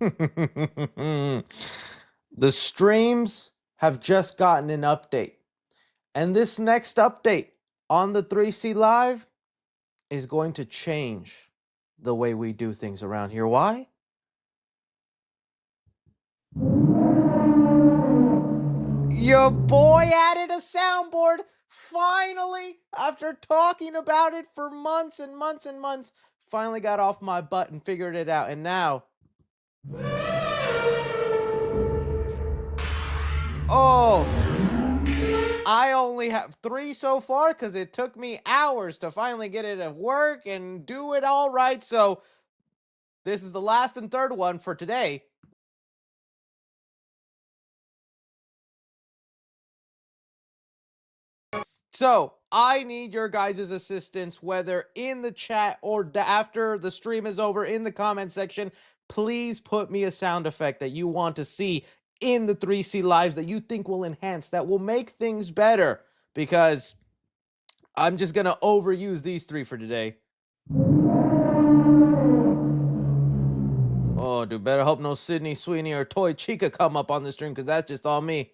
The streams have just gotten an update. And this next update on the 3C Live is going to change the way we do things around here. Why? Your boy added a soundboard. Finally, after talking about it for months and months and months, finally got off my butt and figured it out. And now, oh, I only have 3 so far because it took me hours to finally get it to work and do it all right. So this is the last and third one for today. So I need your guys' assistance, whether in the chat or after the stream is over in the comment section. Please put me a sound effect that you want to see in the 3C lives that you think will enhance, that will make things better, because I'm just going to overuse these 3 for today. Oh, dude, better hope no Sydney Sweeney or Toy Chica come up on the stream, because that's just all me.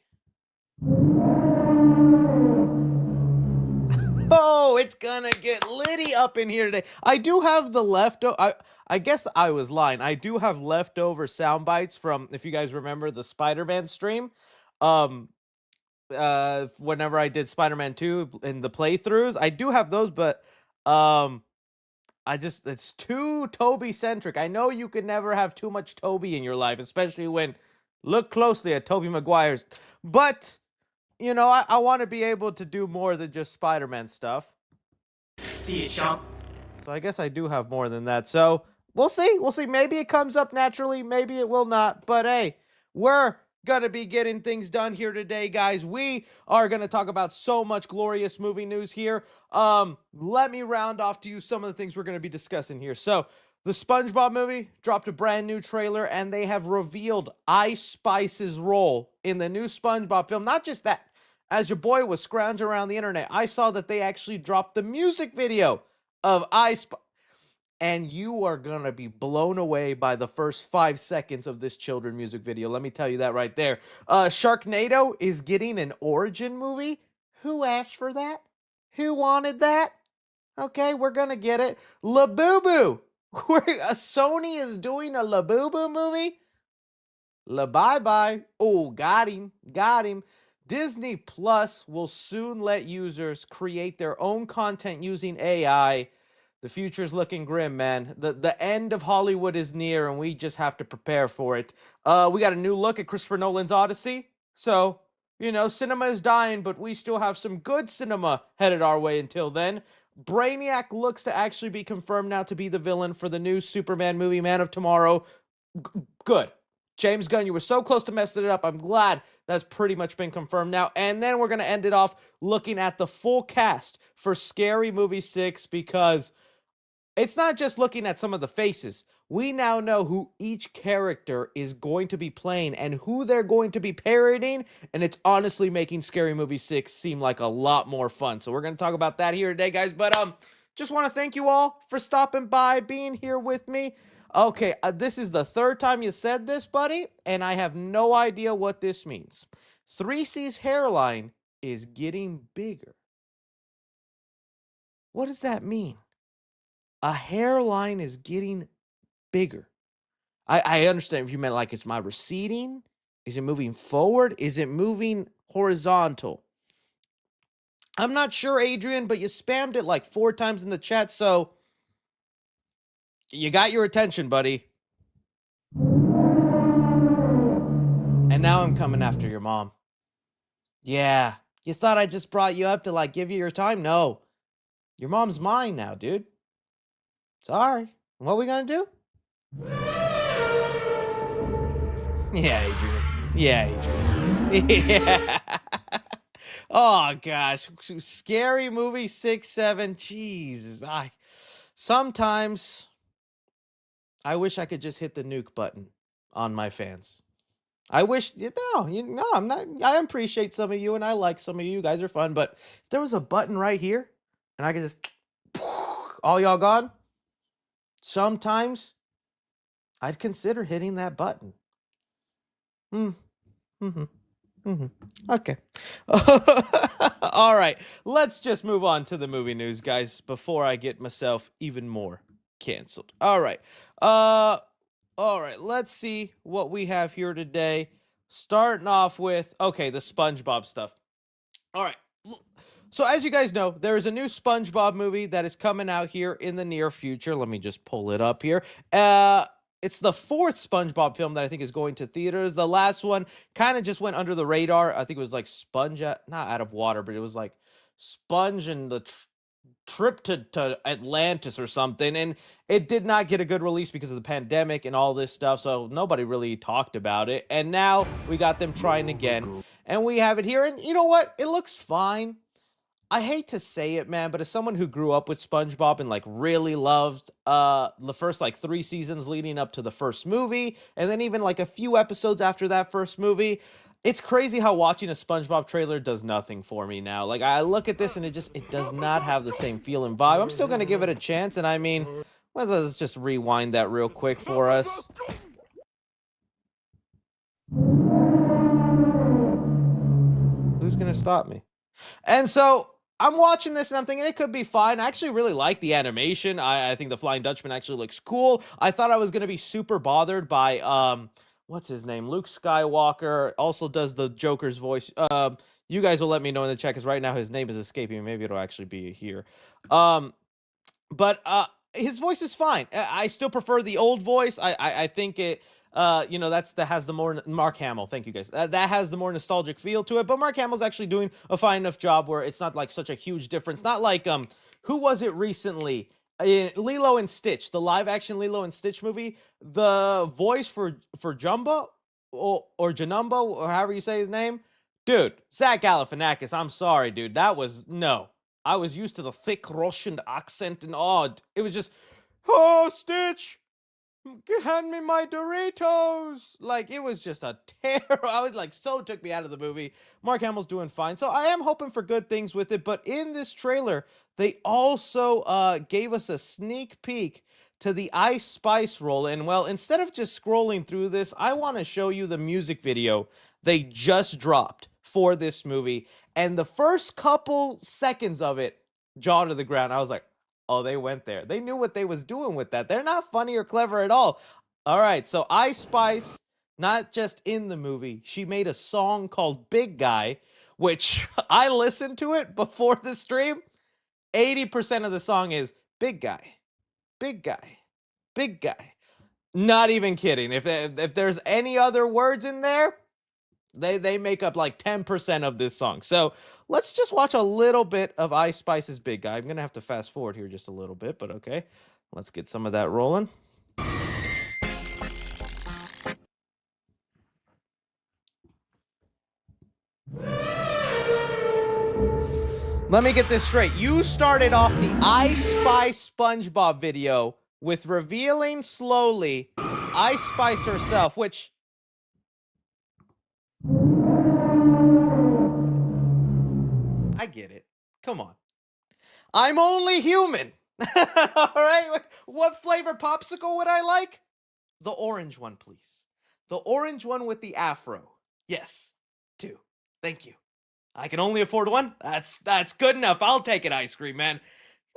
Oh, it's gonna get litty up in here today. I do have the I guess I was lying. I do have leftover sound bites from, if you guys remember, the Spider-Man stream. Whenever I did Spider-Man 2 in the playthroughs, I do have those, but it's too Toby centric. I know you could never have too much Toby in your life, especially when look closely at Tobey Maguire's. But you know, I want to be able to do more than just Spider-Man stuff. See you, chump. So I guess I do have more than that. So we'll see. We'll see. Maybe it comes up naturally. Maybe it will not. But hey, we're going to be getting things done here today, guys. We are going to talk about so much glorious movie news here. Let me round off to you some of the things we're going to be discussing here. So the Spongebob movie dropped a brand new trailer, and they have revealed Ice Spice's role in the new Spongebob film. Not just that. As your boy was scrounging around the internet, I saw that they actually dropped the music video of Ice Spice. And you are going to be blown away by the first 5 seconds of this children music video. Let me tell you that right there. Sharknado is getting an origin movie. Who asked for that? Who wanted that? Okay, we're going to get it. Labubu. Sony is doing a Labubu movie? Bye-bye. Oh, got him. Got him. Disney Plus will soon let users create their own content using AI. The future's looking grim, man. The end of Hollywood is near, and we just have to prepare for it. We got a new look at Christopher Nolan's Odyssey. So, you know, cinema is dying, but we still have some good cinema headed our way until then. Brainiac looks to actually be confirmed now to be the villain for the new Superman movie, Man of Tomorrow. Good. James Gunn, you were so close to messing it up. I'm glad that's pretty much been confirmed now. And then we're going to end it off looking at the full cast for Scary Movie 6, because it's not just looking at some of the faces. We now know who each character is going to be playing and who they're going to be parodying, and it's honestly making Scary Movie 6 seem like a lot more fun. So we're going to talk about that here today, guys. But just want to thank you all for stopping by, being here with me. Okay, this is the 3rd time you said this, buddy, and I have no idea what this means. 3C's hairline is getting bigger. What does that mean? A hairline is getting bigger. I understand if you meant like it's my receding. Is it moving forward? Is it moving horizontal? I'm not sure, Adrian, but you spammed it like 4 times in the chat, so you got your attention, buddy. And now I'm coming after your mom. Yeah, you thought I just brought you up to like give you your time? No. Your mom's mine now, dude. Sorry. What are we gonna do? Yeah, Adrian. Yeah, Adrian. Yeah. Oh gosh, Scary Movie 6, 7. Jesus, sometimes I wish I could just hit the nuke button on my fans. I wish, I'm not. I appreciate some of you, and I like some of you. You guys are fun, but if there was a button right here, and I could just, all y'all gone. Sometimes I'd consider hitting that button. Hmm. Mm-hmm. Mm-hmm. Okay. All right. Let's just move on to the movie news, guys, before I get myself even more canceled. All right. All right. Let's see what we have here today. Starting off with, okay, the SpongeBob stuff. All right. So as you guys know, there is a new SpongeBob movie that is coming out here in the near future. Let me just pull it up here. It's the fourth SpongeBob film that I think is going to theaters. The last one kind of just went under the radar. I think it was like not out of water, but it was like Sponge and the trip to Atlantis or something. And it did not get a good release because of the pandemic and all this stuff. So nobody really talked about it. And now we got them trying again. And we have it here. And you know what? It looks fine. I hate to say it, man, but as someone who grew up with SpongeBob and like really loved the first like 3 seasons leading up to the first movie, and then even like a few episodes after that first movie, it's crazy how watching a SpongeBob trailer does nothing for me now. Like I look at this and it does not have the same feel and vibe. I'm still gonna give it a chance, and I mean, well, let's just rewind that real quick for us. Who's gonna stop me? And so I'm watching this and I'm thinking it could be fine. I actually really like the animation. I think the Flying Dutchman actually looks cool. I thought I was going to be super bothered by, what's his name? Luke Skywalker also does the Joker's voice. You guys will let me know in the chat because right now his name is escaping me. Maybe it'll actually be here. But his voice is fine. I still prefer the old voice. I think it you know, that has the more Mark Hamill. Thank you guys. That has the more nostalgic feel to it. But Mark Hamill's actually doing a fine enough job where it's not like such a huge difference. Not like who was it recently? Lilo and Stitch, the live action Lilo and Stitch movie. The voice for Jumbo or Janumbo or however you say his name, dude. Zach Galifianakis. I'm sorry, dude. That was no. I was used to the thick Russian accent and odd. It was just, oh, Stitch. Hand me my Doritos. Like, it was just a terror. I was like, so took me out of the movie. Mark Hamill's doing fine. So I am hoping for good things with it. But in this trailer, they also gave us a sneak peek to the Ice Spice roll. And well, instead of just scrolling through this, I want to show you the music video they just dropped for this movie. And the first couple seconds of it, jaw to the ground. I was like, oh, they went there. They knew what they was doing with that. They're not funny or clever at all. All right, so Ice Spice, not just in the movie, she made a song called Big Guy, which I listened to it before the stream. 80% of the song is Big Guy, Big Guy, Big Guy. Not even kidding. If there's any other words in there, they make up like 10% of this song. So let's just watch a little bit of Ice Spice's Big Guy. I'm going to have to fast forward here just a little bit, but okay. Let's get some of that rolling. Let me get this straight. You started off the Ice Spice SpongeBob video with revealing slowly Ice Spice herself, which... I get it. Come on. I'm only human. All right. What flavor popsicle would I like? The orange one, please. The orange one with the afro. Yes. 2. Thank you. I can only afford 1. That's good enough. I'll take it, ice cream man.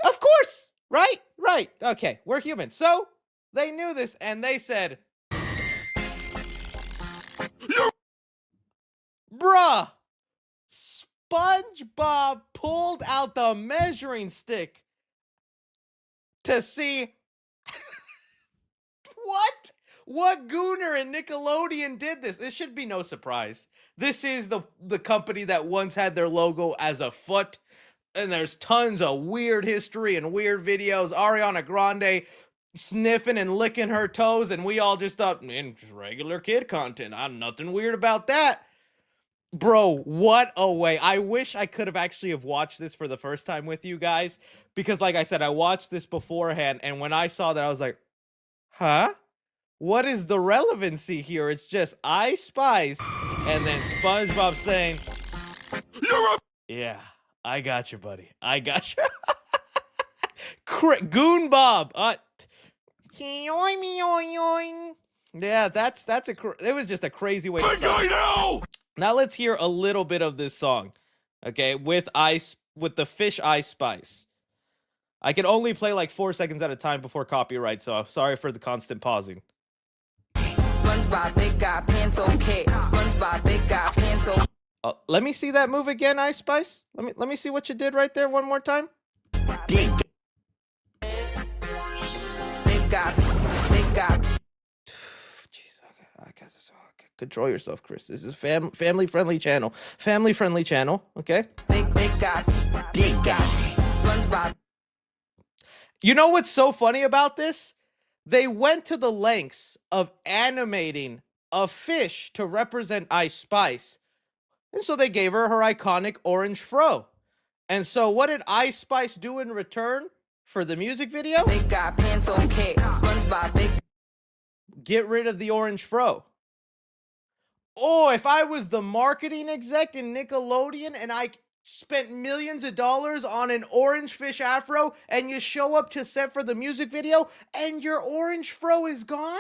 Of course. Right? Right. Okay. We're human. So they knew this and they said, bruh. SpongeBob pulled out the measuring stick to see what Gooner and Nickelodeon did this. This should be no surprise. This is the company that once had their logo as a foot, and there's tons of weird history and weird videos. Ariana Grande sniffing and licking her toes, and we all just thought, man, just regular kid content. I'm nothing weird about that. Bro, what a way. I wish I could have actually have watched this for the first time with you guys, because like I said, I watched this beforehand, and when I saw that, I was like, huh? What is the relevancy here? It's just Ice Spice, and then SpongeBob saying, yeah, I got you, buddy. I got you. Goon Bob. Yeah, it was just a crazy way to start. Now let's hear a little bit of this song, okay, with the fish Ice Spice. I can only play like 4 seconds at a time before copyright, so I'm sorry for the constant pausing. SpongeBob, big guy, pants okay. SpongeBob, big guy, pants okay. Let me see that move again, Ice Spice. Let me see what you did right there one more time. Big guy, big guy. Jeez, okay. Control yourself, Chris. This is family-friendly channel. Family-friendly channel, okay? Big guy, big guy. SpongeBob. You know what's so funny about this? They went to the lengths of animating a fish to represent Ice Spice. And so they gave her iconic orange fro. And so what did Ice Spice do in return for the music video? Big guy, pants okay. SpongeBob, big. Get rid of the orange fro. Oh, if I was the marketing exec in Nickelodeon and I spent millions of dollars on an orange fish afro and you show up to set for the music video and your orange fro is gone?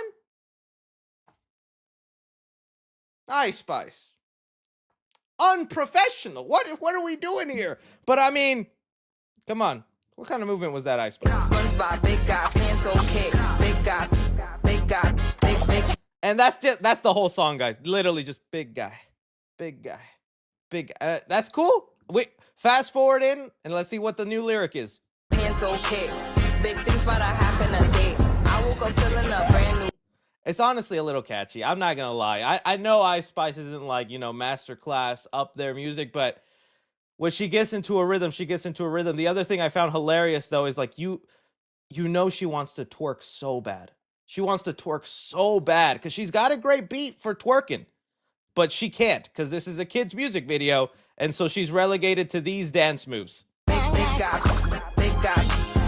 Ice Spice. Unprofessional. What are we doing here? But I mean, come on. What kind of movement was that, Ice Spice? SpongeBob, big guy, pants okay. Big guy, big. And that's the whole song, guys. Literally just big guy. That's cool. Wait, fast forward in and let's see what the new lyric is. Pants okay. Big things about to happen a day. I woke up feeling a brand new. It's honestly a little catchy. I'm not gonna lie. I know Ice Spice isn't like, masterclass up their music, but when she gets into a rhythm, she gets into a rhythm. The other thing I found hilarious though is like you know she wants to twerk so bad. She wants to twerk so bad because she's got a great beat for twerking, but she can't because this is a kid's music video, and so she's relegated to these dance moves. Big guy,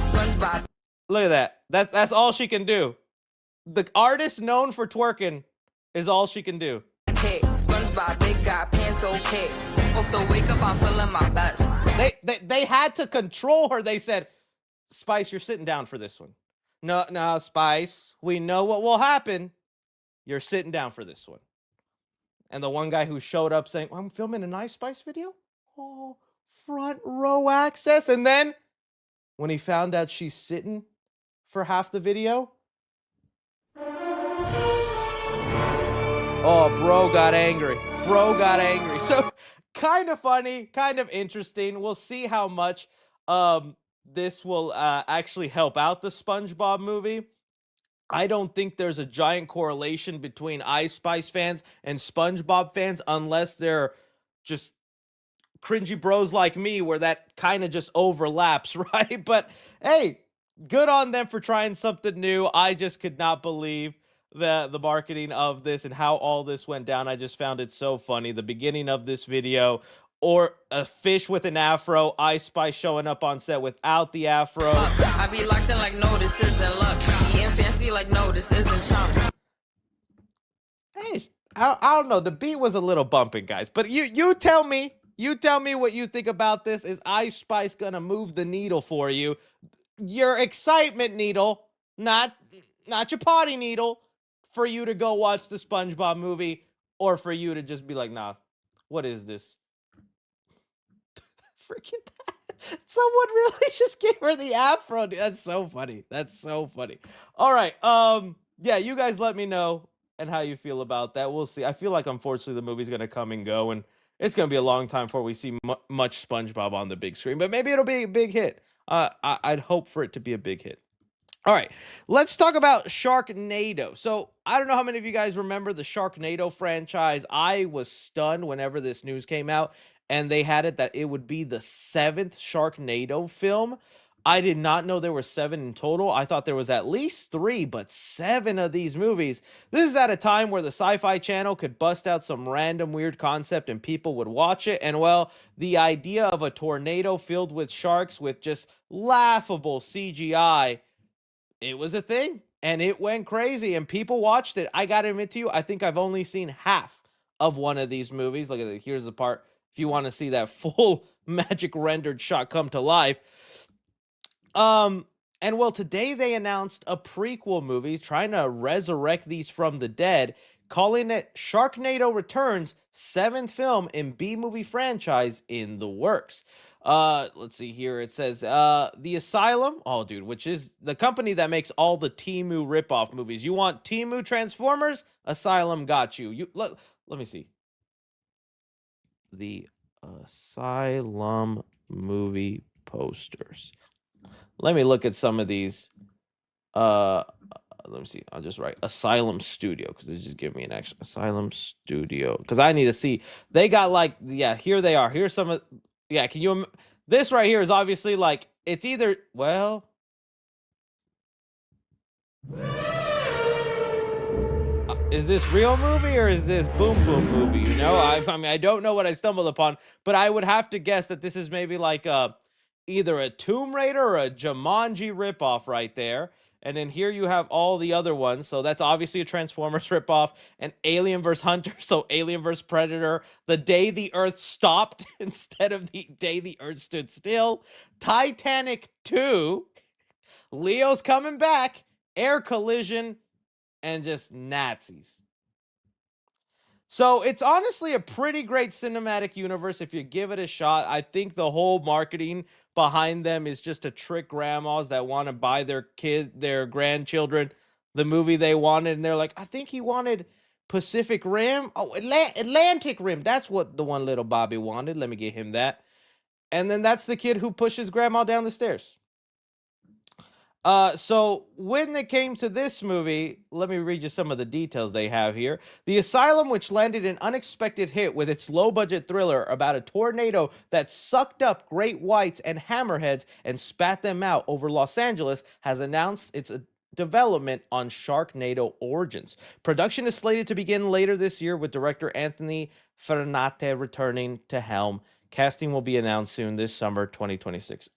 SpongeBob. Look at that. That's all she can do. The artist known for twerking is all she can do. Okay, SpongeBob, big guy, pants okay. Off the wake up, I'm feeling my best. They had to control her. They said, Spice, you're sitting down for this one. No, Spice, we know what will happen. You're sitting down for this one. And the one guy who showed up saying, I'm filming an Ice Spice video? Oh, front row access. And then when he found out she's sitting for half the video, oh, bro got angry. So kind of funny, kind of interesting. We'll see how much this will actually help out the SpongeBob movie. I don't think there's a giant correlation between Ice Spice fans and SpongeBob fans unless they're just cringy bros like me where that kind of just overlaps, right? But hey, good on them for trying something new. I just could not believe the marketing of this and how all this went down. I just found it so funny. The beginning of this video, or a fish with an afro, Ice Spice showing up on set without the afro. I be locked in like, no, this isn't luck. Being fancy like, no, this isn't chump. Hey, I don't know. The beat was a little bumping, guys. But you tell me what you think about this. Is Ice Spice gonna move the needle for you? Your excitement needle, not your potty needle, for you to go watch the SpongeBob movie, or for you to just be like, nah, what is this? Forget that. Someone really just gave her the afro. Dude, that's so funny. All right. Yeah, you guys let me know and how you feel about that. We'll see. I feel like unfortunately the movie's gonna come and go, and it's gonna be a long time before we see much SpongeBob on the big screen. But maybe it'll be a big hit. I'd hope for it to be a big hit. All right, let's talk about Sharknado. So I don't know how many of you guys remember the Sharknado franchise. I was stunned whenever this news came out and they had it that it would be the 7th Sharknado film. I did not know there were 7 in total. I thought there was at least 3, but 7 of these movies. This is at a time where the Sci-Fi Channel could bust out some random weird concept and people would watch it. And well, the idea of a tornado filled with sharks with just laughable CGI, it was a thing and it went crazy and people watched it. I gotta admit to you, I think I've only seen half of one of these movies. Look at it. Here's the part. If you want to see that full magic rendered shot come to life. And well, today they announced a prequel movie trying to resurrect these from the dead, calling it Sharknado Returns, seventh film in B movie franchise in the works. Let's see here. It says the Asylum, oh dude, which is the company that makes all the Timu ripoff movies. You want Timu Transformers? Asylum got you. Let me see. The Asylum movie posters. Let me look at some of these. Let me see. I'll just write Asylum Studio because this just give me an extra Asylum Studio because I need to see. They got like, yeah, here they are. Here's some of, yeah. Can you? This right here is obviously like it's either is this real movie or is this Boom Boom movie? You know, I mean, I don't know what I stumbled upon, but I would have to guess that this is maybe like either a Tomb Raider or a Jumanji ripoff right there. And then here you have all the other ones. So that's obviously a Transformers ripoff, and Alien vs. Hunter. So Alien vs. Predator, The Day the Earth Stopped instead of The Day the Earth Stood Still, Titanic 2, Leo's Coming Back, Air Collision, and just Nazis. So it's honestly a pretty great cinematic universe if you give it a shot. I think the whole marketing behind them is just to trick grandmas that want to buy their grandchildren the movie they wanted, and they're like, I think he wanted Pacific Rim. Oh, Atlantic Rim. That's what the one little Bobby wanted. Let me get him that. And then that's the kid who pushes grandma down the stairs. So when it came to this movie, let me read you some of the details they have here. The Asylum, which landed an unexpected hit with its low-budget thriller about a tornado that sucked up great whites and hammerheads and spat them out over Los Angeles, has announced its development on Sharknado Origins. Production is slated to begin later this year with director Anthony Fernate returning to helm. Casting will be announced soon this summer, 2026.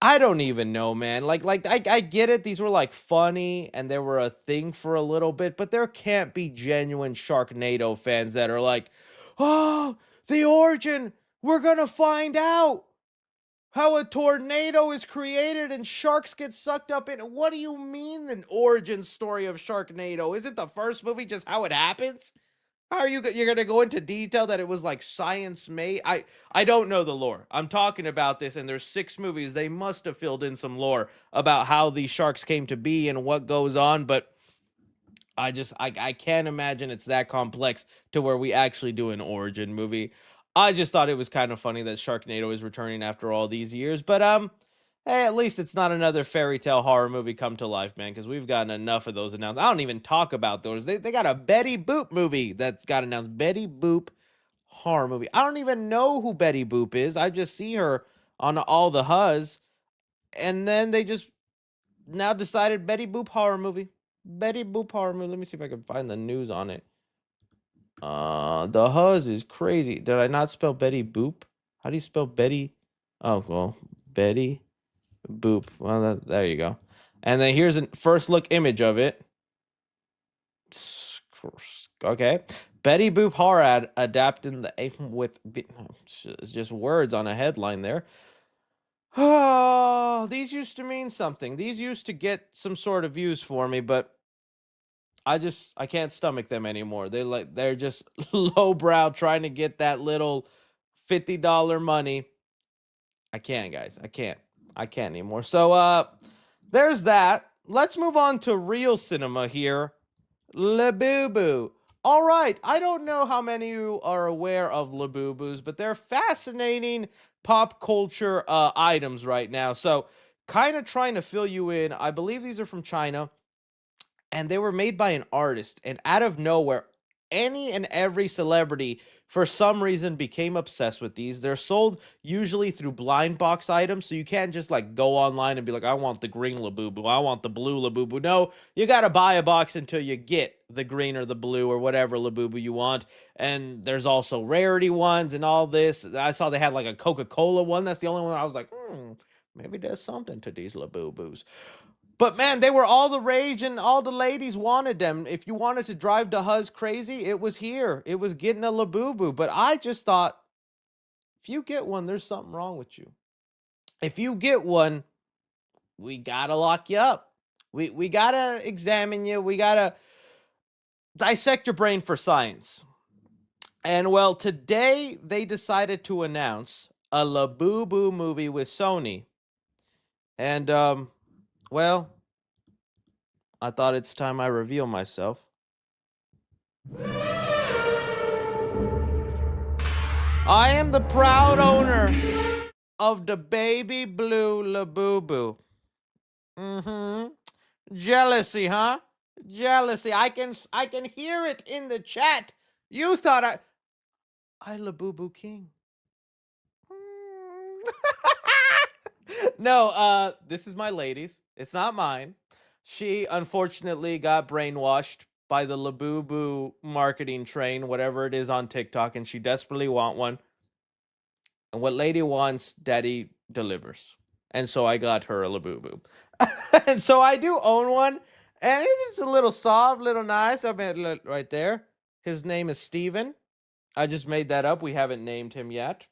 I don't even know, man. I get it. These were like funny and they were a thing for a little bit, but there can't be genuine Sharknado fans that are like, oh, the origin. We're gonna find out how a tornado is created and sharks get sucked up in it. What do you mean the origin story of Sharknado? Isn't the first movie just how it happens? How are you're gonna go into detail that it was like science made? I don't know the lore. I'm talking about this, and there's 6 movies. They must have filled in some lore about how these sharks came to be and what goes on, but I can't imagine it's that complex to where we actually do an origin movie. I just thought it was kind of funny that Sharknado is returning after all these years, but hey, at least it's not another fairy tale horror movie come to life, man, because we've gotten enough of those announced. I don't even talk about those. They got a Betty Boop movie that's got announced. Betty Boop horror movie. I don't even know who Betty Boop is. I just see her on all the Huzz, and then they just now decided Betty Boop horror movie. Betty Boop horror movie. Let me see if I can find the news on it. The Huzz is crazy. Did I not spell Betty Boop? How do you spell Betty? Oh, well, Betty Boop. Well, there you go. And then here's a first look image of it. Okay. Betty Boop horror ad adapting the with it's just words on a headline there. Oh, these used to mean something. These used to get some sort of views for me, but I can't stomach them anymore. They're just lowbrow trying to get that little $50 money. I can't, guys. I can't anymore. So there's that. Let's move on to real cinema here. Labubu. All right. I don't know how many of you are aware of Labubus, but they're fascinating pop culture items right now. So kind of trying to fill you in. I believe these are from China, and they were made by an artist, and out of nowhere, any and every celebrity for some reason became obsessed with these. They're sold usually through blind box items, so you can't just like go online and be like, I want the green Labubu, I want the blue Labubu. No, you gotta buy a box until you get the green or the blue or whatever Labubu you want. And there's also rarity ones and all this. I saw they had like a Coca-Cola one. That's the only one I was like, maybe there's something to these Labubus. But man, they were all the rage and all the ladies wanted them. If you wanted to drive the Huzz crazy, it was here. It was getting a Labubu. But I just thought, if you get one, there's something wrong with you. If you get one, we gotta lock you up. We gotta examine you. We gotta dissect your brain for science. And well, today they decided to announce a Labubu movie with Sony. And well, I thought it's time I reveal myself. I am the proud owner of the baby blue Labubu. Jealousy, huh? Jealousy. I can hear it in the chat. You thought I Labubu King. No, this is my lady's. It's not mine. She unfortunately got brainwashed by the Labubu marketing train, whatever it is on TikTok, and she desperately want one. And what lady wants, daddy delivers. And so I got her a Labubu. And so I do own one. And it's a little soft, little nice. I mean, right there. His name is Steven. I just made that up. We haven't named him yet.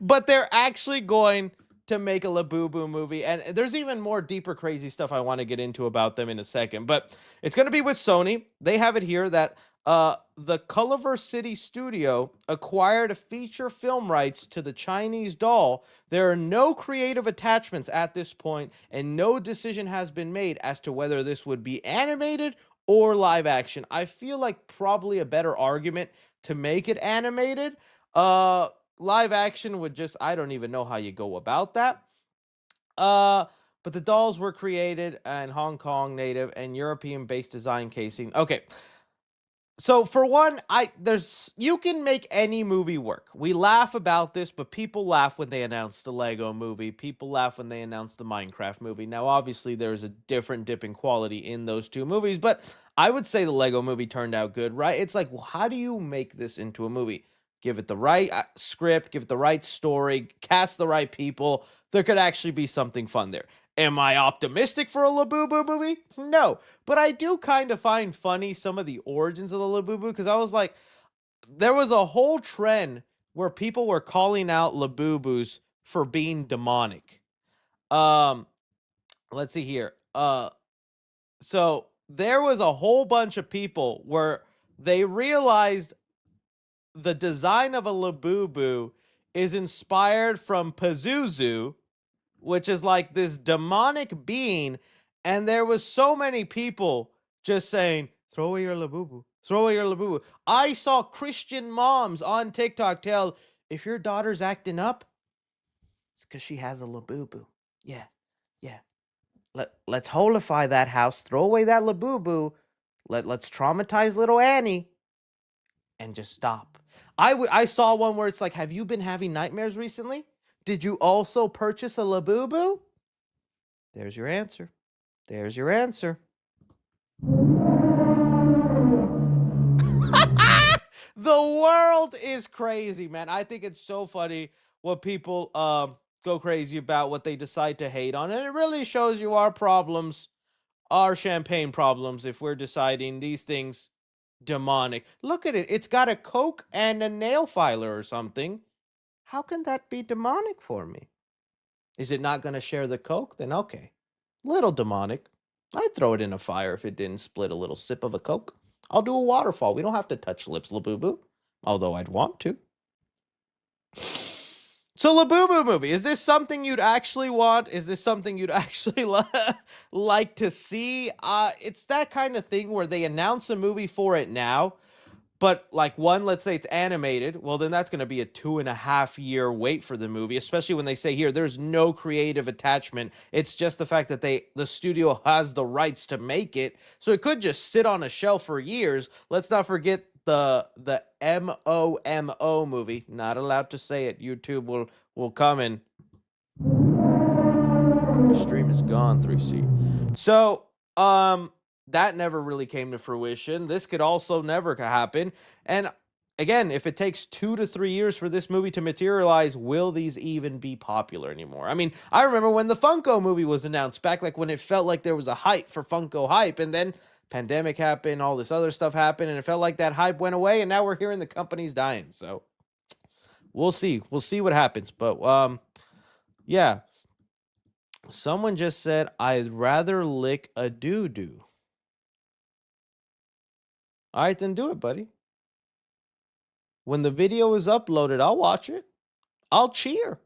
But they're actually going to make a Labubu movie. And there's even more deeper, crazy stuff I want to get into about them in a second. But it's going to be with Sony. They have it here that the Culver City studio acquired feature film rights to the Chinese doll. There are no creative attachments at this point, and no decision has been made as to whether this would be animated or live action. I feel like probably a better argument to make it animated. Live action would just, I don't even know how you go about that. But the dolls were created in Hong Kong native and European-based design casing. Okay. So for one, you can make any movie work. We laugh about this, but people laugh when they announce the Lego movie. People laugh when they announce the Minecraft movie. Now, obviously, there's a different dip in quality in those two movies, but I would say the Lego movie turned out good, right? It's like, well, how do you make this into a movie? Give it the right script, give it the right story, cast the right people. There could actually be something fun there. Am I optimistic for a Labubu movie? No. But I do kind of find funny some of the origins of the Labubu, because I was like, there was a whole trend where people were calling out Labubus for being demonic. Let's see here. So there was a whole bunch of people where they realized the design of a Labubu is inspired from Pazuzu, which is like this demonic being, and there was so many people just saying, throw away your Labubu, throw away your Labubu. I saw Christian moms on TikTok tell, if your daughter's acting up, it's because she has a Labubu. Yeah. Let's holify that house, throw away that Labubu, let's traumatize little Annie, and just stop. I saw one where it's like, have you been having nightmares recently? Did you also purchase a Labubu? There's your answer. There's your answer. The world is crazy, man. I think it's so funny what people go crazy about, what they decide to hate on. And it really shows you our problems, our champagne problems, if we're deciding these things demonic. Look at it. It's got a Coke and a nail filer or something. How can that be demonic for me? Is it not going to share the Coke? Then okay. Little demonic. I'd throw it in a fire if it didn't split a little sip of a Coke. I'll do a waterfall. We don't have to touch lips, Labubu. Although I'd want to. So Labubu movie, is this something you'd actually want? Is this something you'd actually like to see? It's that kind of thing where they announce a movie for it now, but like let's say it's animated. Well, then that's going to be a 2.5-year wait for the movie, especially when they say here, there's no creative attachment. It's just the fact that the studio has the rights to make it. So it could just sit on a shelf for years. Let's not forget the MOMO movie. Not allowed to say it. YouTube will come and your stream is gone, 3C. So, that never really came to fruition. This could also never happen. And again, if it takes 2 to 3 years for this movie to materialize, will these even be popular anymore? I mean, I remember when the Funko movie was announced back, like when it felt like there was a hype for Funko hype, and then pandemic happened, all this other stuff happened, and it felt like that hype went away, and now we're hearing the company's dying. So we'll see. We'll see what happens. But yeah. Someone just said, I'd rather lick a doo-doo. All right, then do it, buddy. When the video is uploaded, I'll watch it. I'll cheer.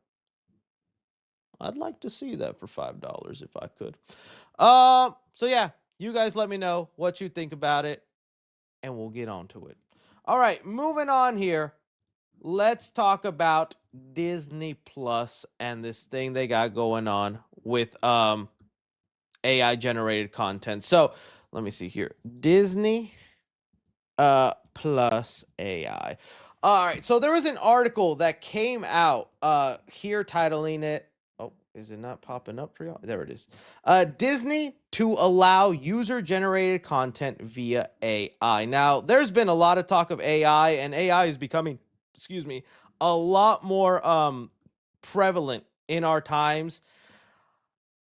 I'd like to see that for $5 if I could. So yeah, you guys let me know what you think about it, and we'll get on to it. All right, moving on here. Let's talk about Disney Plus and this thing they got going on with AI generated content. So let me see here. Disney plus AI. All right, so there was an article that came out here titling it. Oh, is it not popping up for y'all? There it is. Disney to allow user generated content via AI. Now, there's been a lot of talk of AI, and AI is becoming, excuse me, a lot more prevalent in our times.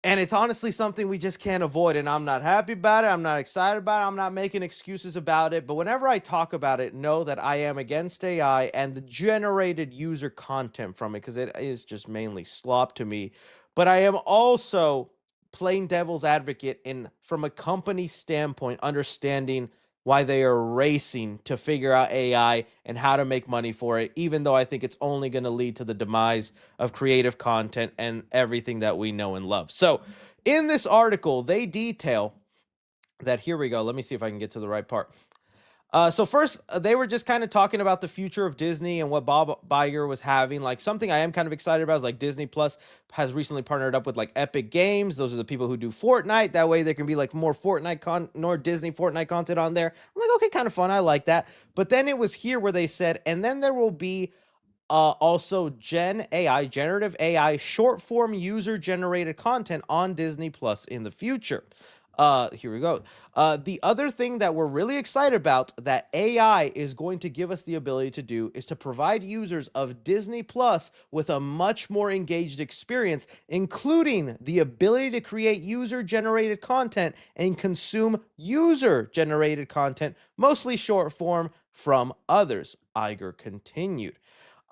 And it's honestly something we just can't avoid. And I'm not happy about it. I'm not excited about it. I'm not making excuses about it. But whenever I talk about it, know that I am against AI and the generated user content from it, because it is just mainly slop to me. But I am also playing devil's advocate in, from a company standpoint, understanding why they are racing to figure out AI and how to make money for it, even though I think it's only going to lead to the demise of creative content and everything that we know and love. So in this article, they detail that, here we go. Let me see if I can get to the right part. So first, they were just kind of talking about the future of Disney and what Bob Iger was having. Like, something I am kind of excited about is, like, Disney Plus has recently partnered up with, like, Epic Games. Those are the people who do Fortnite. That way there can be, like, more Disney Fortnite content on there. I'm like, okay, kind of fun. I like that. But then it was here where they said, and then there will be also generative AI, short form user generated content on Disney Plus in the future. Here we go. The other thing that we're really excited about that AI is going to give us the ability to do is to provide users of Disney Plus with a much more engaged experience, including the ability to create user generated content and consume user generated content, mostly short form, from others, Iger continued.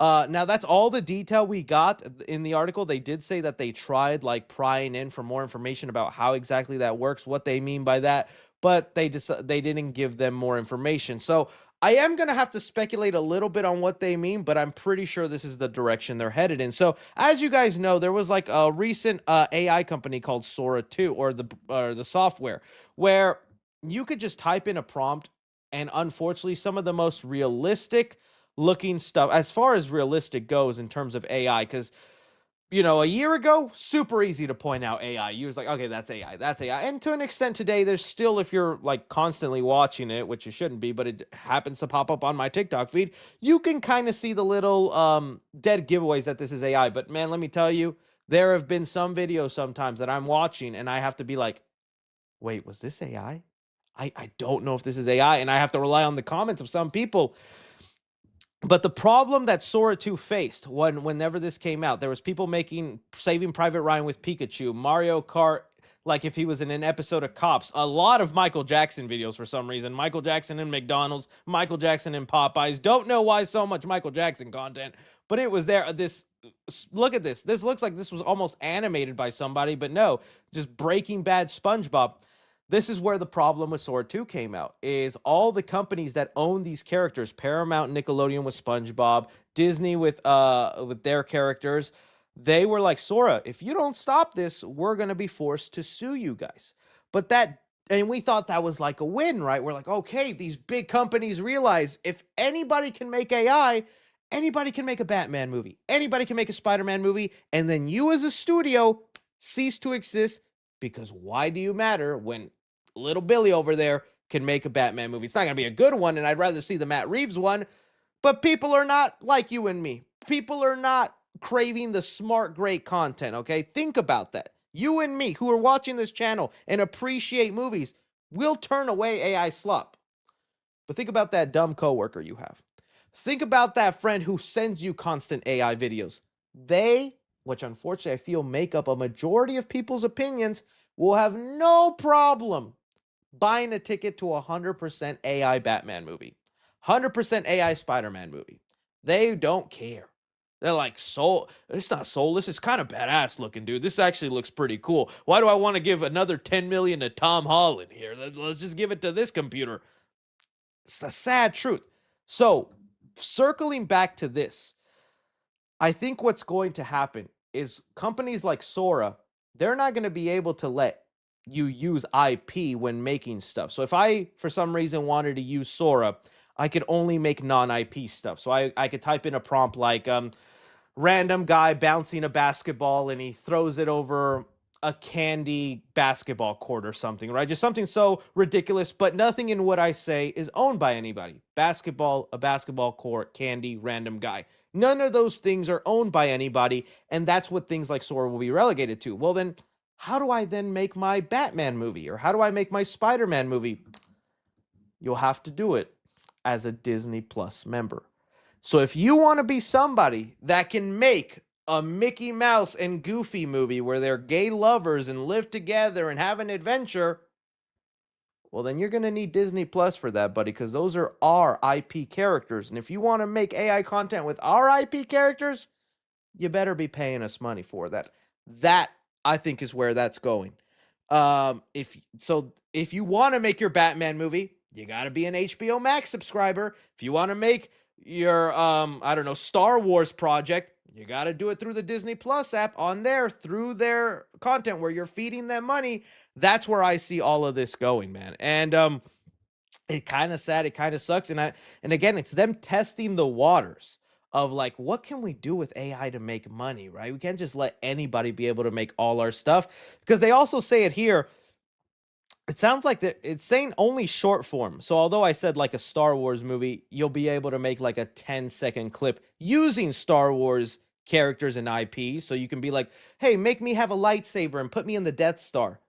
Now that's all the detail we got in the article. They did say that they tried, like, prying in for more information about how exactly that works, what they mean by that, but they didn't give them more information. So I am going to have to speculate a little bit on what they mean, but I'm pretty sure this is the direction they're headed in. So as you guys know, there was, like, a recent AI company called Sora 2, or the software, where you could just type in a prompt, and unfortunately some of the most realistic looking stuff, as far as realistic goes in terms of AI, because, a year ago, super easy to point out AI. You was like, okay, that's AI, that's AI. And to an extent today, there's still, if you're, like, constantly watching it, which you shouldn't be, but it happens to pop up on my TikTok feed, you can kind of see the little dead giveaways that this is AI. But man, let me tell you, there have been some videos sometimes that I'm watching and I have to be like, wait, was this AI? I don't know if this is AI. And I have to rely on the comments of some people. But the problem that Sora 2 faced whenever this came out, there was people making Saving Private Ryan with Pikachu, Mario Kart, like if he was in an episode of Cops, a lot of Michael Jackson videos for some reason, Michael Jackson in McDonald's, Michael Jackson in Popeyes. Don't know why so much Michael Jackson content, but it was there. Look at this. This looks like this was almost animated by somebody, but no, just Breaking Bad SpongeBob. This is where the problem with Sora 2 came out, is all the companies that own these characters, Paramount, Nickelodeon with SpongeBob, Disney with their characters, they were like, Sora, if you don't stop this, we're going to be forced to sue you guys. And we thought that was like a win, right? We're like, okay, these big companies realize if anybody can make AI, anybody can make a Batman movie, anybody can make a Spider-Man movie, and then you as a studio cease to exist, because why do you matter when little Billy over there can make a Batman movie? It's not going to be a good one, and I'd rather see the Matt Reeves one, but people are not like you and me. People are not craving the smart, great content, okay? Think about that. You and me, who are watching this channel and appreciate movies, will turn away AI slop. But think about that dumb coworker you have. Think about that friend who sends you constant AI videos. They, which unfortunately I feel make up a majority of people's opinions, will have no problem buying a ticket to a 100% AI Batman movie, 100% AI Spider-Man movie. They don't care. They're like, soul. It's not soulless. It's kind of badass looking, dude. This actually looks pretty cool. Why do I want to give another 10 million to Tom Holland here? Let's just give it to this computer. It's a sad truth. So, circling back to this, I think what's going to happen is companies like Sora, they're not going to be able to let you use IP when making stuff. So if I, for some reason, wanted to use Sora, I could only make non-IP stuff. So I could type in a prompt like random guy bouncing a basketball and he throws it over a candy basketball court or something, right? Just something so ridiculous, but nothing in what I say is owned by anybody. Basketball, a basketball court, candy, random guy. None of those things are owned by anybody, and that's what things like Sora will be relegated to. Well, then, how do I then make my Batman movie? Or how do I make my Spider-Man movie? You'll have to do it as a Disney Plus member. So if you want to be somebody that can make a Mickey Mouse and Goofy movie where they're gay lovers and live together and have an adventure, well, then you're going to need Disney Plus for that, buddy, because those are our IP characters. And if you want to make AI content with our IP characters, you better be paying us money for that. That, I think, is where that's going. If you want to make your Batman movie, you got to be an HBO Max subscriber. If you want to make your I don't know, Star Wars project, you got to do it through the Disney Plus app on there, through their content where you're feeding them money. That's where I see all of this going, man. And it kind of sad, it kind of sucks. And again, it's them testing the waters of like, what can we do with AI to make money, right? We can't just let anybody be able to make all our stuff, because they also say it here. It sounds like it's saying only short form. So although I said like a Star Wars movie, you'll be able to make like a 10-second clip using Star Wars characters and IP. So you can be like, hey, make me have a lightsaber and put me in the Death Star.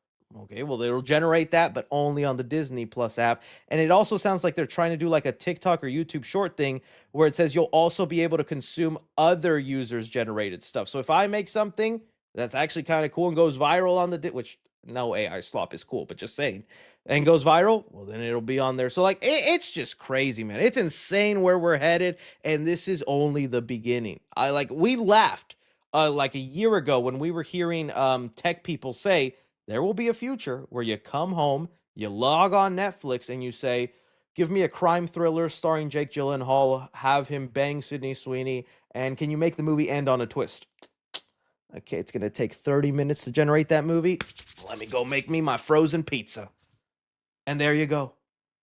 Okay, well, it'll generate that, but only on the Disney Plus app. And it also sounds like they're trying to do like a TikTok or YouTube short thing where it says you'll also be able to consume other users generated stuff. So if I make something that's actually kind of cool and goes viral on which no AI slop is cool, but just saying, and goes viral, well, then it'll be on there. So like, it's just crazy, man. It's insane where we're headed. And this is only the beginning. We laughed like a year ago when we were hearing tech people say, there will be a future where you come home, you log on Netflix, and you say, give me a crime thriller starring Jake Gyllenhaal, have him bang Sydney Sweeney, and can you make the movie end on a twist? Okay, it's going to take 30 minutes to generate that movie. Let me go make me my frozen pizza. And there you go.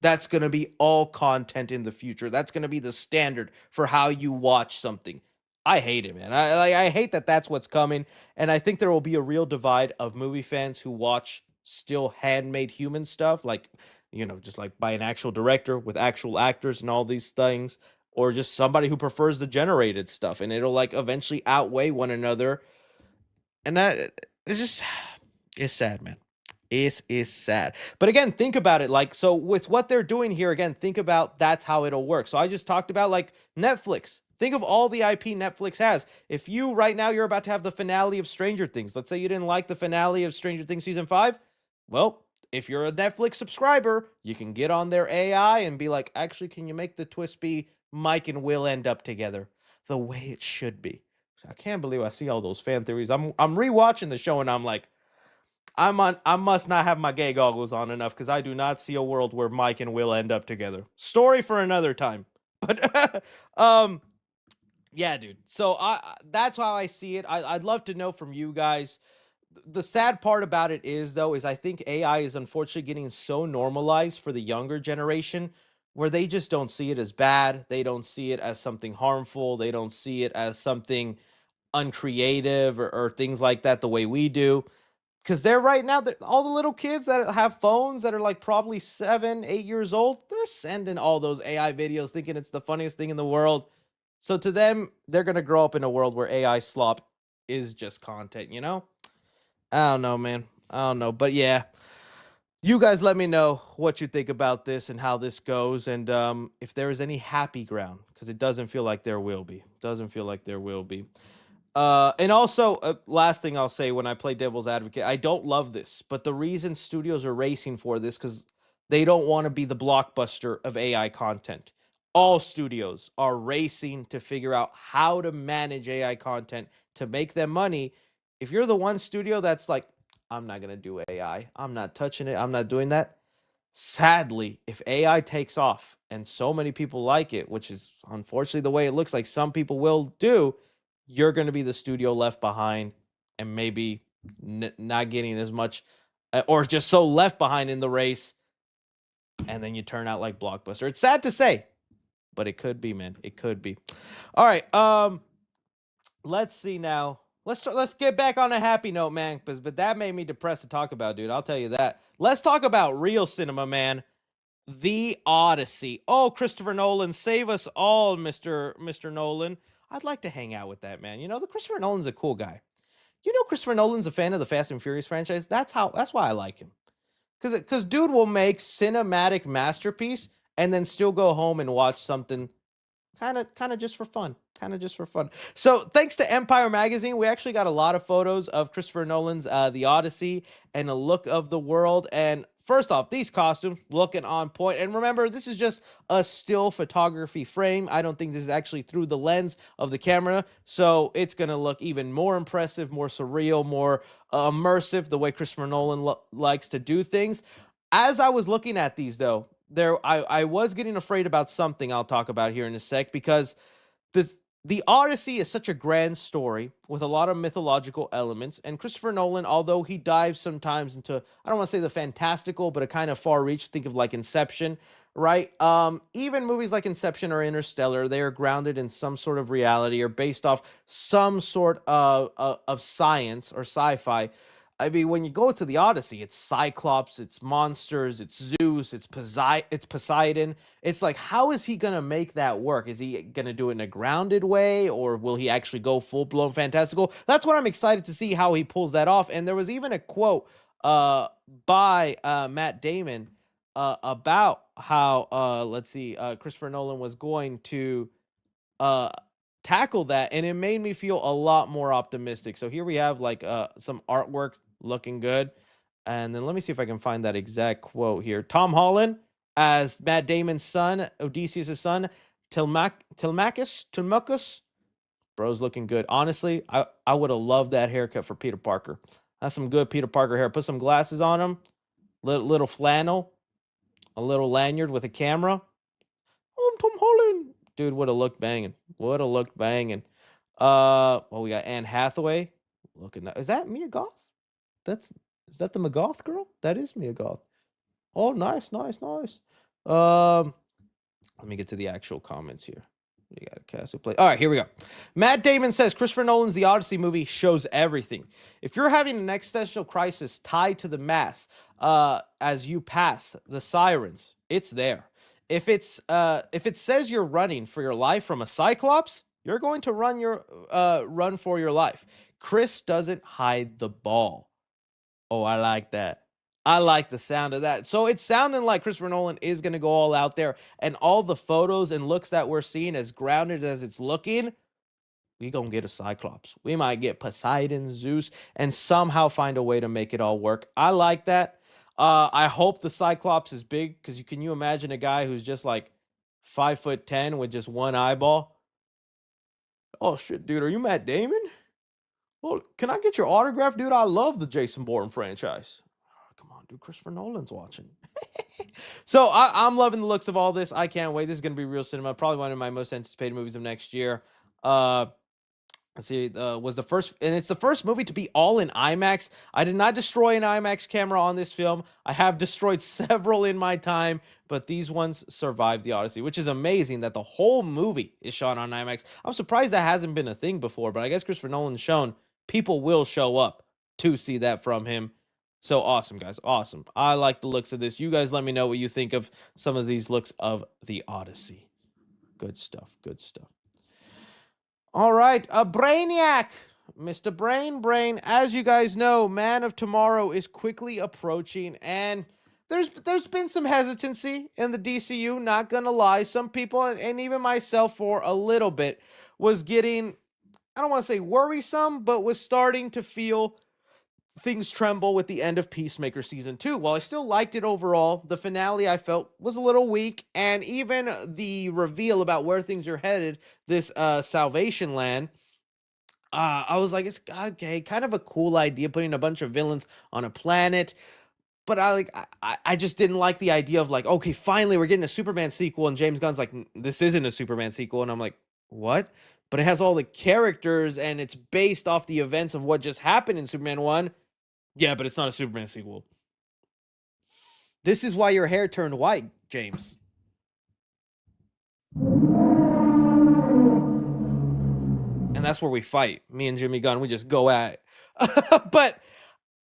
That's going to be all content in the future. That's going to be the standard for how you watch something. I hate it, man. I hate that that's what's coming. And I think there will be a real divide of movie fans who watch still handmade human stuff, like, you know, just like by an actual director with actual actors and all these things, or just somebody who prefers the generated stuff. And it'll like eventually outweigh one another. And that it's just, it's sad, man. It is sad. But again, think about it. Like, so with what they're doing here, again, think about that's how it'll work. So I just talked about like Netflix. Think of all the IP Netflix has. If you right now you're about to have the finale of Stranger Things. Let's say you didn't like the finale of Stranger Things season 5. Well, if you're a Netflix subscriber, you can get on their AI and be like, actually, can you make the twist be Mike and Will end up together the way it should be? I can't believe I see all those fan theories. I'm rewatching the show and I'm like, I must not have my gay goggles on enough, because I do not see a world where Mike and Will end up together. Story for another time. But yeah, dude. So that's how I see it. I'd love to know from you guys. The sad part about it is, though, is I think AI is unfortunately getting so normalized for the younger generation where they just don't see it as bad. They don't see it as something harmful. They don't see it as something uncreative or things like that the way we do. Because they're right now, all the little kids that have phones that are like probably 7, 8 years old, they're sending all those AI videos thinking it's the funniest thing in the world. So to them, they're going to grow up in a world where AI slop is just content, you know? I don't know, man. I don't know. But yeah, you guys let me know what you think about this and how this goes. And if there is any happy ground, because it doesn't feel like there will be. Doesn't feel like there will be. And also, last thing I'll say when I play devil's advocate, I don't love this, but the reason studios are racing for this because they don't want to be the blockbuster of AI content. all studios are racing to figure out how to manage AI content to make them money. If you're the one studio that's like, I'm not going to do AI, I'm not touching it, I'm not doing that. Sadly, if AI takes off and so many people like it, which is unfortunately the way it looks like some people will do, you're going to be the studio left behind and maybe not getting as much or just so left behind in the race. And then you turn out like Blockbuster. It's sad to say, but it could be, man. It could be. All right. Let's see now. Let's get back on a happy note, man. But that made me depressed to talk about, dude. I'll tell you that. Let's talk about real cinema, man. The Odyssey. Oh, Christopher Nolan, save us all, Mr. Nolan. I'd like to hang out with that, man. You know, the Christopher Nolan's a cool guy. You know, Christopher Nolan's a fan of the Fast and Furious franchise. That's why I like him. Because dude will make cinematic masterpiece and then still go home and watch something kind of just for fun. So thanks to Empire Magazine, we actually got a lot of photos of Christopher Nolan's The Odyssey and a look of the world. And first off, these costumes looking on point. And remember, this is just a still photography frame. I don't think this is actually through the lens of the camera. So it's going to look even more impressive, more surreal, more immersive, the way Christopher Nolan likes to do things. As I was looking at these, though, I was getting afraid about something I'll talk about here in a sec, because the Odyssey is such a grand story with a lot of mythological elements, and Christopher Nolan, although he dives sometimes into, I don't want to say the fantastical, but a kind of far reach, think of like Inception, right? Even movies like Inception or Interstellar, they are grounded in some sort of reality or based off some sort of science or sci-fi. I mean, when you go to the Odyssey, it's Cyclops, it's monsters, it's Zeus, it's Poseidon. It's like, how is he going to make that work? Is he going to do it in a grounded way, or will he actually go full-blown fantastical? That's what I'm excited to see how he pulls that off. And there was even a quote by Matt Damon about how, Christopher Nolan was going to tackle that, and it made me feel a lot more optimistic. So here we have like some artwork looking good, and then let me see if I can find that exact quote here. Tom Holland as Matt Damon's son, Odysseus' son, Telemachus. Bro's looking good. Honestly, I would have loved that haircut for Peter Parker. That's some good Peter Parker hair. Put some glasses on him, little flannel, a little lanyard with a camera. Oh, Tom Holland. Dude, would have looked banging. Well, we got Anne Hathaway. Looking, is that Mia Goth? Is that the McGoth girl? That is Mia Goth. Oh, nice. Let me get to the actual comments here. You got a cast who play. All right, here we go. Matt Damon says Christopher Nolan's The Odyssey movie shows everything. If you're having an existential crisis tied to the mass, as you pass the sirens, it's there. If it says you're running for your life from a Cyclops, you're going to run for your life. Chris doesn't hide the ball. Oh, I like that. I like the sound of that. So it's sounding like Christopher Nolan is going to go all out there, and all the photos and looks that we're seeing, as grounded as it's looking, we going to get a Cyclops. We might get Poseidon, Zeus, and somehow find a way to make it all work. I like that. I hope the Cyclops is big, because can you imagine a guy who's just like 5'10" with just one eyeball? Oh shit, dude, are you Matt Damon? Well, can I get your autograph, dude? I love the Jason Bourne franchise. Come on, dude, Christopher Nolan's watching. So I'm loving the looks of all this. I can't wait. This is going to be real cinema. Probably one of my most anticipated movies of next year. Let's see, was the first, and it's the first movie to be all in IMAX. I did not destroy an IMAX camera on this film. I have destroyed several in my time, but these ones survived the Odyssey, which is amazing that the whole movie is shot on IMAX. I'm surprised that hasn't been a thing before, but I guess Christopher Nolan's shown people will show up to see that from him. So awesome, guys. Awesome. I like the looks of this. You guys let me know what you think of some of these looks of the Odyssey. Good stuff. All right, Brainiac, Mr. Brain. As you guys know, Man of Tomorrow is quickly approaching, and there's been some hesitancy in the DCU, not gonna lie. Some people, and even myself for a little bit, was getting, I don't want to say worrisome, but was starting to feel things tremble with the end of Peacemaker season 2. While I still liked it overall, the finale I felt was a little weak, and even the reveal about where things are headed, this Salvation Land, I was like, it's okay, kind of a cool idea putting a bunch of villains on a planet. But I just didn't like the idea of like, okay, finally we're getting a Superman sequel, and James Gunn's like, this isn't a Superman sequel," and I'm like, what? But it has all the characters, and it's based off the events of what just happened in Superman 1. Yeah, but it's not a Superman sequel. This is why your hair turned white, James. And that's where we fight. Me and Jimmy Gunn, we just go at it. But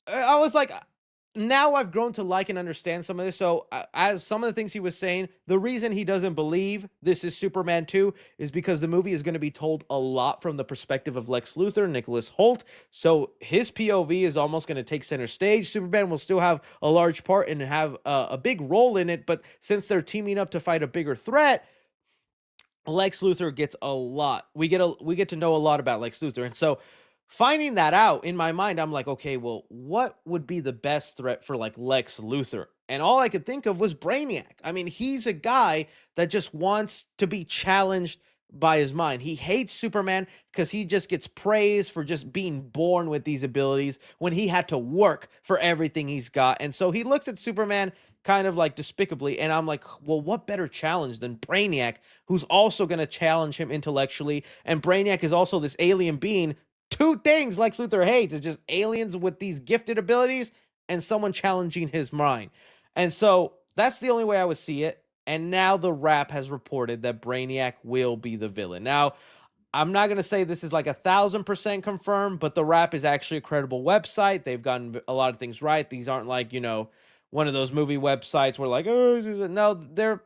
I was like, now I've grown to like and understand some of this. So as some of the things he was saying, the reason he doesn't believe this is Superman 2 is because the movie is going to be told a lot from the perspective of Lex Luthor, Nicholas Hoult. So his POV is almost going to take center stage. Superman will still have a large part and have a big role in it. But since they're teaming up to fight a bigger threat, Lex Luthor gets a lot. We get to know a lot about Lex Luthor. And so finding that out in my mind, I'm like, okay, well, what would be the best threat for like Lex Luthor? And all I could think of was Brainiac. I mean, he's a guy that just wants to be challenged by his mind. He hates Superman because he just gets praised for just being born with these abilities when he had to work for everything he's got. And so he looks at Superman kind of like despicably, and I'm like, well, what better challenge than Brainiac, who's also going to challenge him intellectually? And Brainiac is also this alien being. Two things Lex Luthor hates is just aliens with these gifted abilities and someone challenging his mind. And so that's the only way I would see it. And now the Wrap has reported that Brainiac will be the villain. Now, I'm not going to say this is like 1,000% confirmed, but the Wrap is actually a credible website. They've gotten a lot of things right. These aren't like, one of those movie websites where like, oh, no, they're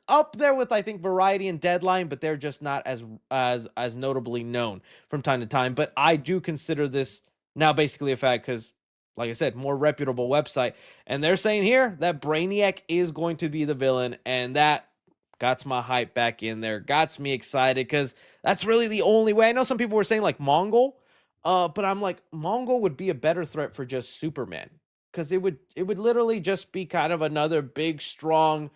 up there with, I think, Variety and Deadline, but they're just not as notably known from time to time. But I do consider this now basically a fact because, like I said, more reputable website. And they're saying here that Brainiac is going to be the villain, and that got my hype back in there. Got me excited because that's really the only way. I know some people were saying like Mongol, but I'm like, Mongol would be a better threat for just Superman because it would literally just be kind of another big, strong,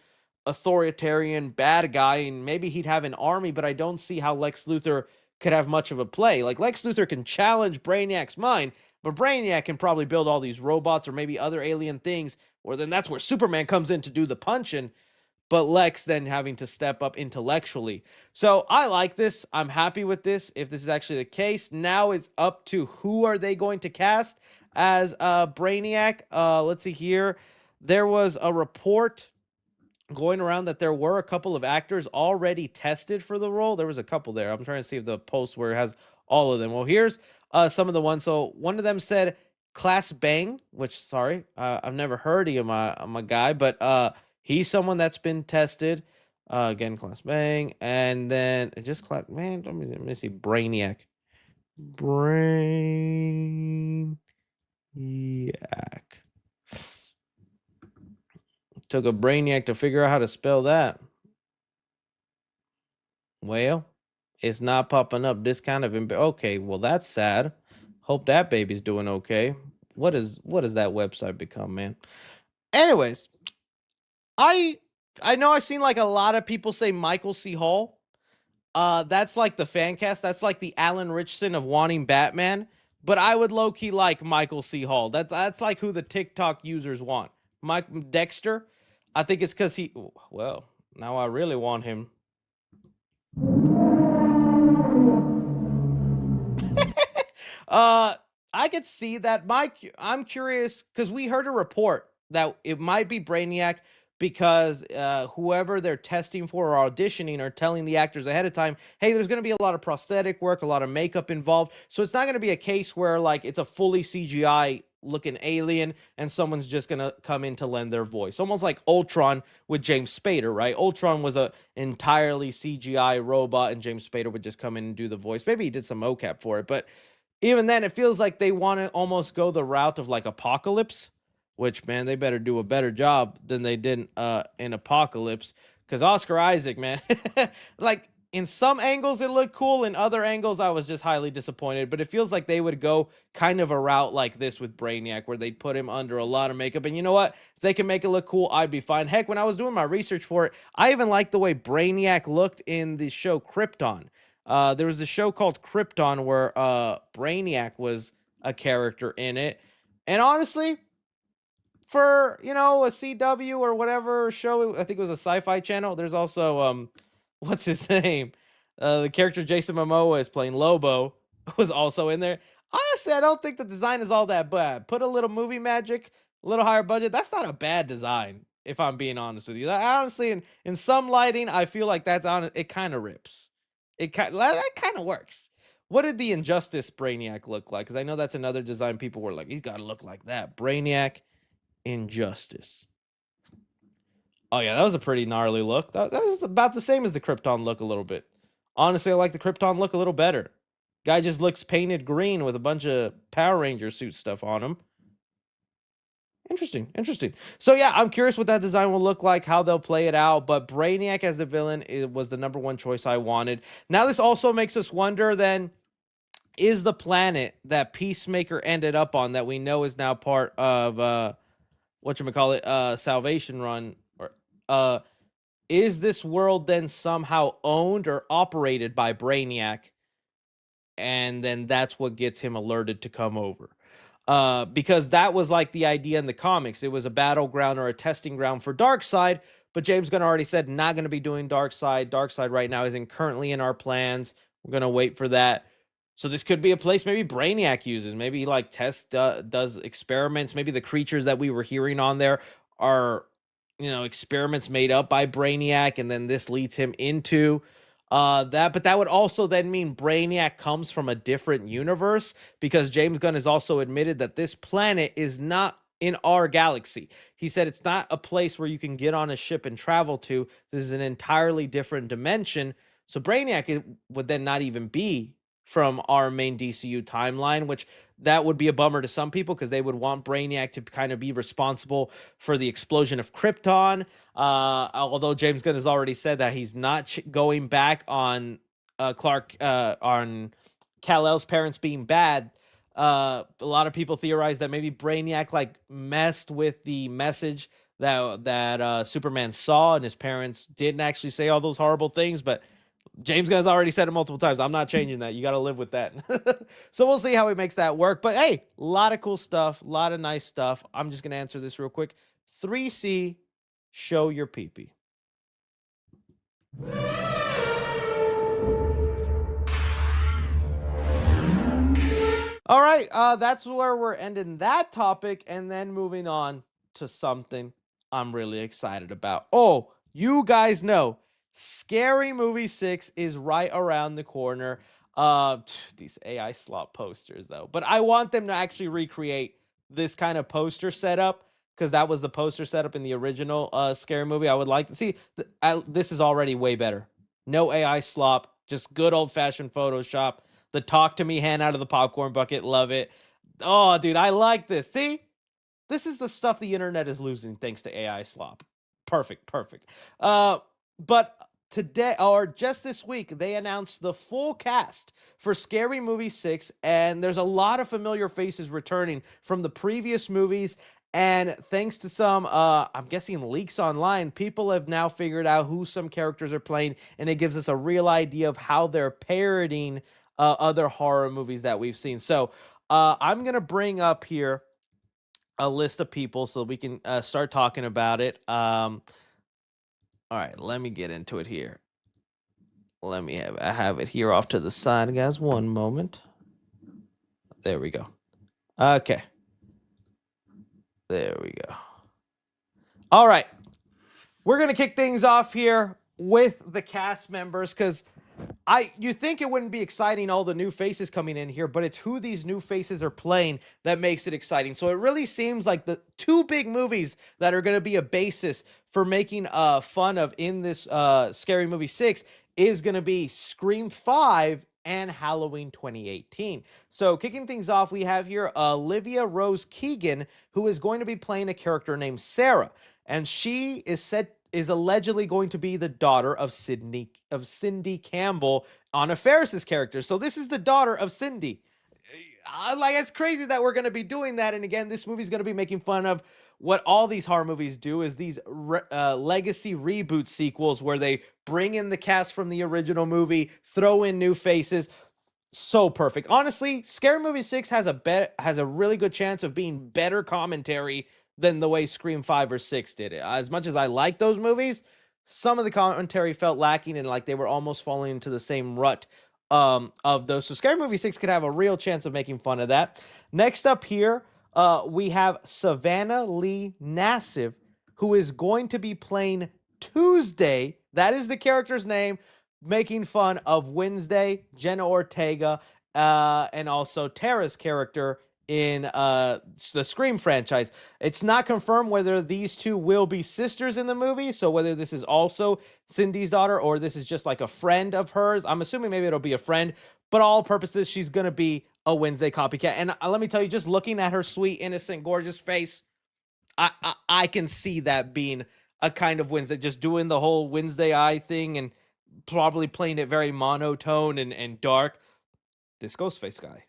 authoritarian bad guy, and maybe he'd have an army, but I don't see how Lex Luthor could have much of a play. Like, Lex Luthor can challenge Brainiac's mind, but Brainiac can probably build all these robots or maybe other alien things, or then that's where Superman comes in to do the punching, but Lex then having to step up intellectually. So I like this. I'm happy with this. If this is actually the case, now it's up to who are they going to cast as Brainiac. Let's see here. There was a report going around that there were a couple of actors already tested for the role. There was a couple there. I'm trying to see if the post where it has all of them. Well, here's some of the ones. So one of them said Class Bang, which, sorry, I've never heard of my guy, but he's someone that's been tested. Again, Class Bang. And then just Class, man, let me see. Brainiac. Took a Brainiac to figure out how to spell that. Well, it's not popping up. This kind of okay. Well, that's sad. Hope that baby's doing okay. What does that website become, man? Anyways, I know I've seen like a lot of people say Michael C. Hall. That's like the fan cast. That's like the Alan Richardson of wanting Batman. But I would low key like Michael C. Hall. That's like who the TikTok users want. Mike Dexter. I think it's because well, now I really want him. I could see that. I'm curious because we heard a report that it might be Brainiac because whoever they're testing for or auditioning are telling the actors ahead of time, hey, there's going to be a lot of prosthetic work, a lot of makeup involved. So it's not going to be a case where like it's a fully CGI looking alien and someone's just going to come in to lend their voice. Almost like Ultron with James Spader, right? Ultron was a entirely CGI robot and James Spader would just come in and do the voice. Maybe he did some mocap for it, but even then it feels like they want to almost go the route of like Apocalypse, which, man, they better do a better job than they did in Apocalypse, because Oscar Isaac, man, like in some angles it looked cool, in other angles I was just highly disappointed, but it feels like they would go kind of a route like this with Brainiac, where they'd put him under a lot of makeup, and you know what? If they can make it look cool, I'd be fine. Heck, when I was doing my research for it, I even liked the way Brainiac looked in the show Krypton. There was a show called Krypton where Brainiac was a character in it, and honestly, for, you know, a CW or whatever show, I think it was a Sci-Fi channel, there's also what's his name? The character Jason Momoa is playing, Lobo, was also in there. Honestly, I don't think the design is all that bad. Put a little movie magic, a little higher budget. That's not a bad design, if I'm being honest with you. Honestly, in some lighting, I feel like that's on. It kind of rips. That kind of works. What did the Injustice Brainiac look like? Because I know that's another design people were like, he's got to look like that. Brainiac Injustice. Oh yeah, that was a pretty gnarly look. That was about the same as the Krypton look a little bit. Honestly, I like the Krypton look a little better. Guy just looks painted green with a bunch of Power Ranger suit stuff on him. Interesting, interesting. So yeah, I'm curious what that design will look like, how they'll play it out, but Brainiac as the villain, it was the number 1 choice I wanted. Now this also makes us wonder then, is the planet that Peacemaker ended up on, that we know is now part of whatchamacallit, Salvation Run, or is this world then somehow owned or operated by Brainiac, and then that's what gets him alerted to come over? Because that was like the idea in the comics. It was a battleground or a testing ground for Darkseid, but James Gunn already said not going to be doing Darkseid. Darkseid right now isn't currently in our plans. We're going to wait for that. So this could be a place maybe Brainiac uses. Maybe like does experiments. Maybe the creatures that we were hearing on there are, you know, experiments made up by Brainiac, and then this leads him into that. But that would also then mean Brainiac comes from a different universe, because James Gunn has also admitted that this planet is not in our galaxy. He said it's not a place where you can get on a ship and travel to. This is an entirely different dimension. So Brainiac would then not even be from our main DCU timeline, which that would be a bummer to some people, because they would want Brainiac to kind of be responsible for the explosion of Krypton. Although James Gunn has already said that he's not going back on on Kal-El's parents being bad. A lot of people theorize that maybe Brainiac like messed with the message that Superman saw, and his parents didn't actually say all those horrible things, but James Gunn's already said it multiple times. I'm not changing that. You got to live with that. So we'll see how he makes that work. But hey, a lot of cool stuff, a lot of nice stuff. I'm just going to answer this real quick. 3C, show your peepee. All right, that's where we're ending that topic, and then moving on to something I'm really excited about. Oh, you guys know, Scary Movie 6 is right around the corner. These AI slot posters, though. But I want them to actually recreate this kind of poster setup, because that was the poster setup in the original Scary Movie. I would like to see. This is already way better. No AI slop, just good old-fashioned Photoshop. The talk to me hand out of the popcorn bucket. Love it. Oh, dude, I like this. See? This is the stuff the internet is losing thanks to AI slop. Perfect, perfect. But today, or just this week, they announced the full cast for Scary Movie 6, and there's a lot of familiar faces returning from the previous movies. And thanks to some, I'm guessing, leaks online, people have now figured out who some characters are playing, and it gives us a real idea of how they're parodying other horror movies that we've seen. So I'm going to bring up here a list of people so we can start talking about it. All right, let me get into it here. I have it here off to the side, guys. One moment. There we go. Okay. There we go. All right. We're going to kick things off here with the cast members, because you think it wouldn't be exciting, all the new faces coming in here, but it's who these new faces are playing that makes it exciting. So it really seems like the two big movies that are going to be a basis for making fun of in this Scary Movie 6 is going to be Scream 5 and Halloween 2018. So kicking things off, we have here Olivia Rose Keegan, who is going to be playing a character named Sarah. And she is said is allegedly going to be the daughter of Cindy Campbell, Anna Faris's character. So this is the daughter of Cindy. Like, it's crazy that we're going to be doing that. And again, this movie's going to be making fun of what all these horror movies do, is these legacy reboot sequels where they bring in the cast from the original movie, throw in new faces. So perfect. Honestly, Scary Movie 6 has a really good chance of being better commentary than the way Scream 5 or 6 did it. As much as I like those movies, some of the commentary felt lacking, and like they were almost falling into the same rut of those. So Scary Movie 6 could have a real chance of making fun of that. Next up here, we have Savannah Lee Nassif, who is going to be playing Tuesday. That is the character's name, making fun of Wednesday, Jenna Ortega, and also Tara's character in the Scream franchise. It's not confirmed whether these two will be sisters in the movie, so whether this is also Cindy's daughter or this is just like a friend of hers. I'm assuming maybe it'll be a friend, but all purposes, she's going to be a Wednesday copycat. And let me tell you, just looking at her sweet, innocent, gorgeous face, I can see that being a kind of Wednesday, just doing the whole Wednesday eye thing and probably playing it very monotone and dark. This Ghostface guy,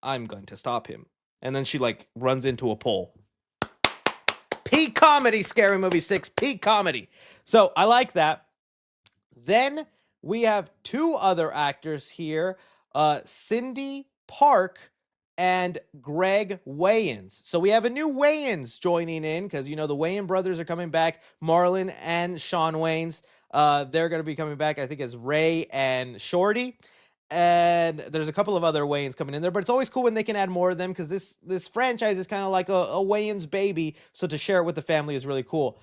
I'm going to stop him. And then she like runs into a pole. Peak comedy, Scary Movie 6, peak comedy. So I like that. Then we have two other actors here, Cindy Park and Greg Wayans. So we have a new Wayans joining in because, you know, the Wayans brothers are coming back. Marlon and Sean Wayans, they're going to be coming back, I think, as Ray and Shorty. And there's a couple of other Wayans coming in there, but it's always cool when they can add more of them because this franchise is kind of like a Wayans baby. So to share it with the family is really cool.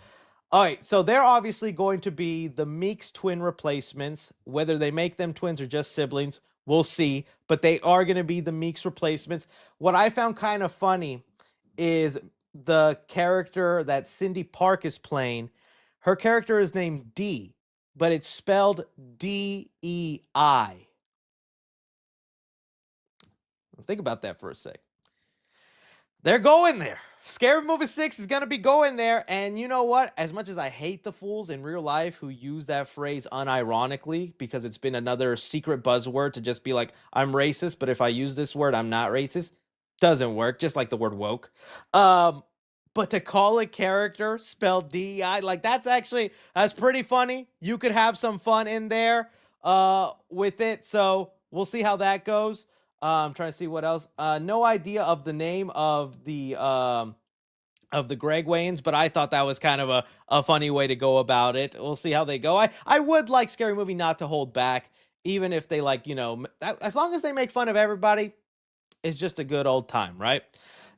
All right, so they're obviously going to be the Meeks twin replacements. Whether they make them twins or just siblings, we'll see. But they are going to be the Meeks replacements. What I found kind of funny is the character that Cindy Park is playing. Her character is named Dee, but it's spelled D-E-I. Think about that for a sec. They're going there. Scary Movie 6 is going to be going there. And you know what? As much as I hate the fools in real life who use that phrase unironically, because it's been another secret buzzword to just be like, I'm racist, but if I use this word, I'm not racist. Doesn't work. Just like the word woke. But to call a character spelled D-E-I, like that's pretty funny. You could have some fun in there with it. So we'll see how that goes. I'm trying to see what else. No idea of the name of the Greg Wayans, but I thought that was kind of a funny way to go about it. We'll see how they go. I would like Scary Movie not to hold back, even if they like, you know, as long as they make fun of everybody, it's just a good old time, right?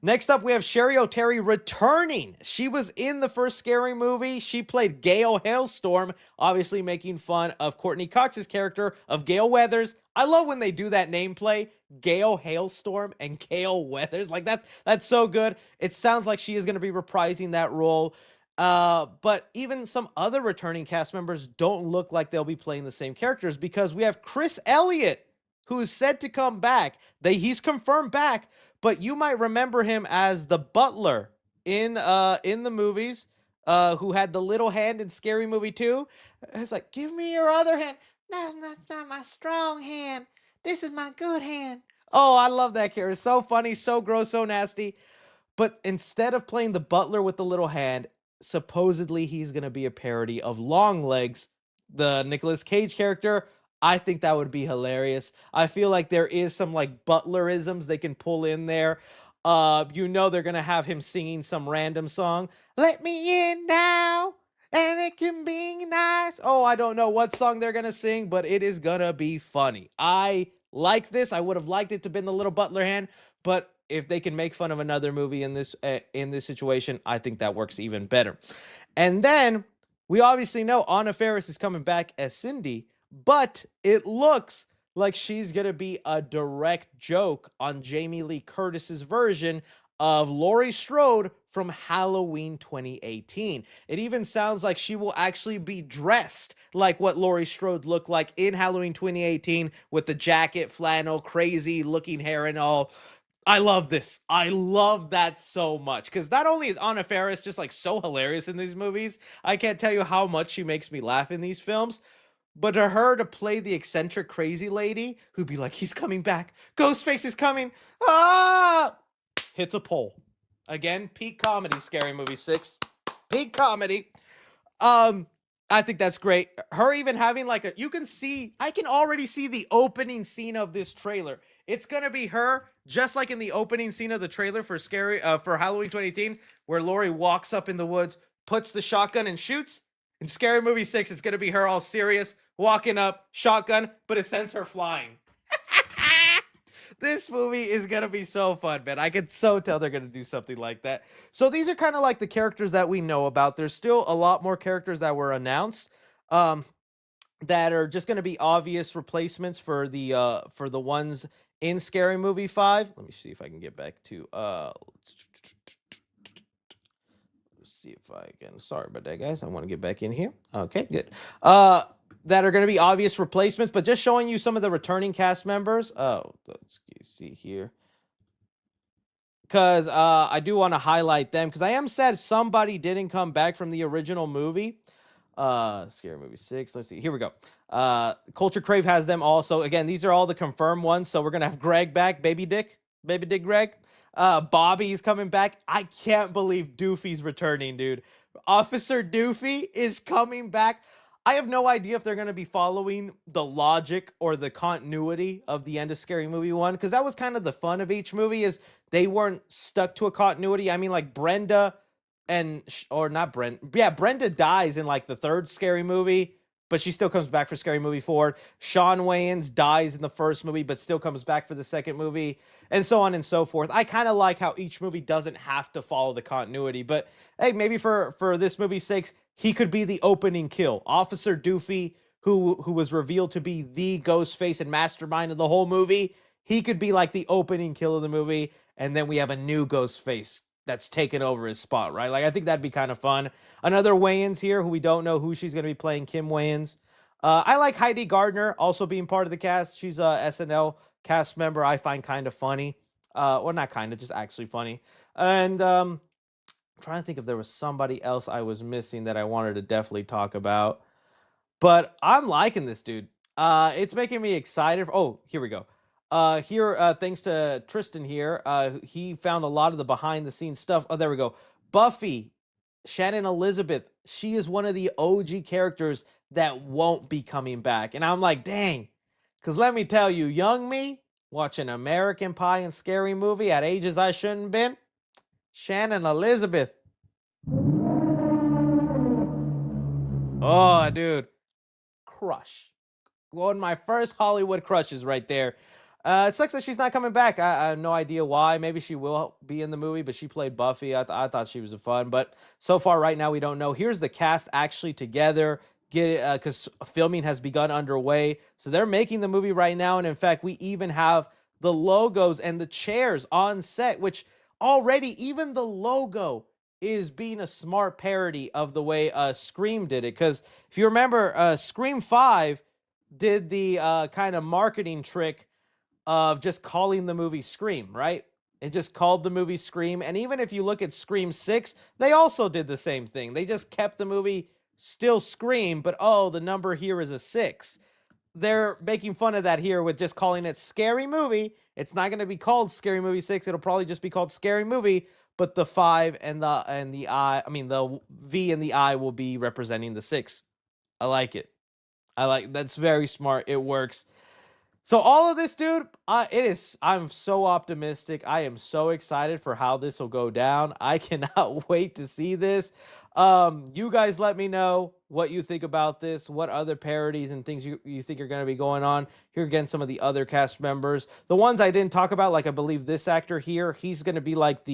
Next up, we have Sherry O'Terry returning. She was in the first Scary Movie. She played Gail Hailstorm, obviously making fun of Courtney Cox's character of Gail Weathers. I love when they do that name play, Gail Hailstorm and Gail Weathers. Like that's so good. It sounds like she is going to be reprising that role. But even some other returning cast members don't look like they'll be playing the same characters because we have Chris Elliott, who is said to come back. He's confirmed back, but you might remember him as the butler in the movies, who had the little hand in Scary Movie 2. It's like, give me your other hand. No, that's not my strong hand. This is my good hand. Oh, I love that character. So funny, so gross, so nasty. But instead of playing the butler with the little hand, supposedly he's going to be a parody of Longlegs, the Nicolas Cage character. I think that would be hilarious. I feel like there is some like butlerisms they can pull in there. You know they're going to have him singing some random song. Let me in now, and it can be nice. Oh, I don't know what song they're going to sing, but it is going to be funny. I like this. I would have liked it to have been the little butler hand, but if they can make fun of another movie in this situation, I think that works even better. And then we obviously know Anna Faris is coming back as Cindy, but it looks like she's going to be a direct joke on Jamie Lee Curtis's version of Laurie Strode from Halloween 2018. It even sounds like she will actually be dressed like what Laurie Strode looked like in Halloween 2018 with the jacket, flannel, crazy looking hair and all. I love this. I love that so much because not only is Anna Faris just like so hilarious in these movies, I can't tell you how much she makes me laugh in these films. But to her to play the eccentric crazy lady who'd be like, he's coming back, Ghostface is coming, ah, hits a pole. Again, peak comedy, Scary Movie 6. Peak comedy. I think that's great. Her even having like a, you can see, I can already see the opening scene of this trailer. It's gonna be her, just like in the opening scene of the trailer for for Halloween 2018, where Laurie walks up in the woods, puts the shotgun and shoots. In Scary Movie 6, it's gonna be her all serious, walking up, shotgun, but it sends her flying. This movie is gonna be so fun, man. I can so tell they're gonna do something like that. So these are kind of like the characters that we know about. There's still a lot more characters that were announced, that are just gonna be obvious replacements for the ones in Scary Movie 5. Let me see if I can get back to let's see if I can. Sorry about that, guys. I want to get back in here. Okay, good. That are going to be obvious replacements, but just showing you some of the returning cast members. Oh, let's see here. Because I do want to highlight them, because I am sad somebody didn't come back from the original movie. Scary Movie 6. Let's see. Here we go. Culture Crave has them also. Again, these are all the confirmed ones. So we're going to have Greg back. Baby Dick Greg. Bobby's coming back. I can't believe Doofy's returning, dude. Officer Doofy is coming back. I have no idea if they're going to be following the logic or the continuity of the end of Scary Movie 1, because that was kind of the fun of each movie, is they weren't stuck to a continuity. I mean, like Brenda or not Brenda. Yeah, Brenda dies in like the third Scary Movie, but she still comes back for Scary Movie 4. Sean Wayans dies in the first movie, but still comes back for the second movie, and so on and so forth. I kind of like how each movie doesn't have to follow the continuity, but hey, maybe for this movie's sakes, he could be the opening kill. Officer Doofy, who was revealed to be the Ghostface and mastermind of the whole movie, he could be like the opening kill of the movie, and then we have a new Ghostface that's taken over his spot, right? Like, I think that'd be kind of fun. Another Wayans here, who we don't know who she's going to be playing, Kim Wayans. I like Heidi Gardner also being part of the cast. She's a SNL cast member I find kind of funny. Well, not kind of, just actually funny. And I'm trying to think if there was somebody else I was missing that I wanted to definitely talk about. But I'm liking this, dude. It's making me excited. Oh, here we go. Thanks to Tristan here, he found a lot of the behind the scenes stuff. Oh, there we go. Buffy, Shannon Elizabeth, she is one of the OG characters that won't be coming back. And I'm like, dang. Because let me tell you, young me, watching American Pie and Scary Movie at ages I shouldn't have been, Shannon Elizabeth. Oh, dude. Crush. One of my first Hollywood crushes right there. It sucks that she's not coming back. I have no idea why. Maybe she will be in the movie, but she played Buffy. I thought she was a fun, but so far right now we don't know. Here's the cast actually together. Get it, because filming has begun underway, so they're making the movie right now. And in fact, we even have the logos and the chairs on set, which already even the logo is being a smart parody of the way Scream did it. Because if you remember, Scream 5 did the kind of marketing trick of just calling the movie Scream, right? It just called the movie Scream. And even if you look at Scream 6, they also did the same thing. They just kept the movie still Scream, but oh, the number here is a 6. They're making fun of that here with just calling it Scary Movie. It's not going to be called Scary Movie 6. It'll probably just be called Scary Movie, but the 5 and the I, I mean the V and the I will be representing the 6. I like it. That's very smart. It works. So all of this, dude, I'm so optimistic. I am so excited for how this will go down. I cannot wait to see this. You guys let me know what you think about this, what other parodies and things you think are going to be going on. Here again, some of the other cast members. The ones I didn't talk about, like I believe this actor here, he's going to be like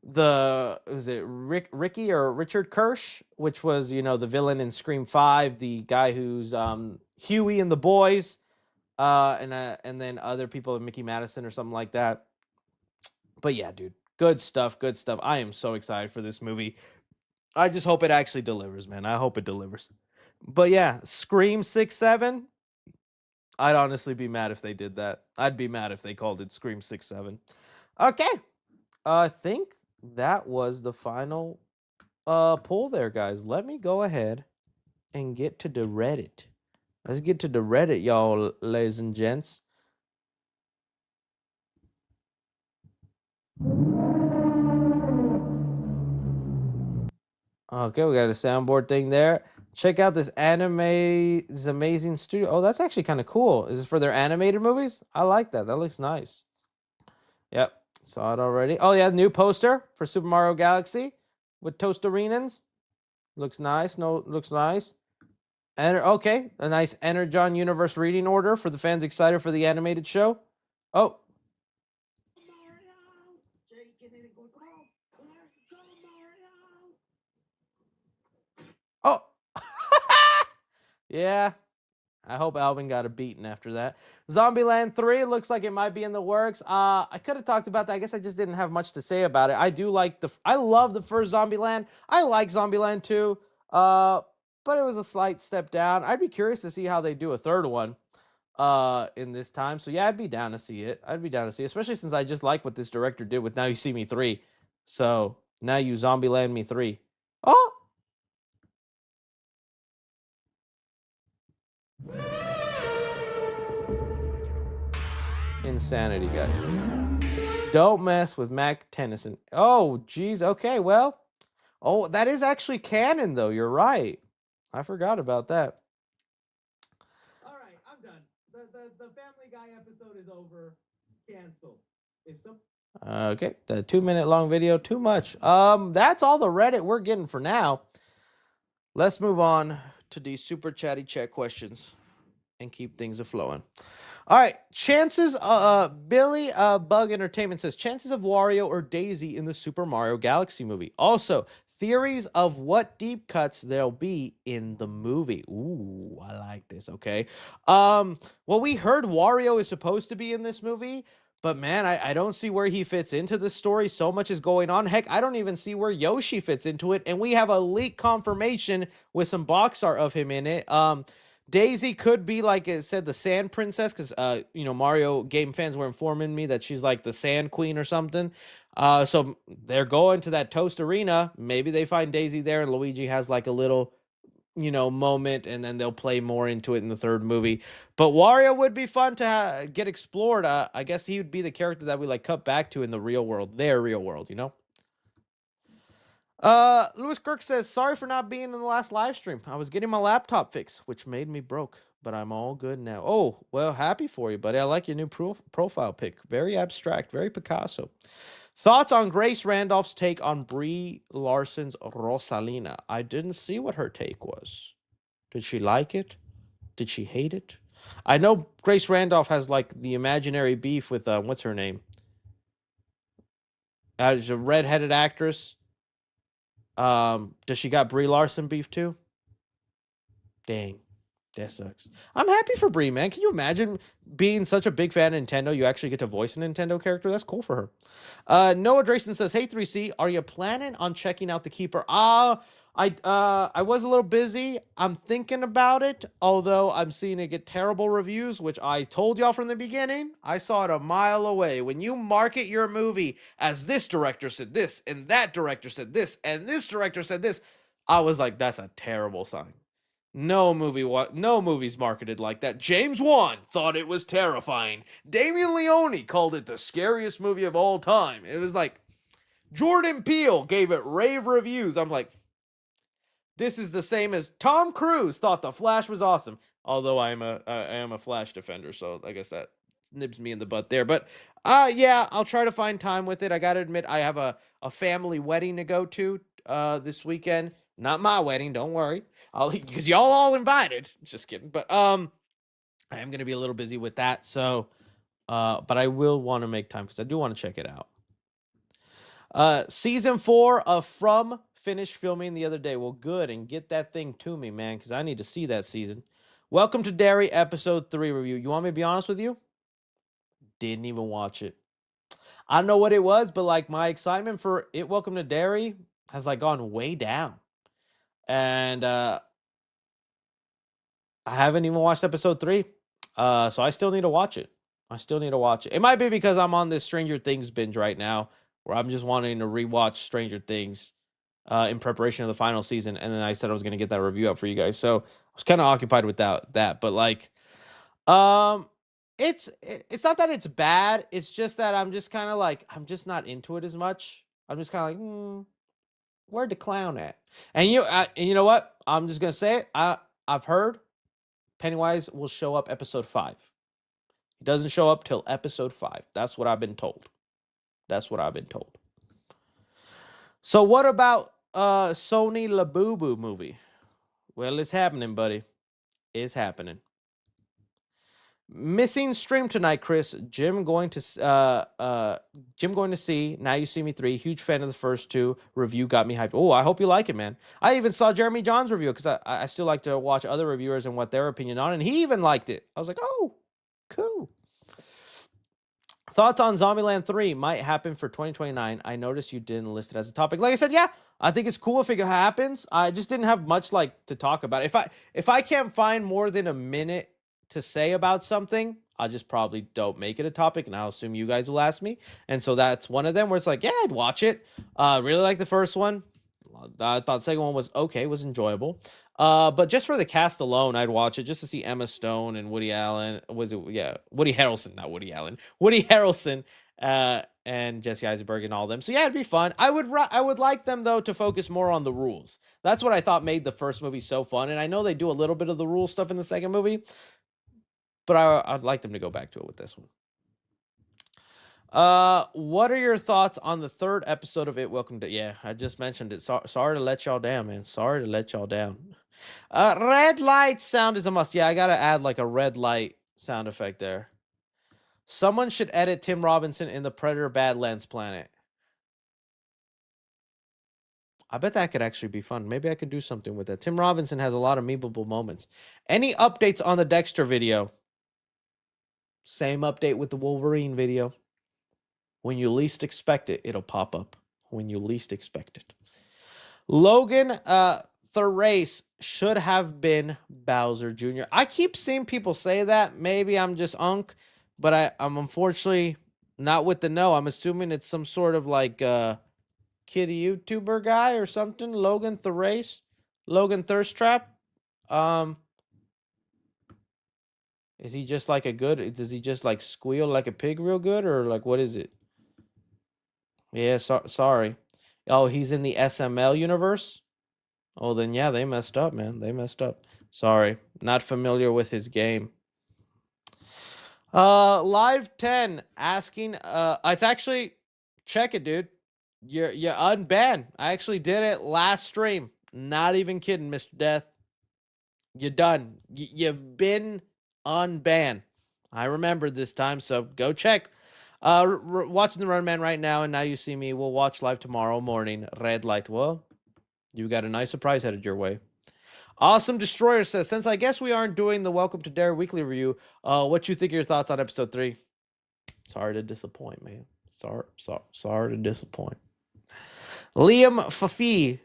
was it Ricky or Richard Kirsch, which was, the villain in Scream 5, the guy who's Huey in The Boys. And then other people, Mickey Madison or something like that. But yeah, dude, good stuff. I am so excited for this movie. I just hope it actually delivers, man. I hope it delivers. But yeah, Scream 6, 7. I'd honestly be mad if they did that. I'd be mad if they called it Scream 6, 7. Okay. I think that was the final poll there, guys. Let me go ahead and get to the Reddit. Let's get to the Reddit, y'all, ladies and gents. Okay, we got a soundboard thing there. Check out this Anime's Amazing Studio. Oh, that's actually kind of cool. Is this for their animated movies? I like that. That looks nice. Yep, saw it already. Oh, yeah, new poster for Super Mario Galaxy with Toasterinans. Looks nice. No, looks nice. And okay, a nice Energon Universe reading order for the fans excited for the animated show. Oh. Oh. Yeah. I hope Alvin got a beating after that. Zombieland 3 looks like it might be in the works. I could have talked about that. I guess I just didn't have much to say about it. I love the first Zombieland. I like Zombieland 2. But it was a slight step down. I'd be curious to see how they do a third one in this time. So yeah, I'd be down to see it. Especially since I just like what this director did with Now You See Me 3. So now you Zombieland me 3. Oh, insanity, guys. Don't mess with Mac Tennyson. Oh, geez. Okay, well. Oh, that is actually canon, though. You're right. I forgot about that. All right, I'm done. The Family Guy episode is over. Cancel. If some Okay, the 2-minute long video, too much. That's all the Reddit we're getting for now. Let's move on to these super chatty chat questions and keep things a-flowing. All right, chances, Billy Bug Entertainment says, chances of Wario or Daisy in the Super Mario Galaxy movie. Also, theories of what deep cuts there'll be in the movie. Ooh, I like this, okay. Well, we heard Wario is supposed to be in this movie, but man, I don't see where he fits into the story. So much is going on. Heck, I don't even see where Yoshi fits into it, and we have a leak confirmation with some box art of him in it. Daisy could be, like it said, the Sand Princess, because Mario game fans were informing me that she's like the Sand Queen or something. So they're going to that Toast Arena. Maybe they find Daisy there, and Luigi has like a little moment, and then they'll play more into it in the third movie. But Wario would be fun to get explored. I guess he would be the character that we like cut back to in the real world, their real world. Lewis Kirk says, sorry for not being in the last live stream. I was getting my laptop fixed, which made me broke, but I'm all good now. Oh, well, happy for you, buddy. I like your new profile pic. Very abstract, very Picasso. Thoughts on Grace Randolph's take on Brie Larson's Rosalina? I didn't see what her take was. Did she like it? Did she hate it? I know Grace Randolph has like the imaginary beef with what's her name? She's a redheaded actress. Does she got Brie Larson beef too? Dang. That sucks. I'm happy for Brie, man. Can you imagine being such a big fan of Nintendo? You actually get to voice a Nintendo character. That's cool for her. Noah Drayson says, "Hey 3C, are you planning on checking out The Keeper?" I was a little busy. I'm thinking about it, although I'm seeing it get terrible reviews, which I told y'all from the beginning. I saw it a mile away. When you market your movie as this director said this, and that director said this, and this director said this, I was like, that's a terrible sign. No movie's marketed like that. James Wan thought it was terrifying. Damien Leone called it the scariest movie of all time. It was like Jordan Peele gave it rave reviews. I'm like, this is the same as Tom Cruise thought The Flash was awesome. Although I am a Flash defender, so I guess that nibs me in the butt there. But yeah, I'll try to find time with it. I gotta admit, I have a family wedding to go to this weekend. Not my wedding, don't worry. Because y'all all invited. Just kidding. But I am gonna be a little busy with that. So but I will want to make time because I do want to check it out. Season 4 of From finished filming the other day. Well, good, and get that thing to me, man, because I need to see that season. Welcome to Derry episode 3 review. You want me to be honest with you? Didn't even watch it. I don't know what it was, but like my excitement for it, Welcome to Derry, has like gone way down. And I haven't even watched episode 3. So I still need to watch it. It might be because I'm on this Stranger Things binge right now, where I'm just wanting to rewatch Stranger Things in preparation of the final season. And then I said I was going to get that review up for you guys. So I was kind of occupied with that. But like, um, it's not that it's bad. It's just that I'm just kind of like, I'm just not into it as much. I'm just kind of like, where'd the clown at? And you know what? I'm just gonna say it. I've heard Pennywise will show up episode 5. He doesn't show up till episode 5. That's what I've been told. So what about Sony Labubu movie? Well, it's happening, buddy. It's happening. Missing stream tonight, Chris. Jim going to see Now You See Me 3. Huge fan of the first 2. Review got me hyped. Oh, I hope you like it, man. I even saw Jeremy John's review because I still like to watch other reviewers and what their opinion on it, and he even liked it. I was like, oh, cool. Thoughts on Zombieland 3 might happen for 2029. I noticed you didn't list it as a topic. Like I said, yeah, I think it's cool if it happens. I just didn't have much like to talk about. If I can't find more than a minute to say about something, I just probably don't make it a topic, and I'll assume you guys will ask me. And so that's one of them where it's like, yeah, I'd watch it. Really like the first one. I thought the second one was okay, was enjoyable. But just for the cast alone, I'd watch it just to see Emma Stone and Woody Allen. Woody Harrelson, not Woody Allen. Woody Harrelson, and Jesse Eisenberg and all them. So yeah, it'd be fun. I would like them though to focus more on the rules. That's what I thought made the first movie so fun. And I know they do a little bit of the rule stuff in the second movie, but I'd like them to go back to it with this one. What are your thoughts on the 3rd episode of It? Welcome to, yeah, I just mentioned it. Sorry to let y'all down, man. Sorry to let y'all down. Red light sound is a must. Yeah, I gotta add like a red light sound effect there. Someone should edit Tim Robinson in the Predator Badlands planet. I bet that could actually be fun. Maybe I could do something with that. Tim Robinson has a lot of memeable moments. Any updates on the Dexter video? Same update with the Wolverine video. When you least expect it, it'll pop up. When you least expect it. Logan Therace should have been Bowser Jr. I keep seeing people say that. Maybe I'm just unk, but I'm unfortunately not with the no. I'm assuming it's some sort of like kitty YouTuber guy or something. Logan Therace. Logan Thirst Trap. Is he just like does he just like squeal like a pig real good, or like what is it? Yeah, sorry. Oh, he's in the SML universe? Oh, then yeah, they messed up, man. They messed up. Sorry. Not familiar with his game. Live 10 asking, it's actually, check it, dude. You're unbanned. I actually did it last stream. Not even kidding, Mr. Death. You're done. You've been unbanned. I remembered this time, so go check. Watching the Run Man right now, and Now You See Me. We'll watch live tomorrow morning. Red light. Well, you got a nice surprise headed your way. Awesome Destroyer says, since I guess we aren't doing the Welcome to Dare weekly review, what you think of your thoughts on episode 3? Sorry to disappoint, man. Sorry to disappoint. Liam Fafi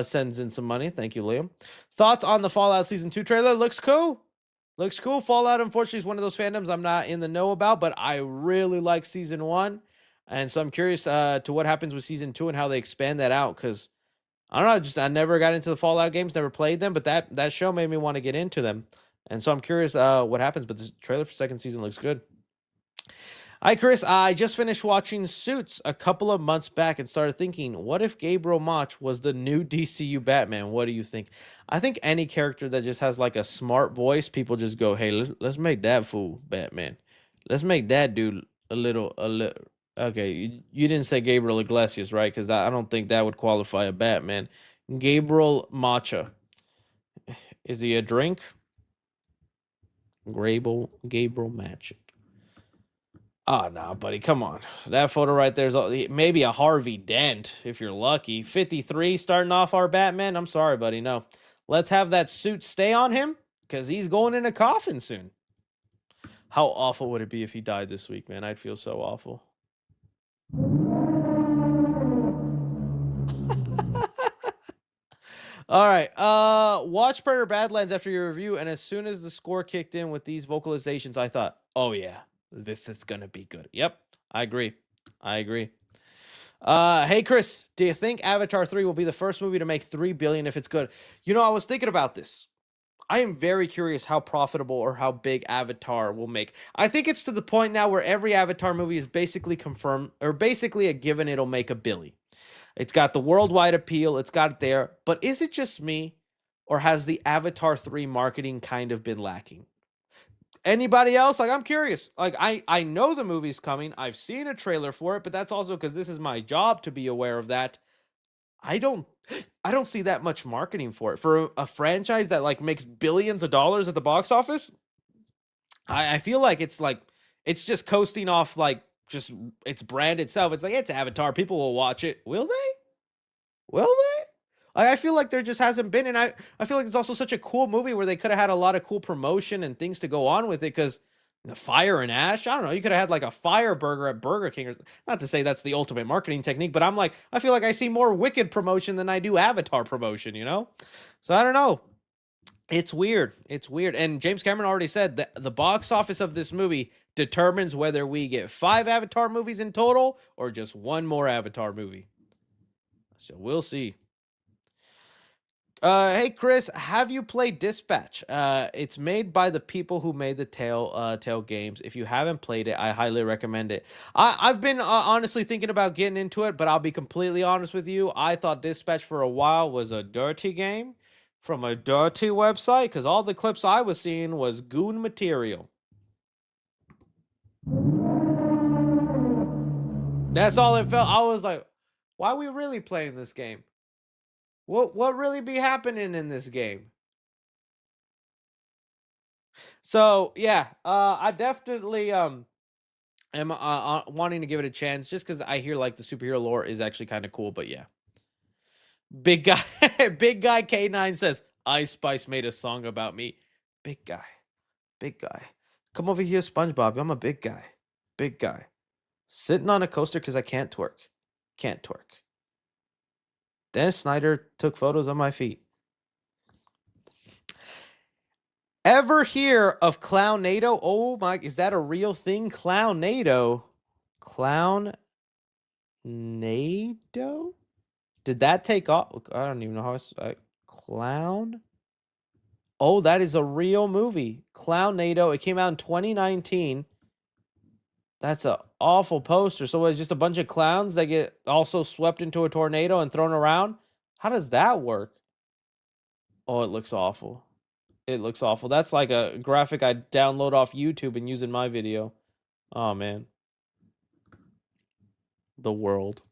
sends in some money. Thank you, Liam. Thoughts on the Fallout Season 2 trailer? Looks cool. Looks cool. Fallout, unfortunately, is one of those fandoms I'm not in the know about, but I really like Season 1. And so I'm curious to what happens with Season 2 and how they expand that out, because I don't know, I never got into the Fallout games, never played them, but that show made me want to get into them. And so I'm curious what happens, but the trailer for second season looks good. Hi, Chris. I just finished watching Suits a couple of months back and started thinking, what if Gabriel Mach was the new DCU Batman? What do you think? I think any character that just has like a smart voice, people just go, hey, let's make that fool Batman. Let's make that dude a little. Okay, you didn't say Gabriel Iglesias, right? Because I don't think that would qualify a Batman. Gabriel Matcha. Is he a drink? Gabriel Matcha. Oh, no, buddy. Come on. That photo right there is maybe a Harvey Dent, if you're lucky. 53 starting off our Batman. I'm sorry, buddy. No. Let's have that suit stay on him, because he's going in a coffin soon. How awful would it be if he died this week, man? I'd feel so awful. All right. Watch Predator Badlands after your review, and as soon as the score kicked in with these vocalizations, I thought, oh yeah, this is gonna be good. Yep, I agree. I agree. Hey Chris, do you think Avatar 3 will be the first movie to make 3 billion if it's good? You know, I was thinking about this. I am very curious how profitable or how big Avatar will make. I think it's to the point now where every Avatar movie is basically confirmed, or basically a given it'll make a billy. It's got the worldwide appeal, it's got it there. But is it just me, or has the Avatar 3 marketing kind of been lacking? Anybody else? Like, I'm curious. Like, I know the movie's coming. I've seen a trailer for it, but that's also because this is my job to be aware of that. I don't I don't see that much marketing for it. For a franchise that like makes billions of dollars at the box office, I feel like it's just coasting off like just its brand itself. It's like it's Avatar. People will watch it. Will they? Will they? I feel like there just hasn't been, and I feel like it's also such a cool movie where they could have had a lot of cool promotion and things to go on with it because the fire and ash. I don't know. You could have had like a fire burger at Burger King, or not to say that's the ultimate marketing technique, but I'm like I feel like I see more Wicked promotion than I do Avatar promotion. You know, so I don't know. It's weird. It's weird. And James Cameron already said that the box office of this movie determines whether we get 5 Avatar movies in total or just one more Avatar movie. So we'll see. Hey Chris, have you played Dispatch? It's made by the people who made the Tale games. If you haven't played it, I highly recommend it. I've been honestly thinking about getting into it, but I'll be completely honest with you. I thought Dispatch for a while was a dirty game from a dirty website because all the clips I was seeing was goon material. That's all it felt. I was like, why are we really playing this game? What really be happening in this game? So yeah, I definitely am wanting to give it a chance just because I hear like the superhero lore is actually kind of cool. But yeah, big guy, big guy K9 says Ice Spice made a song about me. Big guy, big guy, come over here, SpongeBob. I'm a big guy, sitting on a coaster because I can't twerk, can't twerk. Dennis Snyder took photos of my feet. Ever hear of Clownado? Oh my, is that a real thing? Clownado? Clownado? Did that take off? I don't even know how it's Clown. Oh, that is a real movie. Clownado. It came out in 2019. That's an awful poster. So it's just a bunch of clowns that get also swept into a tornado and thrown around? How does that work? Oh, it looks awful. It looks awful. That's like a graphic I download off YouTube and use in my video. Oh man. The world.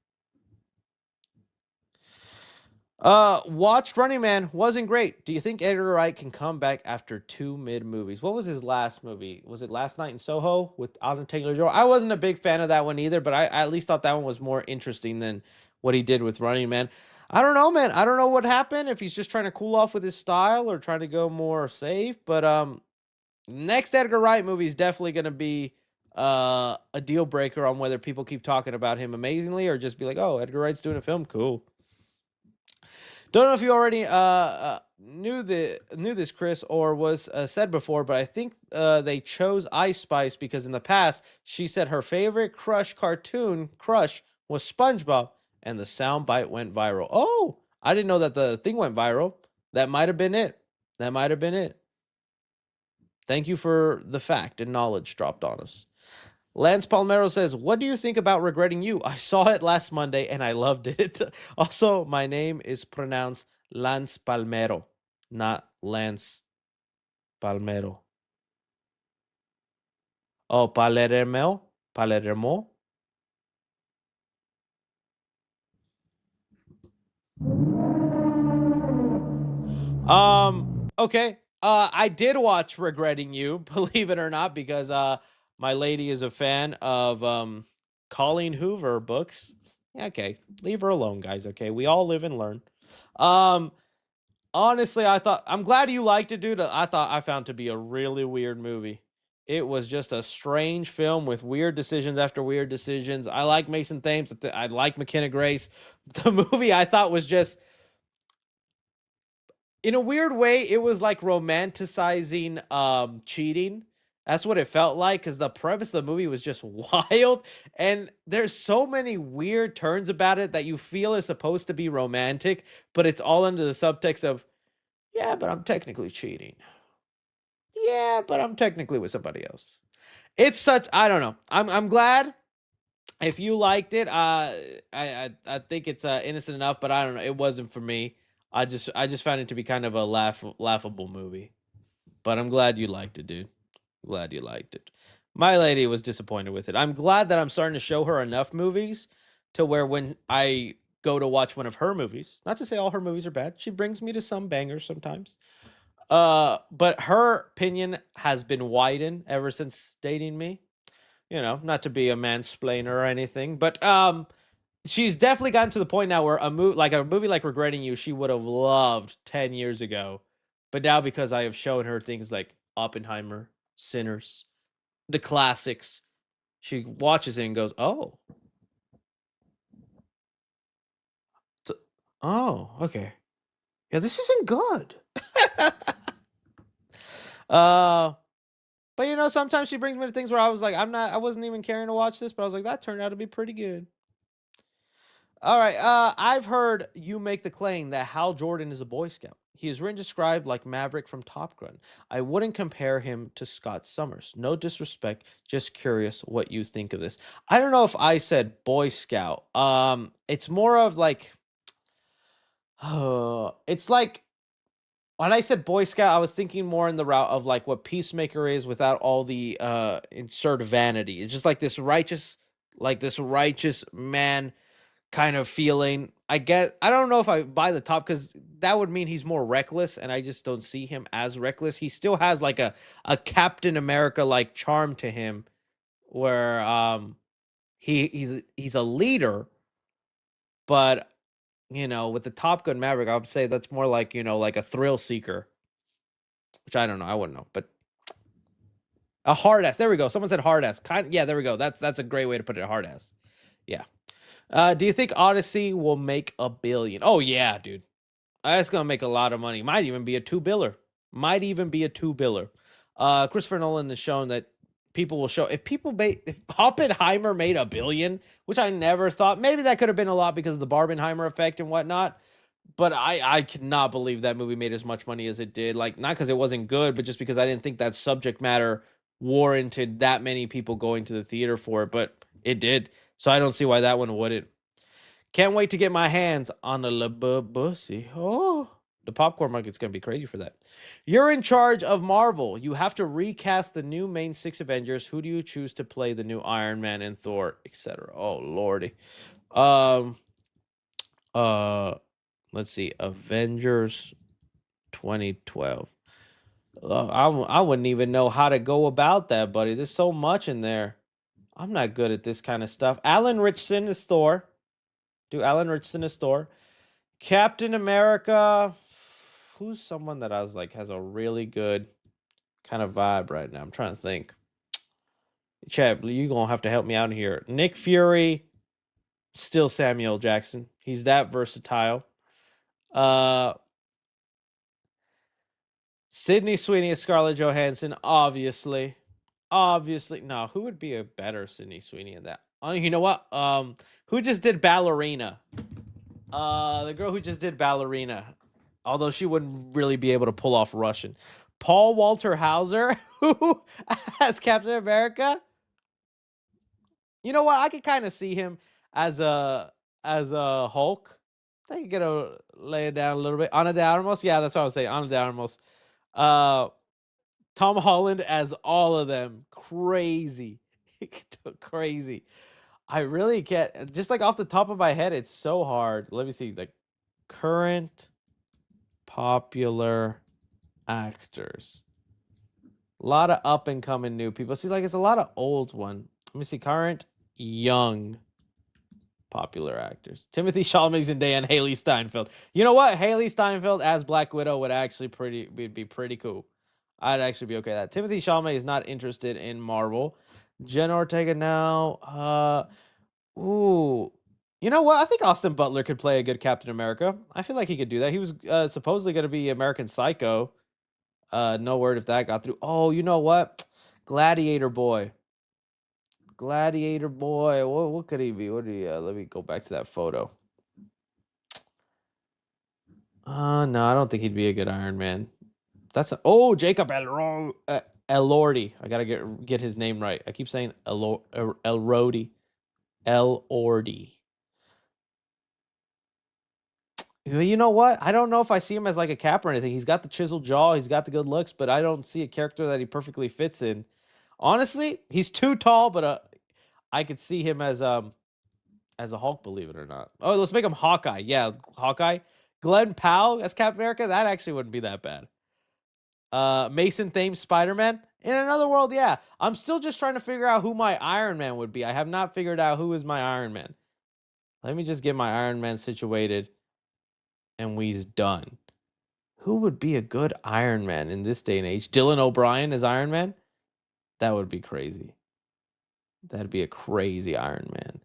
Watched Running Man, wasn't great. Do you think Edgar Wright can come back after 2 mid movies? What was his last movie? Was it Last Night in Soho with Adam Taylor-Joy? I wasn't a big fan of that one either, but I at least thought that one was more interesting than what he did with Running Man. I don't know, man. I don't know what happened, if he's just trying to cool off with his style or trying to go more safe, but next Edgar Wright movie is definitely going to be a deal breaker on whether people keep talking about him amazingly or just be like, oh, Edgar Wright's doing a film, cool. Don't know if you already knew this, Chris, or was said before, but I think they chose Ice Spice because in the past she said her favorite cartoon crush was SpongeBob, and the soundbite went viral. Oh, I didn't know that the thing went viral. That might have been it. That might have been it. Thank you for the fact and knowledge dropped on us. Lance Palmero says, what do you think about Regretting You? I saw it last Monday and I loved it. Also, my name is pronounced Lance Palmero, not Lance Palmero. Oh, Palermo? Palermo? Okay. I did watch Regretting You, believe it or not, because my lady is a fan of Colleen Hoover books. Yeah, okay, leave her alone, guys. Okay, we all live and learn. Honestly, I'm glad you liked it, dude. I found it to be a really weird movie. It was just a strange film with weird decisions after weird decisions. I like Mason Thames. I like McKenna Grace. The movie I thought was just In a weird way, it was like romanticizing cheating. That's what it felt like because the premise of the movie was just wild. And there's so many weird turns about it that you feel is supposed to be romantic, but it's all under the subtext of, yeah, but I'm technically cheating. Yeah, but I'm technically with somebody else. It's such, I don't know. I'm glad if you liked it. I think it's innocent enough, but I don't know. It wasn't for me. I just found it to be kind of a laughable movie. But I'm glad you liked it, dude. Glad you liked it. My lady was disappointed with it. I'm glad that I'm starting to show her enough movies to where when I go to watch one of her movies, not to say all her movies are bad, she brings me to some bangers sometimes. But her opinion has been widened ever since dating me. Not to be a mansplainer or anything, but she's definitely gotten to the point now where a movie like Regretting You, she would have loved 10 years ago. But now because I have shown her things like Oppenheimer, Sinners, the classics, she watches it and goes, "Oh, oh, okay. Yeah, this isn't good." uh but sometimes she brings me to things where I was like, I wasn't even caring to watch this, but I was like, that turned out to be pretty good. All right. I've heard you make the claim that Hal Jordan is a Boy Scout. He is written described like Maverick from Top Gun. I wouldn't compare him to Scott Summers. No disrespect, just curious what you think of this. I don't know if I said Boy Scout. It's more of like, it's like when I said Boy Scout, I was thinking more in the route of like what Peacemaker is without all the insert vanity. It's just like this righteous man kind of feeling. I don't know if I buy the top because that would mean he's more reckless, and I just don't see him as reckless. He still has like a Captain America like charm to him, where he's a leader, but with the Top Gun Maverick, I would say that's more like like a thrill seeker, which I don't know, I wouldn't know, but a hard ass. There we go. Someone said hard ass. Yeah, there we go. That's a great way to put it. Hard ass. Yeah. Do you think Odyssey will make a billion? Oh yeah, dude. That's gonna make a lot of money. Might even be a two biller. Might even be a two biller. Christopher Nolan has shown that people will show if Oppenheimer made a billion, which I never thought. Maybe that could have been a lot because of the Barbenheimer effect and whatnot. But I cannot believe that movie made as much money as it did. Like, not because it wasn't good, but just because I didn't think that subject matter warranted that many people going to the theater for it. But it did. So I don't see why that one wouldn't. Can't wait to get my hands on the Labubu. Oh, the popcorn market's going to be crazy for that. You're in charge of Marvel. You have to recast the new main six Avengers. Who do you choose to play the new Iron Man and Thor, etc.? Oh, lordy. Let's see. Avengers 2012. I wouldn't even know how to go about that, buddy. There's so much in there. I'm not good at this kind of stuff. Alan Richardson is Thor. Do Alan Richardson is Thor. Captain America. Who's someone that I was like has a really good kind of vibe right now? I'm trying to think. Chad, you're going to have to help me out here. Nick Fury. Still Samuel Jackson. He's that versatile. Sydney Sweeney is Scarlett Johansson, obviously. Obviously. No, who would be a better Sydney Sweeney in that? Oh, you know what? Who just did Ballerina? The girl who just did Ballerina. Although she wouldn't really be able to pull off Russian. Paul Walter Hauser, who as Captain America. You know what? I could kind of see him as a Hulk. I think gonna lay it down a little bit. Ana de Armas, yeah, that's what I was saying. Ana de Armas. Tom Holland as all of them, crazy, crazy. I really can't. Just like off the top of my head, it's so hard. Let me see, like current popular actors. A lot of up and coming new people. See, like it's a lot of old one. Let me see, current young popular actors. Timothy Chalamet and Dan Haley Steinfeld. You know what? Haley Steinfeld as Black Widow would be pretty cool. I'd actually be okay with that. Timothy Chalamet is not interested in Marvel. Jen Ortega now. Ooh. You know what? I think Austin Butler could play a good Captain America. I feel like he could do that. He was supposedly going to be American Psycho. No word if that got through. Oh, you know what? Gladiator boy. Gladiator boy. What could he be? What do you? Let me go back to that photo. No, I don't think he'd be a good Iron Man. Jacob Elordi. I gotta get his name right. I keep saying Elordi. Elordi. You know what? I don't know if I see him as like a Cap or anything. He's got the chiseled jaw. He's got the good looks, but I don't see a character that he perfectly fits in. Honestly, he's too tall, but I could see him as a Hulk, believe it or not. Oh, let's make him Hawkeye. Yeah, Hawkeye. Glenn Powell as Captain America. That actually wouldn't be that bad. Mason Thames Spider-Man. In another world, yeah. I'm still just trying to figure out who my Iron Man would be. I have not figured out who is my Iron Man. Let me just get my Iron Man situated, and we's done. Who would be a good Iron Man in this day and age? Dylan O'Brien as Iron Man? That would be crazy. That'd be a crazy Iron Man.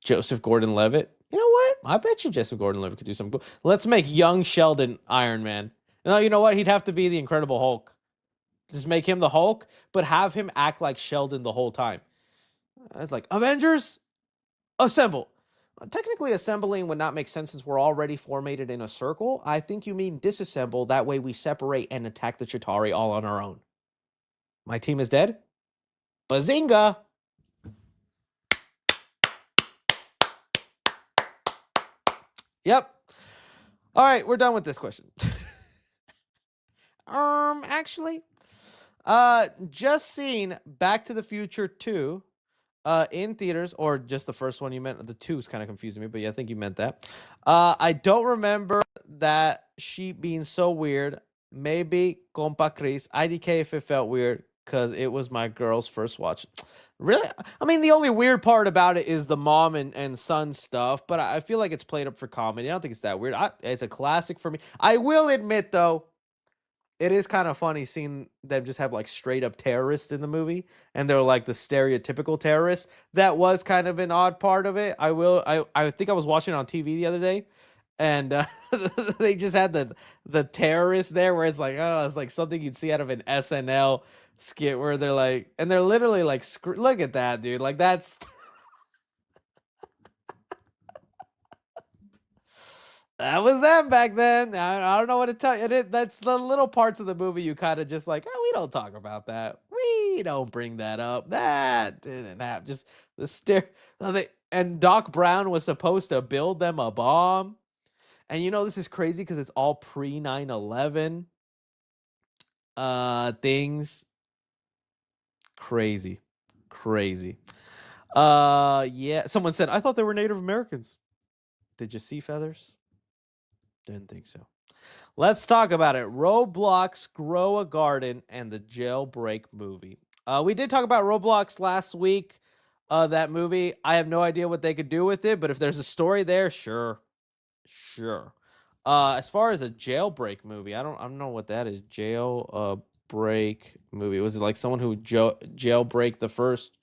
Joseph Gordon-Levitt. You know what? I bet you Joseph Gordon-Levitt could do something cool. Let's make young Sheldon Iron Man. No, you know what? He'd have to be the Incredible Hulk. Just make him the Hulk, but have him act like Sheldon the whole time. It's like, Avengers, assemble. Technically, assembling would not make sense since we're already formatted in a circle. I think you mean disassemble. That way we separate and attack the Chitauri all on our own. My team is dead? Bazinga! Yep. All right, we're done with this question. Actually, just seen Back to the Future 2 in theaters, or just the first one you meant. The 2 is kind of confusing me, but yeah, I think you meant that. I don't remember that sheep being so weird. Maybe compa Chris. IDK if it felt weird, because it was my girl's first watch. Really? I mean, the only weird part about it is the mom and son stuff, but I feel like it's played up for comedy. I don't think it's that weird. It's a classic for me. I will admit, though, it is kind of funny seeing them just have like straight up terrorists in the movie, and they're like the stereotypical terrorists. That was kind of an odd part of it. I think I was watching it on TV the other day, and they just had the terrorists there, where it's like something you'd see out of an SNL skit, where they're like, and they're literally like, look at that, dude, like that's. That was them back then. I don't know what to tell you. That's the little parts of the movie you kind of just like, oh, we don't talk about that. We don't bring that up. That didn't happen. Just the stare. And Doc Brown was supposed to build them a bomb. And you know, this is crazy because it's all pre 9/11 things. Crazy. Yeah. Someone said, I thought they were Native Americans. Did you see feathers? Didn't think so. Let's talk about it. Roblox, Grow a Garden, and the Jailbreak movie. We did talk about Roblox last week. That movie, I have no idea what they could do with it, but if there's a story there, sure. As far as a Jailbreak movie, I don't know what that is. Jailbreak movie. Was it like someone who jailbreak the first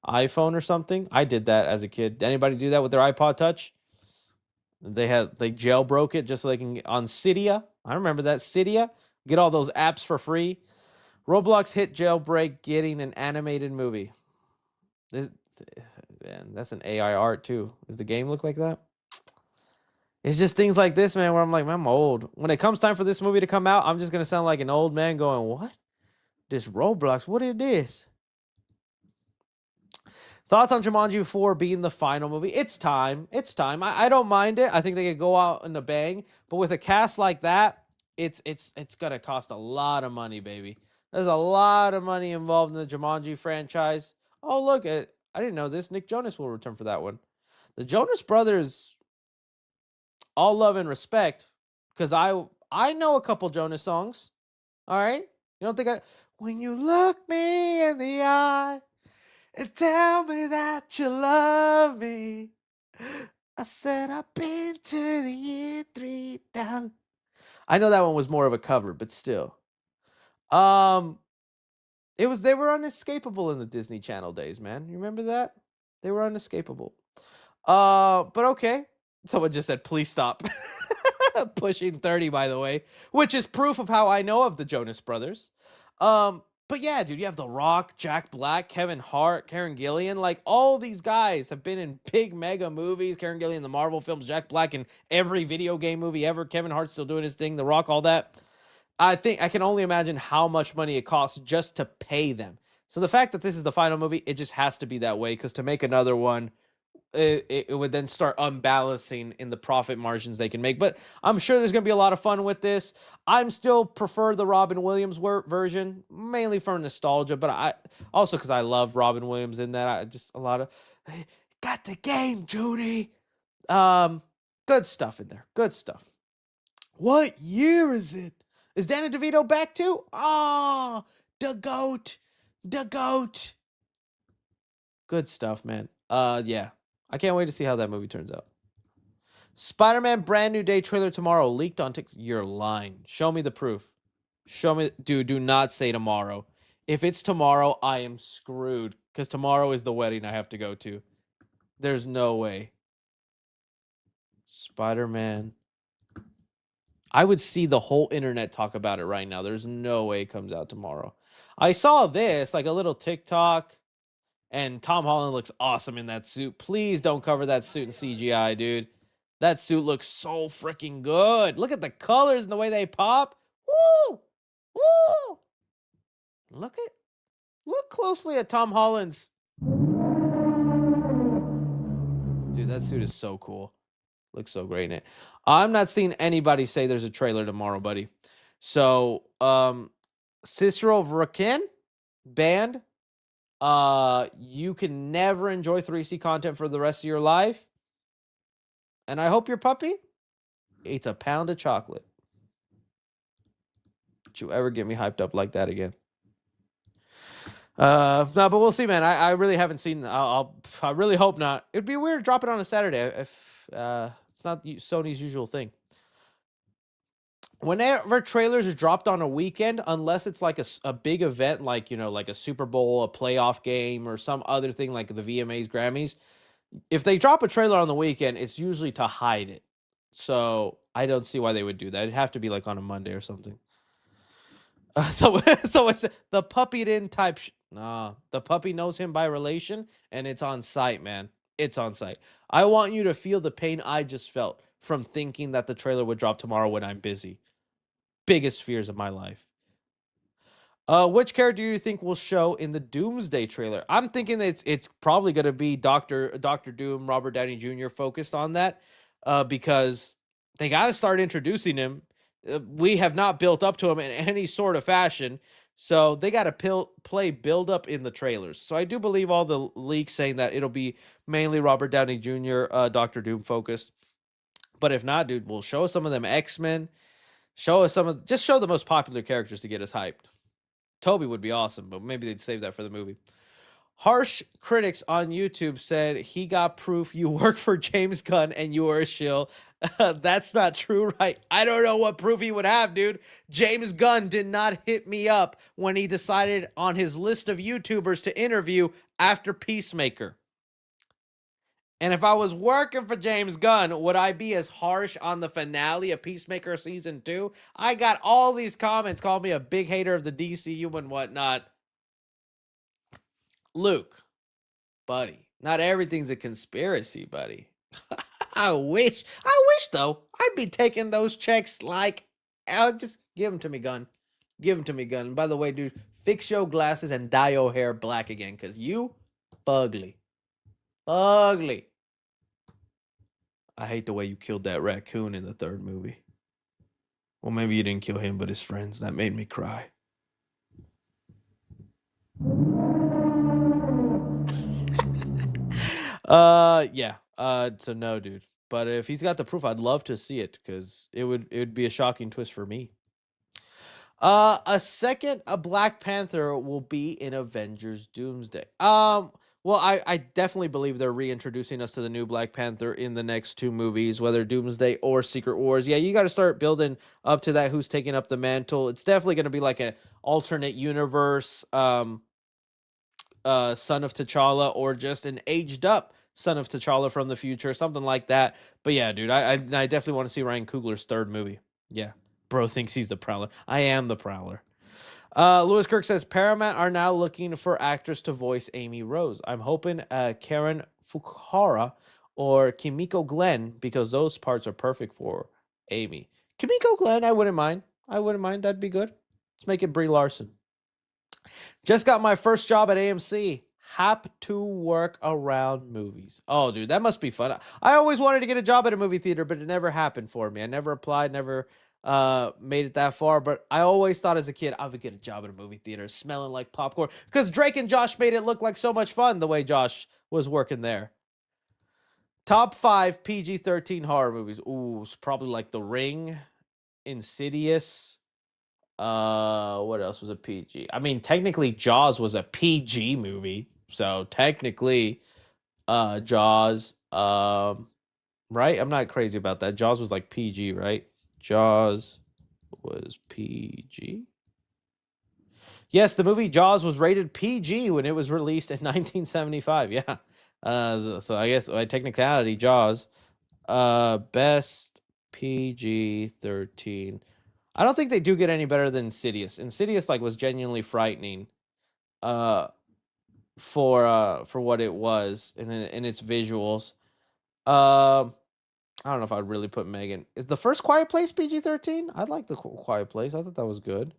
iPhone or something? I did that as a kid. Anybody do that with their iPod Touch? They jailbroke it just so they can on Cydia. I remember that Cydia. Get all those apps for free. Roblox hit jailbreak getting an animated movie. Man, that's an AI art too. Does the game look like that? It's just things like this, man, where I'm like, man, I'm old. When it comes time for this movie to come out, I'm just gonna sound like an old man going, what? This Roblox, what is this? Thoughts on Jumanji 4 being the final movie? It's time. I don't mind it. I think they could go out in a bang. But with a cast like that, it's gonna cost a lot of money, baby. There's a lot of money involved in the Jumanji franchise. Oh, look, I didn't know this. Nick Jonas will return for that one. The Jonas Brothers, all love and respect, because I know a couple Jonas songs. All right? You don't think when you look me in the eye and tell me that you love me. I said I've been to the year 3000. I know that one was more of a cover, but still. They were unescapable in the Disney Channel days, man. You remember that? They were unescapable. But okay. Someone just said, please stop. Pushing 30, by the way, which is proof of how I know of the Jonas Brothers. But yeah, dude, you have The Rock, Jack Black, Kevin Hart, Karen Gillian. Like, all these guys have been in big mega movies. Karen Gillian, the Marvel films, Jack Black in every video game movie ever. Kevin Hart's still doing his thing, The Rock, all that. I think I can only imagine how much money it costs just to pay them. So the fact that this is the final movie, it just has to be that way, because to make another one, it would then start unbalancing in the profit margins they can make. But I'm sure there's going to be a lot of fun with this. I'm still prefer the Robin Williams version, mainly for nostalgia, but I also because I love Robin Williams in that. I just a lot of got the game, Judy. Good stuff in there. Good stuff. What year is it? Is Danny DeVito back too? Oh, the goat. The goat. Good stuff, man. Yeah. I can't wait to see how that movie turns out. Spider-Man Brand New Day trailer tomorrow leaked on TikTok. You're lying. Show me the proof. Show me. Dude, do not say tomorrow. If it's tomorrow, I am screwed, because tomorrow is the wedding I have to go to. There's no way. Spider-Man. I would see the whole internet talk about it right now. There's no way it comes out tomorrow. I saw this, like a little TikTok, and Tom Holland looks awesome in that suit. Please don't cover that suit in CGI, dude. That suit looks so freaking good. Look at the colors and the way they pop. Woo! Woo! Look closely at Tom Holland's. Dude, that suit is so cool. Looks so great in it. I'm not seeing anybody say there's a trailer tomorrow, buddy. So, Cicero Vrakin banned. You can never enjoy 3C content for the rest of your life. And I hope your puppy eats a pound of chocolate. Don't you ever get me hyped up like that again. No, but we'll see, man. I really haven't seen. I really hope not. It'd be weird to drop it on a Saturday if it's not Sony's usual thing. Whenever trailers are dropped on a weekend, unless it's like a big event, like, you know, like a Super Bowl, a playoff game, or some other thing like the VMAs, Grammys, if they drop a trailer on the weekend, it's usually to hide it. So I don't see why they would do that. It'd have to be like on a Monday or something. So it's the puppy didn't type. Nah, the puppy knows him by relation, and it's on site, man. It's on site. I want you to feel the pain I just felt from thinking that the trailer would drop tomorrow when I'm busy. Biggest fears of my life. Which character do you think will show in the Doomsday trailer? I'm thinking that it's probably going to be Doctor Doom, Robert Downey Jr. focused on that, because they got to start introducing him. We have not built up to him in any sort of fashion, so they got to play build up in the trailers. So I do believe all the leaks saying that it'll be mainly Robert Downey Jr., Doctor Doom focused. But if not, dude, we'll show us some of them X-Men. Show us just show the most popular characters to get us hyped. Toby would be awesome, but maybe they'd save that for the movie. Harsh critics on YouTube said he got proof you work for James Gunn and you were a shill. That's not true, right? I don't know what proof he would have, dude. James Gunn did not hit me up when he decided on his list of YouTubers to interview after Peacemaker. And if I was working for James Gunn, would I be as harsh on the finale of Peacemaker Season 2? I got all these comments calling me a big hater of the DCU and whatnot. Luke, buddy, not everything's a conspiracy, buddy. I wish though, I'd be taking those checks like, just give them to me, Gunn. Give them to me, Gunn. And by the way, dude, fix your glasses and dye your hair black again, because you ugly. Ugly. I hate the way you killed that raccoon in the third movie. Well, maybe you didn't kill him, but his friends. That made me cry. Yeah. So no, dude. But if he's got the proof, I'd love to see it, because it would be a shocking twist for me. A Black Panther will be in Avengers Doomsday. Well, I definitely believe they're reintroducing us to the new Black Panther in the next two movies, whether Doomsday or Secret Wars. Yeah, you got to start building up to that. Who's taking up the mantle? It's definitely going to be like an alternate universe, son of T'Challa, or just an aged up son of T'Challa from the future, something like that. But yeah, dude, I definitely want to see Ryan Coogler's third movie. Yeah, bro thinks he's the Prowler. I am the Prowler. Lewis Kirk says Paramount are now looking for actors to voice Amy Rose. I'm hoping Karen Fukuhara or Kimiko Glenn, because those parts are perfect for Amy. Kimiko Glenn, I wouldn't mind. That'd be good. Let's make it Brie Larson. Just got my first job at AMC. Have to work around movies. Oh, dude, that must be fun. I always wanted to get a job at a movie theater, but it never happened for me. I never applied, never made it that far. But I always thought as a kid I would get a job at a movie theater, smelling like popcorn. Because Drake and Josh made it look like so much fun the way Josh was working there. Top 5 PG-13 horror movies. Ooh, it's probably like The Ring, Insidious. What else was a PG? I mean, technically Jaws was a PG movie. So technically, Jaws, right? I'm not crazy about that. Jaws was like PG, right? Jaws was PG. Yes, the movie Jaws was rated PG when it was released in 1975. Yeah. So I guess by technicality, Jaws, best PG-13. I don't think they do get any better than Insidious. Insidious like was genuinely frightening. For what it was in its visuals. I don't know if I'd really put Megan. Is the first Quiet Place PG-13? I'd like the Quiet Place. I thought that was good.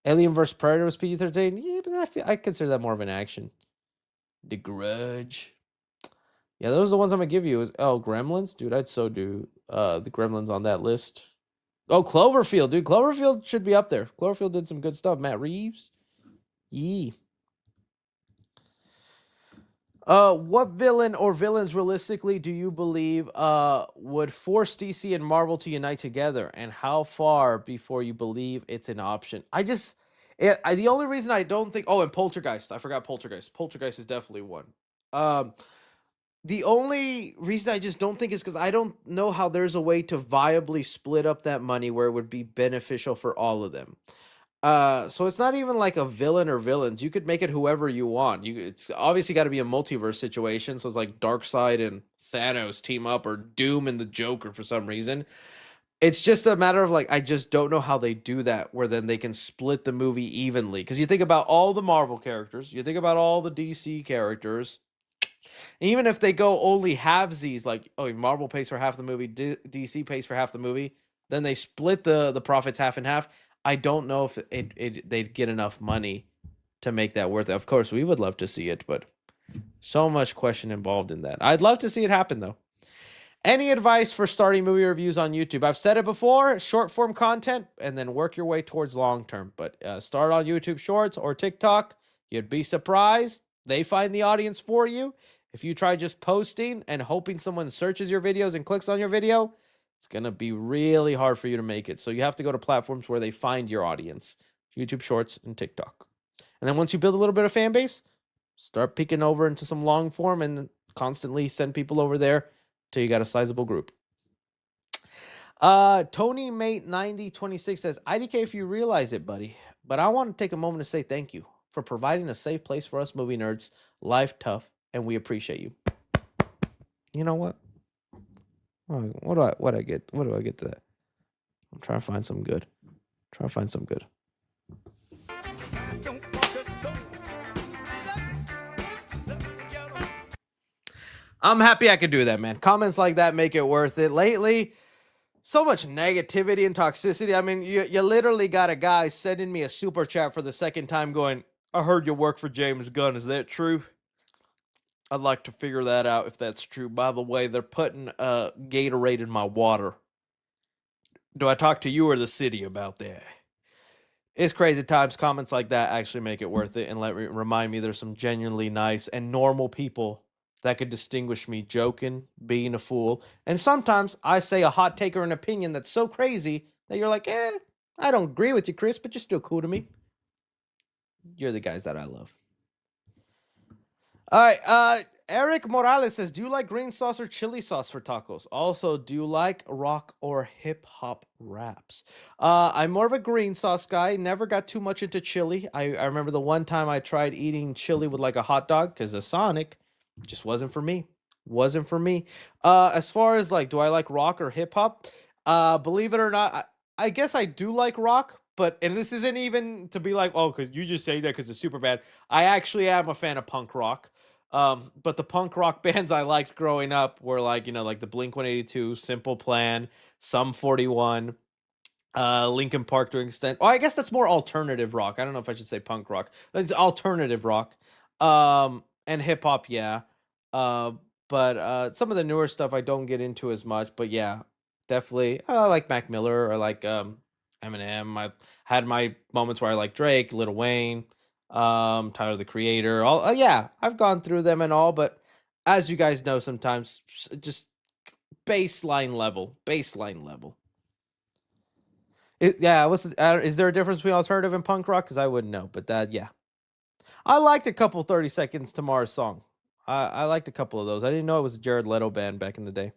Alien vs. Predator was PG-13. Yeah, but I consider that more of an action. The Grudge. Yeah, those are the ones I'm gonna give you. Gremlins, dude. I'd so do the Gremlins on that list. Oh, Cloverfield, dude. Cloverfield should be up there. Cloverfield did some good stuff. Matt Reeves. Yee. What villain or villains realistically do you believe would force DC and Marvel to unite together, and how far before you believe it's an option? The only reason I don't think. Oh, and Poltergeist. I forgot Poltergeist. Poltergeist is definitely one. The only reason I just don't think is because I don't know how there's a way to viably split up that money where it would be beneficial for all of them. So it's not even like a villain or villains. You could make it whoever you want. It's obviously got to be a multiverse situation. So it's like Darkseid and Thanos team up, or Doom and the Joker for some reason. It's just a matter of like, I just don't know how they do that, where then they can split the movie evenly. Because you think about all the Marvel characters, you think about all the DC characters. Even if they go only halvesies, like, Marvel pays for half the movie, DC pays for half the movie, then they split the profits half and half. I don't know if they'd get enough money to make that worth it. Of course, we would love to see it, but so much question involved in that. I'd love to see it happen, though. Any advice for starting movie reviews on YouTube? I've said it before, short form content, and then work your way towards long term. But start on YouTube Shorts or TikTok. You'd be surprised. They find the audience for you. If you try just posting and hoping someone searches your videos and clicks on your video, it's going to be really hard for you to make it. So you have to go to platforms where they find your audience. YouTube Shorts and TikTok. And then once you build a little bit of fan base, start peeking over into some long form and constantly send people over there till you got a sizable group. Tony Mate 9026 says, IDK, if you realize it, buddy, but I want to take a moment to say thank you for providing a safe place for us movie nerds. Life tough, and we appreciate you. You know what? What do I get to that? I'm trying to find some good. I'm happy I could do that, man. Comments like that make it worth it. Lately, so much negativity and toxicity. I mean, you literally got a guy sending me a super chat for the second time going, I heard you work for James Gunn. Is that true? I'd like to figure that out if that's true. By the way, they're putting Gatorade in my water. Do I talk to you or the city about that? It's crazy times. Comments like that actually make it worth it and remind me there's some genuinely nice and normal people that could distinguish me joking, being a fool. And sometimes I say a hot take or an opinion that's so crazy that you're like, I don't agree with you, Chris, but you're still cool to me. You're the guys that I love. All right, Eric Morales says, do you like green sauce or chili sauce for tacos? Also, do you like rock or hip-hop raps? I'm more of a green sauce guy. Never got too much into chili. I remember the one time I tried eating chili with like a hot dog because of Sonic. Just wasn't for me. Wasn't for me. As far as like, do I like rock or hip hop? Believe it or not, I guess I do like rock, but and this isn't even to be like, oh, because you just say that because it's super bad. I actually am a fan of punk rock. But the punk rock bands I liked growing up were like, like the Blink 182, Simple Plan, Sum 41, Linkin Park to an extent. Oh, I guess that's more alternative rock. I don't know if I should say punk rock. It's alternative rock. And hip hop, yeah. Uh, but some of the newer stuff I don't get into as much. But yeah, definitely. I like Mac Miller. I like Eminem. I had my moments where I like Drake, Lil Wayne, Tyler the Creator. All yeah, I've gone through them and all. But as you guys know, sometimes just baseline level. Yeah, is there a difference between alternative and punk rock? Because I wouldn't know, but yeah. I liked a couple 30 Seconds to Mars song. I liked a couple of those. I didn't know it was a Jared Leto band back in the day.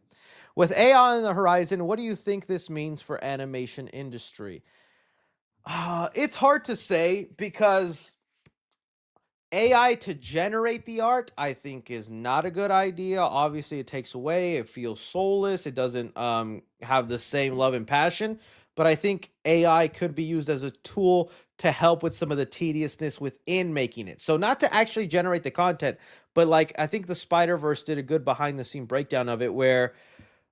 With AI on the horizon, what do you think this means for animation industry? It's hard to say because AI to generate the art, I think, is not a good idea. Obviously, it takes away. It feels soulless. It doesn't have the same love and passion. But I think AI could be used as a tool to help with some of the tediousness within making it. So not to actually generate the content, but like I think the Spider-Verse did a good behind the scene breakdown of it where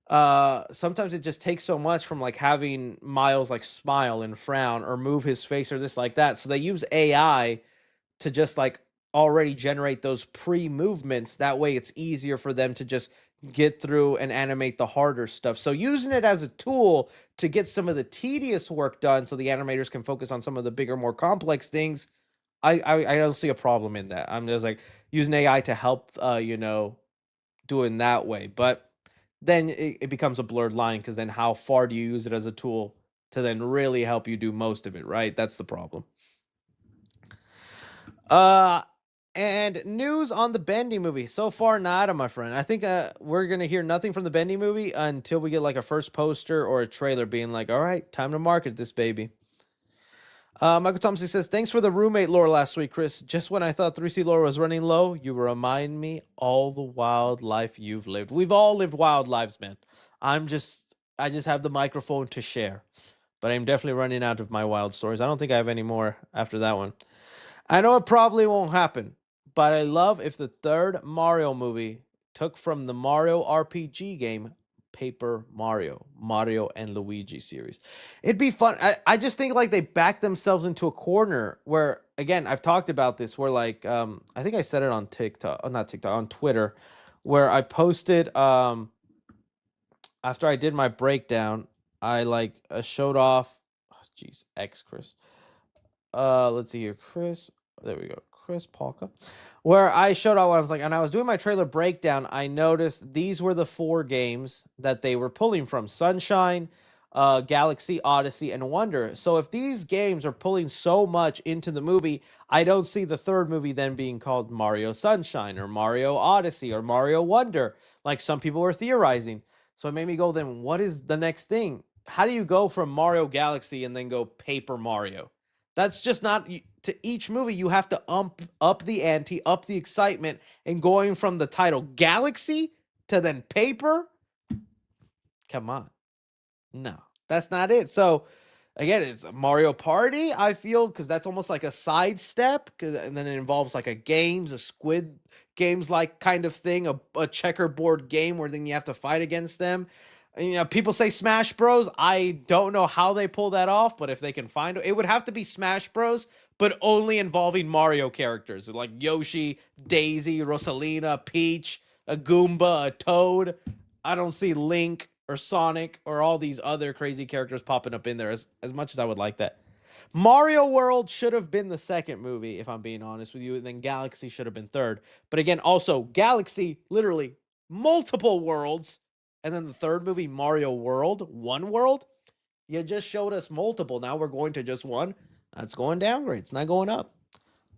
sometimes it just takes so much from like having Miles like smile and frown or move his face or this like that. So they use AI to just like already generate those pre-movements. That way it's easier for them to just get through and animate the harder stuff. So using it as a tool to get some of the tedious work done so the animators can focus on some of the bigger, more complex things, I don't see a problem in that. I'm just like using AI to help doing that way. But then it becomes a blurred line because then how far do you use it as a tool to then really help you do most of it, right? That's the problem. And news on the Bendy movie. So far, nada, my friend. I think we're going to hear nothing from the Bendy movie until we get like a first poster or a trailer being like, all right, time to market this baby. Michael Thompson says, thanks for the roommate lore last week, Chris. Just when I thought 3C lore was running low, you remind me all the wild life you've lived. We've all lived wild lives, man. I just have the microphone to share. But I'm definitely running out of my wild stories. I don't think I have any more after that one. I know it probably won't happen, but I love if the third Mario movie took from the Mario RPG game Paper Mario and Luigi series. It'd be fun. I just think like they backed themselves into a corner where, again, I've talked about this where like, I think I said it on TikTok, not TikTok, on Twitter, where I posted, after I did my breakdown, I showed off, X Chris. Let's see here, Chris. There we go, Chris Palka. Where I showed out what I was like, and I was doing my trailer breakdown. I noticed these were the 4 games that they were pulling from: Sunshine, Galaxy, Odyssey, and Wonder. So if these games are pulling so much into the movie, I don't see the third movie then being called Mario Sunshine or Mario Odyssey or Mario Wonder, like some people were theorizing. So it made me go, then what is the next thing? How do you go from Mario Galaxy and then go Paper Mario? That's just not, to each movie you have to up the ante, up the excitement, and going from the title Galaxy to then Paper. Come on. No, that's not it. So again, it's Mario Party, I feel, because that's almost like a sidestep, and then it involves like a Squid Games like kind of thing, a checkerboard game where then you have to fight against them. And, people say Smash Bros. I don't know how they pull that off, but if they can find it, would have to be Smash Bros, but only involving Mario characters like Yoshi, Daisy, Rosalina, Peach, a Goomba, a Toad. I don't see Link or Sonic or all these other crazy characters popping up in there as much as I would like that. Mario World should have been the second movie, if I'm being honest with you, and then Galaxy should have been third. But again, also Galaxy, literally multiple worlds. And then the third movie, Mario World, one world. You just showed us multiple. Now we're going to just one. That's going downgrade. It's not going up.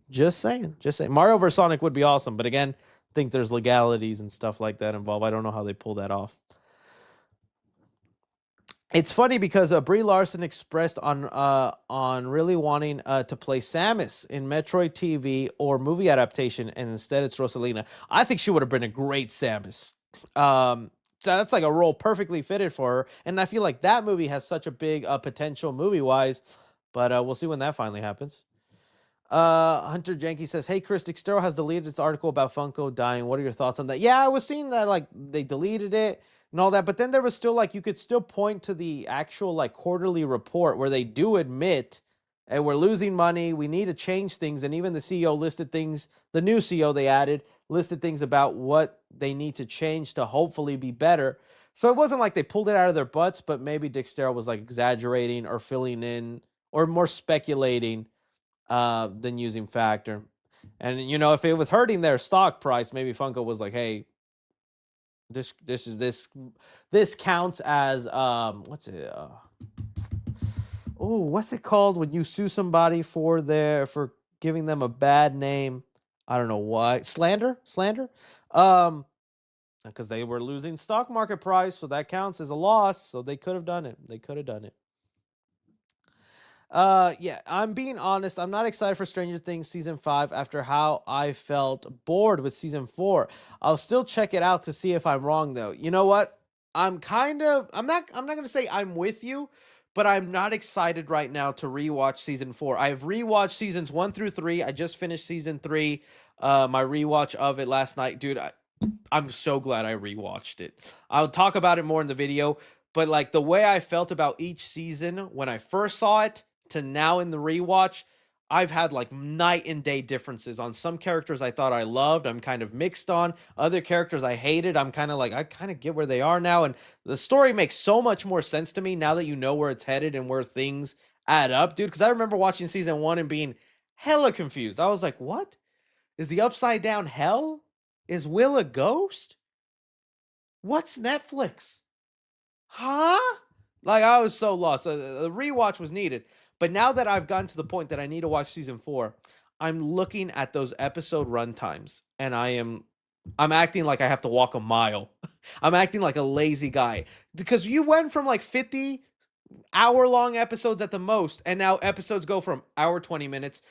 Just saying. Mario vs. Sonic would be awesome. But again, I think there's legalities and stuff like that involved. I don't know how they pull that off. It's funny because Brie Larson expressed on really wanting to play Samus in Metroid TV or movie adaptation, and instead it's Rosalina. I think she would have been a great Samus. So that's like a role perfectly fitted for her, and I feel like that movie has such a big potential movie wise. But we'll see when that finally happens. Hunter Jenke says, "Hey Chris, Dextero has deleted its article about Funko dying. What are your thoughts on that?" Yeah, I was seeing that like they deleted it and all that, but then there was still like you could still point to the actual like quarterly report where they do admit, and we're losing money. We need to change things, and even the CEO listed things. The new CEO they added listed things about what they need to change to hopefully be better. So it wasn't like they pulled it out of their butts, but maybe Dextero was like exaggerating or filling in or more speculating than using factor. And you know, if it was hurting their stock price, maybe Funko was like, "Hey, this counts as what's it? What's it called when you sue somebody for giving them a bad name? I don't know why. Slander. Because they were losing stock market price, so that counts as a loss. So they could have done it. They could have done it. Yeah, I'm being honest. I'm not excited for Stranger Things season 5 after how I felt bored with season 4. I'll still check it out to see if I'm wrong though. You know what? I'm not going to say I'm with you, but I'm not excited right now to rewatch season 4. I've rewatched seasons 1 through 3. I just finished season 3, my rewatch of it last night. Dude, I'm so glad I rewatched it. I'll talk about it more in the video, but like the way I felt about each season when I first saw it to now in the rewatch, I've had like night and day differences. On some characters I thought I loved, I'm kind of mixed on. Other characters I hated, I'm kind of like, I kind of get where they are now. And the story makes so much more sense to me now that you know where it's headed and where things add up, dude. Because I remember watching season 1 and being hella confused. I was like, what? Is the upside down hell? Is Will a ghost? What's Netflix? Huh? Like, I was so lost. The rewatch was needed. But now that I've gotten to the point that I need to watch season 4, I'm looking at those episode runtimes and I'm acting like I have to walk a mile. I'm acting like a lazy guy because you went from like 50-hour-long episodes at the most, and now episodes go from hour 20 minutes,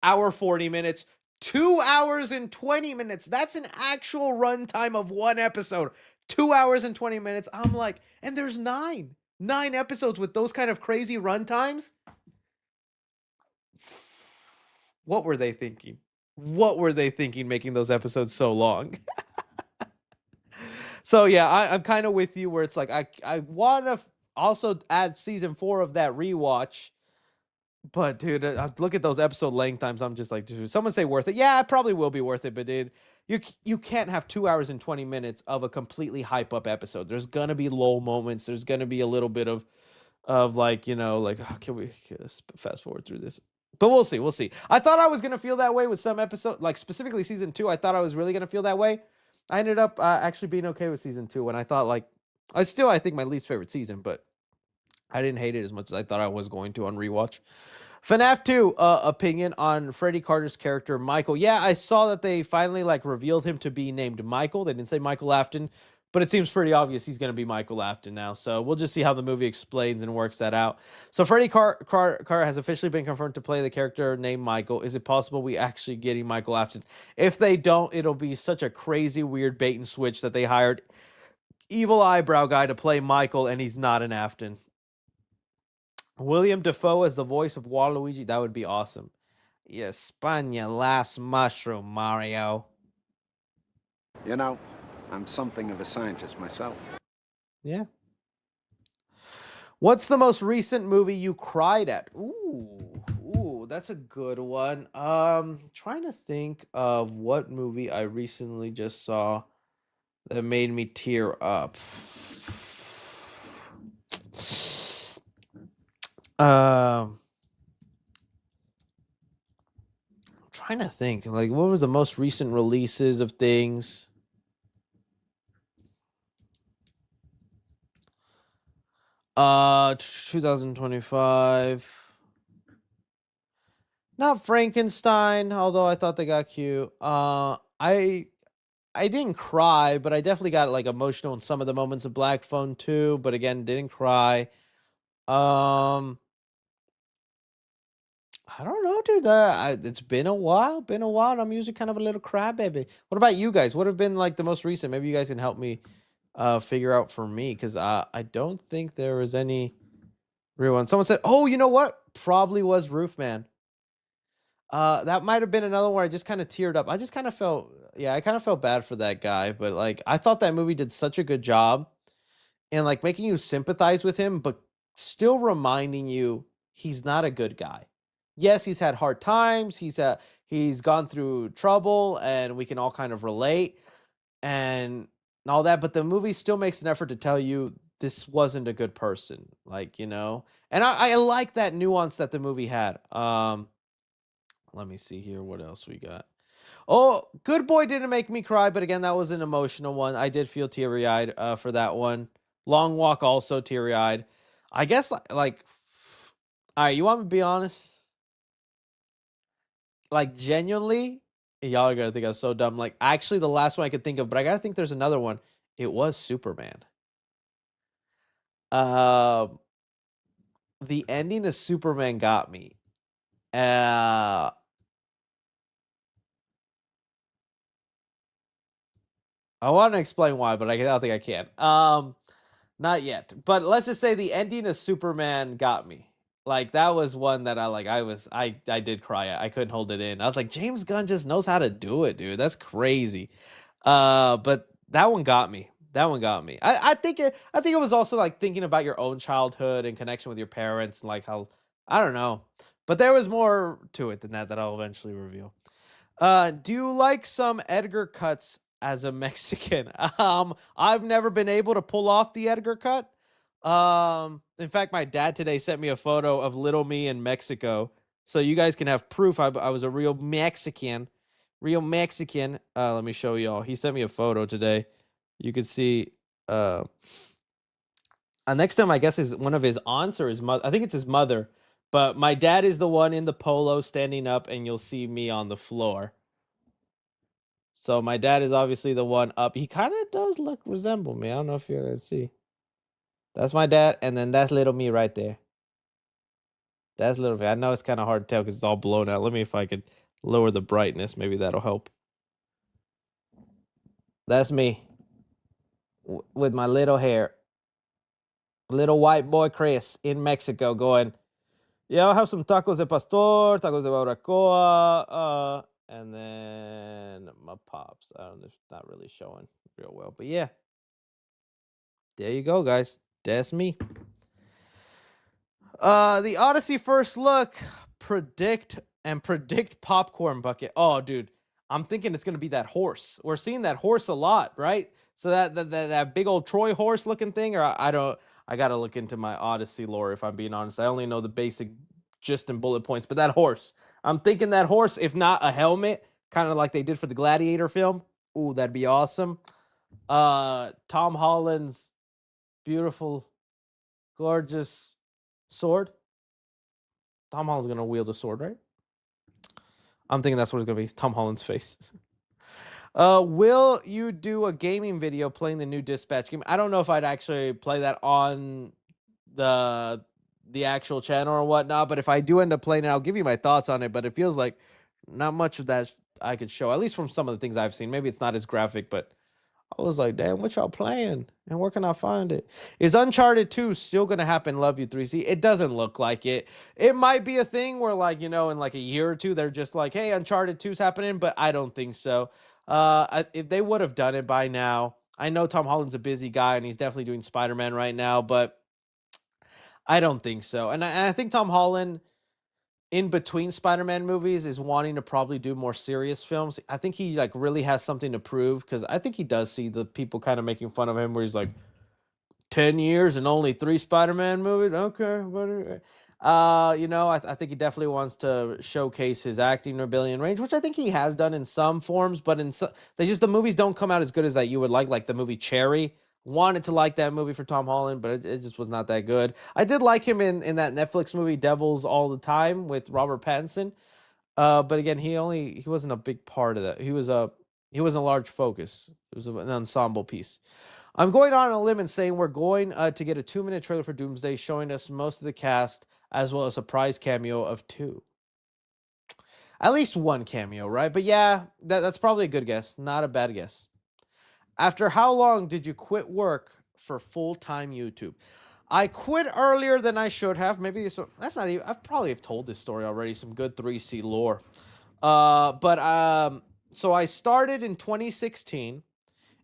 hour 40 minutes, 2 hours and 20 minutes. That's an actual runtime of one episode. 2 hours and 20 minutes. I'm like, and there's nine episodes with those kind of crazy runtimes. What were they thinking? What were they thinking making those episodes so long? So yeah, I'm kind of with you where it's like I want to also add season 4 of that rewatch. But dude, look at those episode length times. I'm just like, dude, someone say worth it. Yeah, it probably will be worth it. But dude, you can't have 2 hours and 20 minutes of a completely hype up episode. There's gonna be lull moments. There's gonna be a little bit of like, you know, like, oh, can we fast forward through this? But we'll see. We'll see. I thought I was gonna feel that way with some episodes, like specifically season 2. I thought I was really gonna feel that way. I ended up actually being okay with season 2, and I thought like I think my least favorite season, but I didn't hate it as much as I thought I was going to on rewatch. FNAF 2 opinion on Freddie Carter's character Michael. Yeah, I saw that they finally like revealed him to be named Michael. They didn't say Michael Afton, but it seems pretty obvious he's going to be Michael Afton now. So we'll just see how the movie explains and works that out. So Freddie Carter has officially been confirmed to play the character named Michael. Is it possible we actually getting Michael Afton? If they don't, it'll be such a crazy weird bait and switch that they hired evil eyebrow guy to play Michael and he's not an Afton. William Dafoe as the voice of Waluigi. That would be awesome. Yes, España, last mushroom, Mario. You know, I'm something of a scientist myself. Yeah. What's the most recent movie you cried at? Ooh, that's a good one. Trying to think of what movie I recently just saw that made me tear up. I'm trying to think, like, what was the most recent releases of things? 2025. Not Frankenstein, although I thought they got cute. I I didn't cry, but I definitely got like emotional in some of the moments of Black Phone too. But again, didn't cry. Um, I don't know, dude. It's been a while. Been a while. And I'm usually kind of a little crybaby. What about you guys? What have been like the most recent? Maybe you guys can help me figure out for me because I don't think there was any real one. Someone said, "Oh, you know what? Probably was Roofman." That might have been another one. I just kind of teared up. I just kind of felt, yeah, I kind of felt bad for that guy. But like, I thought that movie did such a good job in like making you sympathize with him, but still reminding you he's not a good guy. Yes, he's had hard times. He's gone through trouble, and we can all kind of relate and all that. But the movie still makes an effort to tell you this wasn't a good person, like And I like that nuance that the movie had. Let me see here. What else we got? Oh, Good Boy didn't make me cry, but again, that was an emotional one. I did feel teary eyed for that one. Long Walk also teary eyed. I guess like, all right. You want me to be honest? Like genuinely, y'all are gonna think I'm so dumb. Like actually, the last one I could think of, but I gotta think there's another one. It was Superman. Uh, the ending of Superman got me. Uh, I want to explain why, but I don't think I can. Not yet. But let's just say the ending of Superman got me. Like that was one that I did cry at. I couldn't hold it in. I was like, James Gunn just knows how to do it, dude. That's crazy. But that one got me. That one got me. I think it was also like thinking about your own childhood and connection with your parents and like how I don't know. But there was more to it than that I'll eventually reveal. Do you like some Edgar cuts as a Mexican? I've never been able to pull off the Edgar cut. In fact, my dad today sent me a photo of little me in Mexico, so you guys can have proof I was a real Mexican, real Mexican. Let me show y'all. He sent me a photo today. You can see. Next to him, I guess is one of his aunts or his mother. I think it's his mother. But my dad is the one in the polo standing up, and you'll see me on the floor. So my dad is obviously the one up. He kind of does resemble me. I don't know if you're gonna see. That's my dad, and then that's little me right there. That's little me. I know it's kind of hard to tell because it's all blown out. Let me if I could lower the brightness. Maybe that'll help. That's me with my little hair. Little white boy Chris in Mexico going, yeah, I'll have some tacos de pastor, tacos de barbacoa, and then my pops. I don't know if it's not really showing real well, but yeah. There you go, guys. That's me. The Odyssey first look. Predict popcorn bucket. Oh, dude. I'm thinking it's gonna be that horse. We're seeing that horse a lot, right? So that big old Troy horse looking thing, or I don't. I gotta look into my Odyssey lore if I'm being honest. I only know the basic gist and bullet points, but that horse. I'm thinking that horse, if not a helmet, kind of like they did for the Gladiator film. Ooh, that'd be awesome. Tom Holland's beautiful, gorgeous sword. Tom Holland's gonna wield a sword, right? I'm thinking that's what it's gonna be. Tom Holland's face. Will you do a gaming video playing the new Dispatch game? I don't know if I'd actually play that on the actual channel or whatnot, but if I do end up playing it, I'll give you my thoughts on it. But it feels like not much of that I could show, at least from some of the things I've seen. Maybe it's not as graphic, but I was like, damn, what y'all playing? And where can I find it? Is Uncharted 2 still going to happen? Love you, 3C. It doesn't look like it. It might be a thing where, like, in like a year or two, they're just like, hey, Uncharted 2's happening, but I don't think so. If they would have done it by now, I know Tom Holland's a busy guy and he's definitely doing Spider-Man right now, but I don't think so. And I think Tom Holland, in between Spider-Man movies, is wanting to probably do more serious films. I think he like really has something to prove because I think he does see the people kind of making fun of him where he's like 10 years and only 3 Spider-Man movies. Okay, but I think he definitely wants to showcase his acting ability and range, which I think he has done in some forms, but in some, the movies don't come out as good as that you would like the movie Cherry. Wanted to like that movie for Tom Holland, but it just was not that good. I did like him in that Netflix movie Devils All the Time with Robert Pattinson. But again, he wasn't a big part of that. He was He wasn't a large focus. It was an ensemble piece. I'm going on a limb and saying we're going to get a 2-minute trailer for Doomsday showing us most of the cast as well as a surprise cameo of 2. At least 1 cameo, right? But yeah, that's probably a good guess. Not a bad guess. After how long did you quit work for full-time YouTube? I quit earlier than I should have. Maybe that's not even. I probably have told this story already. Some good 3C lore. So I started in 2016,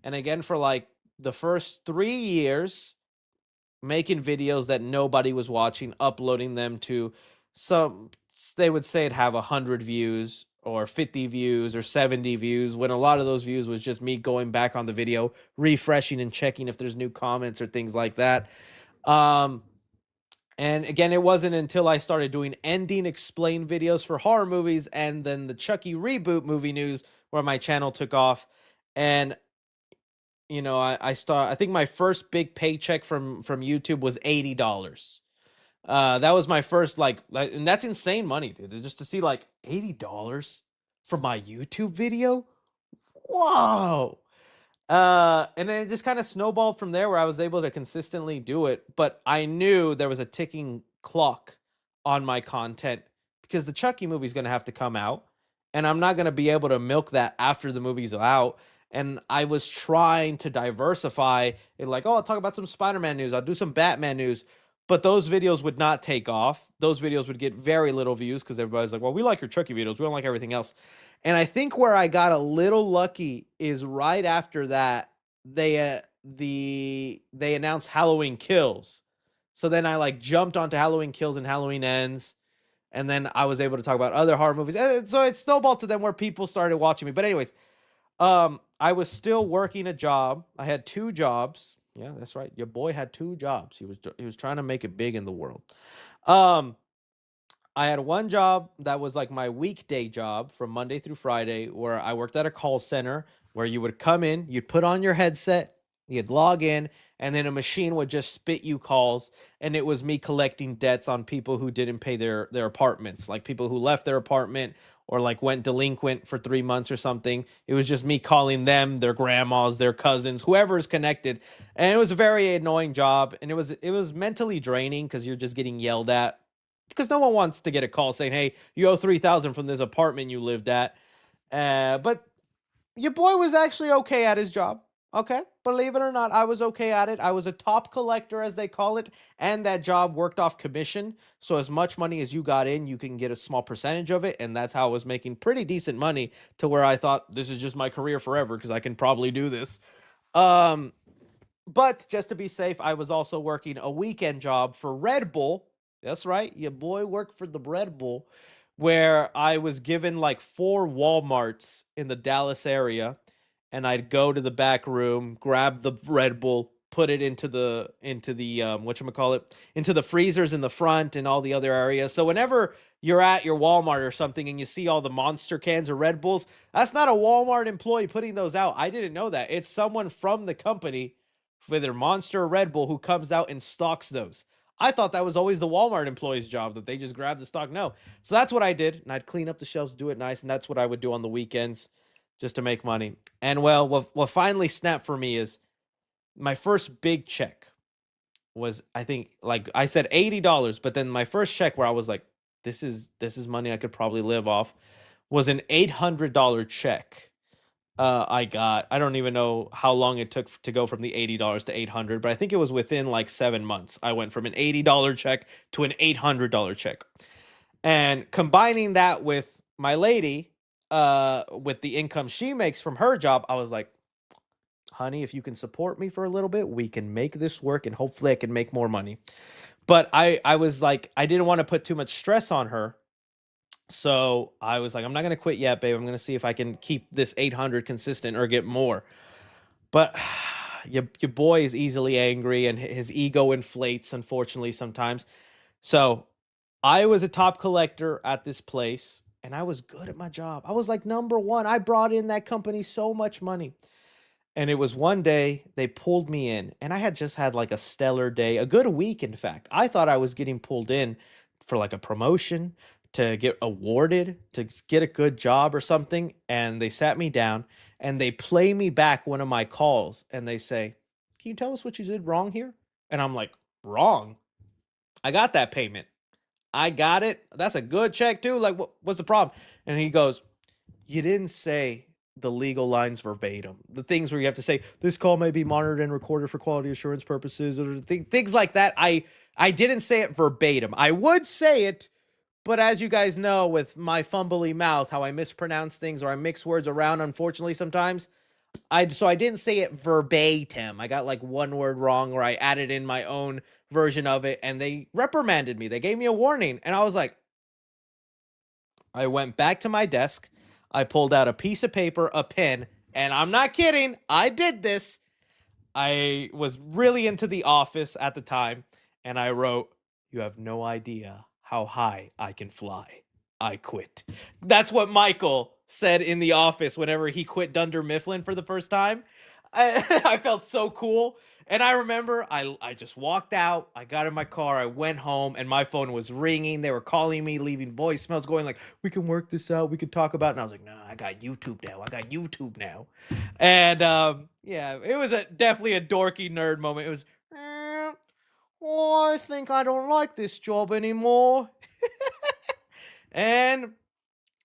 and again for like the first 3 years, making videos that nobody was watching, uploading them to they would say it'd have 100 views or 50 views or 70 views, when a lot of those views was just me going back on the video, refreshing and checking if there's new comments or things like that. And again, it wasn't until I started doing ending explain videos for horror movies and then the Chucky reboot movie news where my channel took off. And you know, I think my first big paycheck from YouTube was $80. That was my first and that's insane money, dude. Just to see like $80 for my YouTube video. Whoa. And then it just kind of snowballed from there where I was able to consistently do it. But I knew there was a ticking clock on my content because the Chucky movie is going to have to come out, and I'm not going to be able to milk that after the movie's out. And I was trying to diversify it, like, oh, I'll talk about some Spider-Man news, I'll do some Batman news. But those videos would not take off. Those videos would get very little views because everybody's like, well, we like your Chucky videos, we don't like everything else. And I think where I got a little lucky is right after that, they announced Halloween Kills. So then I like jumped onto Halloween Kills and Halloween Ends. And then I was able to talk about other horror movies. And so it snowballed to them where people started watching me. But anyways, I was still working a job. I had 2 jobs. Yeah, that's right. Your boy had 2 jobs. He was trying to make it big in the world. I had 1 job that was like my weekday job from Monday through Friday, where I worked at a call center where you would come in, you'd put on your headset, you'd log in, and then a machine would just spit you calls. And it was me collecting debts on people who didn't pay their apartments, like people who left their apartment or like went delinquent for 3 months or something. It was just me calling them, their grandmas, their cousins, whoever is connected. And it was a very annoying job. And it was mentally draining because you're just getting yelled at. Because no one wants to get a call saying, hey, you owe $3,000 from this apartment you lived at. But your boy was actually okay at his job. Okay, believe it or not, I was okay at it. I was a top collector, as they call it, and that job worked off commission. So as much money as you got in, you can get a small percentage of it, and that's how I was making pretty decent money, to where I thought this is just my career forever because I can probably do this. But just to be safe, I was also working a weekend job for Red Bull. That's right, your boy worked for the Red Bull, where I was given like 4 Walmarts in the Dallas area. And I'd go to the back room, grab the Red Bull, put it into the whatchamacallit, into the freezers in the front and all the other areas. So whenever you're at your Walmart or something and you see all the monster cans of Red Bulls, that's not a Walmart employee putting those out. I didn't know that. It's someone from the company, whether Monster or Red Bull, who comes out and stocks those. I thought that was always the Walmart employee's job, that they just grab the stock. No. So that's what I did. And I'd clean up the shelves, do it nice. And that's what I would do on the weekends, just to make money. And well, what finally snapped for me is my first big check was, I think, like I said, $80, but then my first check where I was like, this is money I could probably live off, was an $800 check. I got, I don't even know how long it took to go from the $80 to $800, but I think it was within like 7 months. I went from an $80 check to an $800 check. And combining that with my lady, with the income she makes from her job, I was like, honey, if you can support me for a little bit, we can make this work, and hopefully I can make more money. But I was like, I didn't want to put too much stress on her. So I was like, I'm not going to quit yet, babe. I'm going to see if I can keep this 800 consistent or get more. But your boy is easily angry, and his ego inflates, unfortunately, sometimes. So I was a top collector at this place, and I was good at my job. I was like #1. I brought in that company so much money. And it was one day they pulled me in, and I had just had like a stellar day, a good week, in fact. I thought I was getting pulled in for like a promotion, to get awarded, to get a good job or something. And they sat me down and they play me back one of my calls and they say, "Can you tell us what you did wrong here?" And I'm like, "Wrong? I got that payment. I got it. That's a good check too. Like, what's the problem?" And he goes, "You didn't say the legal lines verbatim. The things where you have to say, this call may be monitored and recorded for quality assurance purposes," or things like that. I didn't say it verbatim. I would say it, but as you guys know, with my fumbly mouth, how I mispronounce things or I mix words around, unfortunately, sometimes. So I didn't say it verbatim. I got like one word wrong, or I added in my own version of it, and they reprimanded me. They gave me a warning, and I was like, I went back to my desk. I pulled out a piece of paper, a pen, and I'm not kidding. I did this. I was really into The Office at the time, and I wrote, "You have no idea how high I can fly. I quit." That's what Michael said in The Office whenever he quit Dunder Mifflin for the first time. I felt so cool. And I remember I just walked out. I got in my car. I went home, and my phone was ringing. They were calling me, leaving voicemails, going like, "We can work this out. We can talk about it." And I was like, "No, I got YouTube now. I got YouTube now." And yeah, it was definitely a dorky nerd moment. It was, "Oh, I think I don't like this job anymore." And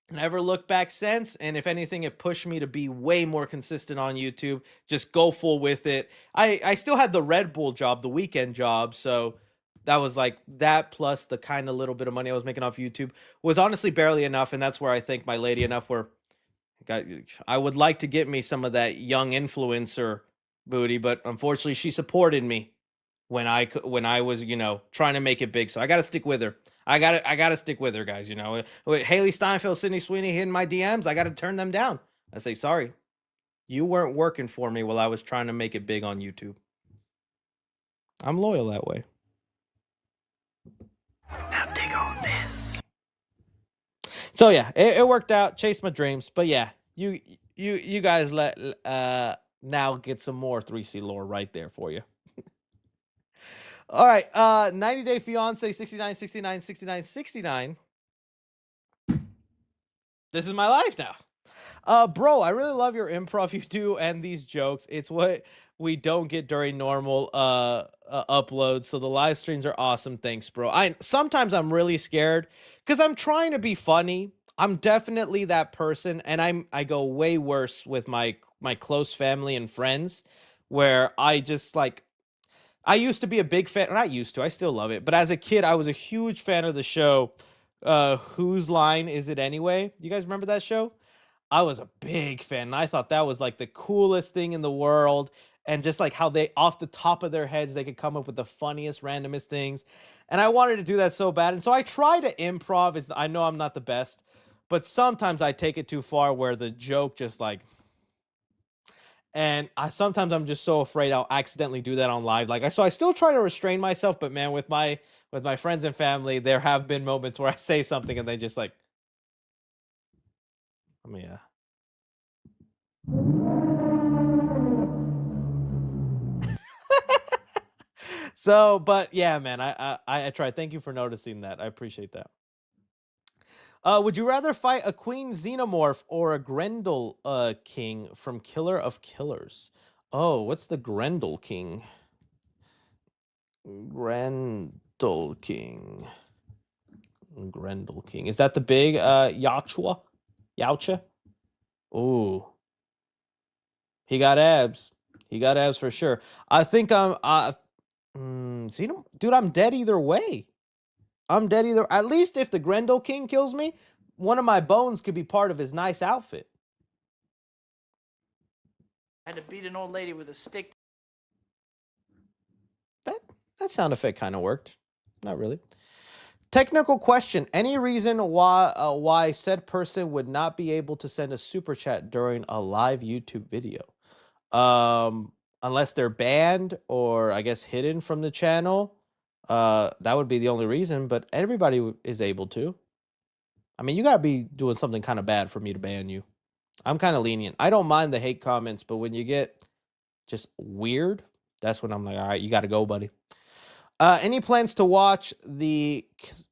never looked back since, and if anything, it pushed me to be way more consistent on YouTube. Just go full with it. I still had the Red Bull job, the weekend job, so that was like that plus the kind of little bit of money I was making off YouTube was honestly barely enough, and that's where I thank my lady enough where I would like to get me some of that young influencer booty, but unfortunately she supported me when I was, trying to make it big. So I got to stick with her. I got to stick with her, guys. With Haley Steinfeld, Sydney Sweeney hitting my DMs, I got to turn them down. I say, "Sorry, you weren't working for me while I was trying to make it big on YouTube." I'm loyal that way. Now dig on this. So yeah, it worked out. Chased my dreams, but yeah, you guys now get some more 3C lore right there for you. All right, 90 Day Fiance 69, 69, 69, 69. This is my life now. Bro, I really love your improv you do and these jokes. It's what we don't get during normal uploads. So the live streams are awesome. Thanks, bro. Sometimes I'm really scared because I'm trying to be funny. I'm definitely that person, and I go way worse with my close family and friends, where I just like. I used to be a big fan, not used to, I still love it, but as a kid, I was a huge fan of the show, Whose Line Is It Anyway? You guys remember that show? I was a big fan, and I thought that was like the coolest thing in the world, and just like how they, off the top of their heads, they could come up with the funniest, randomest things, and I wanted to do that so bad, and so I try to improv. I know I'm not the best, but sometimes I take it too far where the joke just like... And sometimes I'm just so afraid I'll accidentally do that on live. So I still try to restrain myself, but man, with my friends and family, there have been moments where I say something and they just like, yeah. So, but yeah, man, I tried. Thank you for noticing that. I appreciate that. Would you rather fight a Queen Xenomorph or a Grendel King from Killer of Killers? Oh, what's the Grendel King? Grendel King. Grendel King. Is that the big Yautja? Yautja? Ooh. He got abs. He got abs for sure. I think dude, I'm dead either way. I'm dead either. At least if the Grendel King kills me, one of my bones could be part of his nice outfit. I had to beat an old lady with a stick. That sound effect kind of worked. Not really. Technical question. Any reason why said person would not be able to send a super chat during a live YouTube video? Unless they're banned or I guess hidden from the channel. That would be the only reason, but everybody is able to. I mean, you gotta be doing something kind of bad for me to ban you. I'm kind of lenient. I don't mind the hate comments, but when you get just weird, that's when I'm like, all right, you gotta go, buddy. Any plans to watch the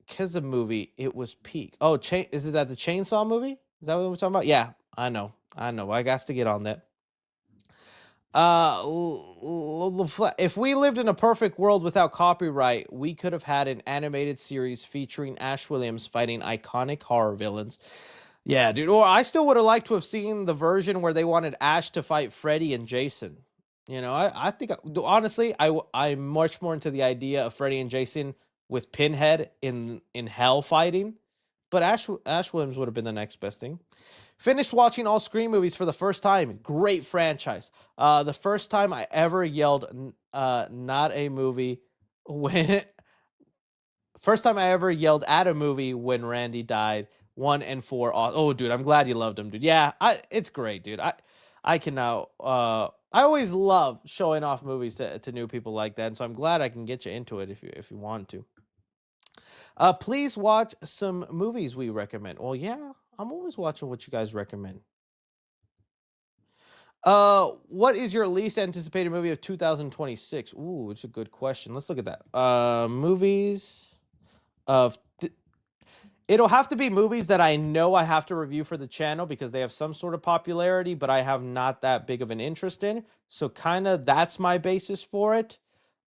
because of movie, it was peak. Oh, is it that the Chainsaw movie? Is that what we're talking about? Yeah, I know. I got to get on that. If we lived in a perfect world without copyright, we could have had an animated series featuring Ash Williams fighting iconic horror villains. Yeah, dude. Or I still would have liked to have seen the version where they wanted Ash to fight Freddy and Jason. You know, I think honestly, I'm much more into the idea of Freddy and Jason with Pinhead in hell fighting, but Ash Williams would have been the next best thing. Finished watching all Scream movies for the first time. Great franchise. The first time I ever yelled, not a movie when. First time I ever yelled at a movie when Randy died. 1 and 4. Oh, dude, I'm glad you loved him, dude. Yeah, it's great, dude. I can now. I always love showing off movies to new people like that, and so I'm glad I can get you into it if you want to. Please watch some movies we recommend. Well, yeah, I'm always watching what you guys recommend. What is your least anticipated movie of 2026? Ooh, it's a good question. Let's look at that. Movies of it'll have to be movies that I know I have to review for the channel because they have some sort of popularity, but I have not that big of an interest in. So kind of that's my basis for it.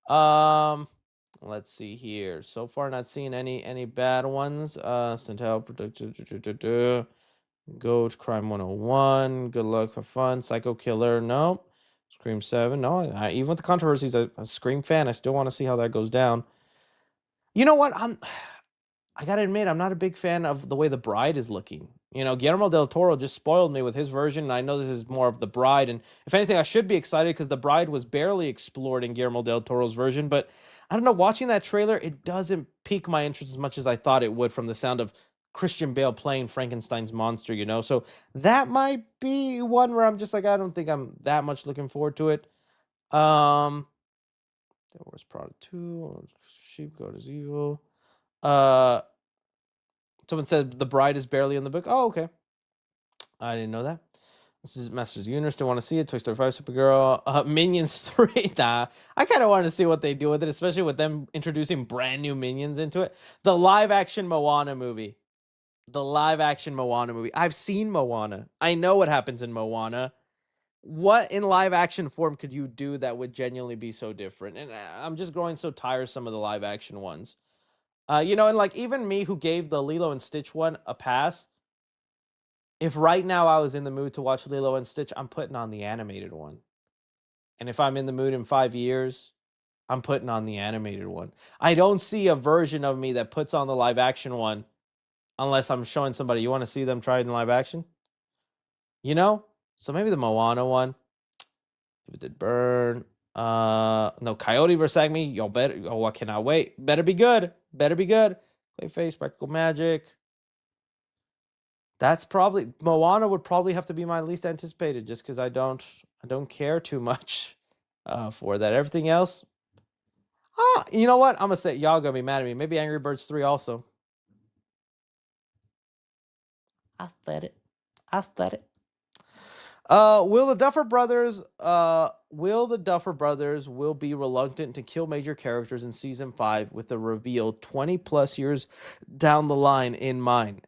Let's see here. So far, not seeing any bad ones. Centel Goat, Crime 101, Good Luck for Fun, Psycho Killer, no. Scream 7, no. Even with the controversies, a Scream fan, I still want to see how that goes down. You know what? I gotta admit, I'm not a big fan of the way The Bride is looking. You know, Guillermo del Toro just spoiled me with his version, and I know this is more of The Bride. And if anything, I should be excited because The Bride was barely explored in Guillermo del Toro's version. But I don't know, watching that trailer, it doesn't pique my interest as much as I thought it would from the sound of Christian Bale playing Frankenstein's monster, you know? So that might be one where I'm just like, I don't think I'm that much looking forward to it. There was Prada 2, Sheep God is Evil. Someone said The Bride is barely in the book. Oh, okay. I didn't know that. This is Masters of the Universe. Don't want to see it. Toy Story 5, Supergirl. Minions 3. Nah. I kind of want to see what they do with it, especially with them introducing brand new Minions into it. The live-action Moana movie. I've seen Moana. I know what happens in Moana. What in live-action form could you do that would genuinely be so different? And I'm just growing so tiresome of the live-action ones. You know, and like even me who gave the Lilo and Stitch one a pass, if right now I was in the mood to watch Lilo and Stitch, I'm putting on the animated one. And if I'm in the mood in 5 years, I'm putting on the animated one. I don't see a version of me that puts on the live action one unless I'm showing somebody, you want to see them try it in live action? You know? So maybe the Moana one. If it did burn. No, Coyote vs. Acme. Y'all better. Oh, I cannot wait. Better be good. Clayface, Practical Magic. That's probably Moana would probably have to be my least anticipated, just because I don't care too much for that. Everything else, you know what? I'm gonna say y'all gonna be mad at me. Maybe Angry Birds 3 also. I said it. Will the Duffer Brothers will be reluctant to kill major characters in season 5 with a reveal 20 plus years down the line in mind?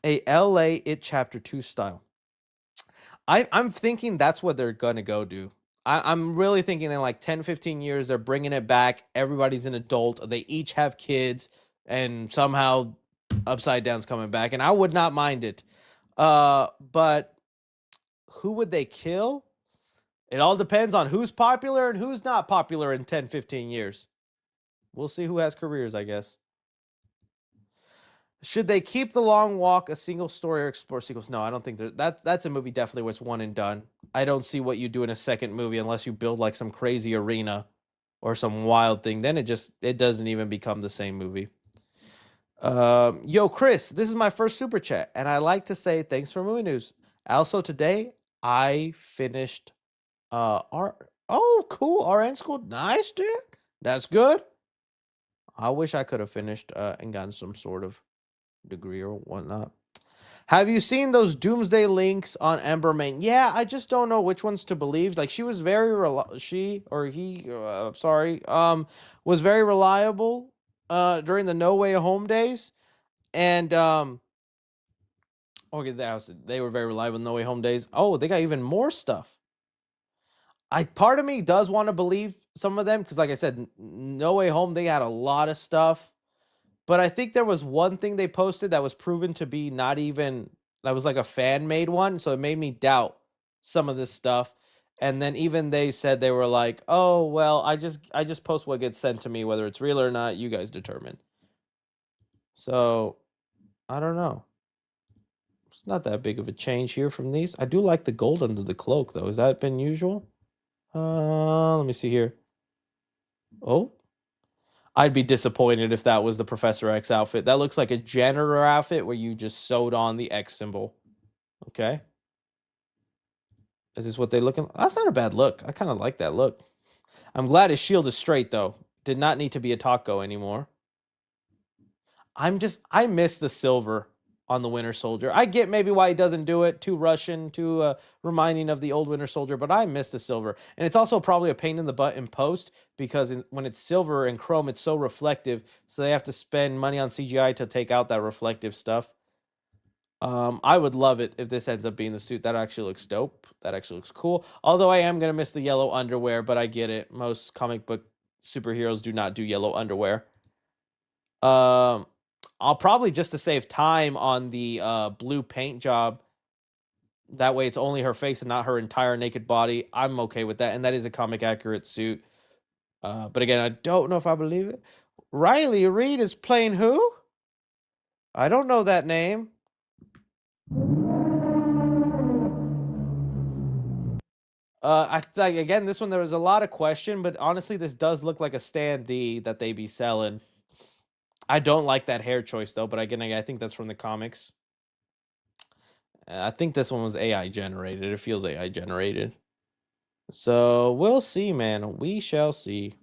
A LA It Chapter 2 style. I'm thinking that's what they're gonna go do. I'm really thinking in like 10, 15 years, they're bringing it back. Everybody's an adult. They each have kids, and somehow Upside Down's coming back, and I would not mind it. But who would they kill? It all depends on who's popular and who's not popular in 10, 15 years. We'll see who has careers, I guess. Should they keep The Long Walk a single story or explore sequels? No, I don't think that's a movie definitely was one and done. I don't see what you do in a second movie unless you build like some crazy arena or some wild thing. Then it doesn't even become the same movie. Yo, Chris, this is my first super chat, and I like to say thanks for movie news. Also, today I finished cool, RN school. Nice, dude. That's good. I wish I could have finished and gotten some sort of degree or whatnot. Have you seen those doomsday links on Ember Main? Yeah, I just don't know which ones to believe. Like she was very was very reliable. during the No Way Home days, and okay, they were very reliable in No Way Home days. Oh, they got even more stuff. Part of me does want to believe some of them because, like I said, No Way Home, they had a lot of stuff. But I think there was one thing they posted that was proven to be not even, that was like a fan made one. So it made me doubt some of this stuff. And then even they said they were like, oh, well, I just post what gets sent to me, whether it's real or not, you guys determine. So I don't know. It's not that big of a change here from these. I do like the gold under the cloak, though. Has that been usual? Let me see here. Oh, I'd be disappointed if that was the Professor X outfit. That looks like a janitor outfit where you just sewed on the X symbol. Okay. Is this what they looking? That's not a bad look. I kind of like that look. I'm glad his shield is straight, though. Did not need to be a taco anymore. I miss the silver on the Winter Soldier. I get maybe why he doesn't do it. Too Russian, too reminding of the old Winter Soldier, but I miss the silver. And it's also probably a pain in the butt in post because when it's silver and chrome, it's so reflective. So they have to spend money on CGI to take out that reflective stuff. I would love it if this ends up being the suit. That actually looks dope. That actually looks cool. Although I am going to miss the yellow underwear, but I get it. Most comic book superheroes do not do yellow underwear. I'll probably, just to save time on the blue paint job, that way it's only her face and not her entire naked body. I'm okay with that, and that is a comic accurate suit. But again, I don't know if I believe it. Riley Reid is playing who? I don't know that name. I think again, this one there was a lot of question, but honestly, this does look like a standee that they be selling. I don't like that hair choice though, but again, I think that's from the comics. I think this one was AI generated. It feels AI generated. So we'll see, man. We shall see.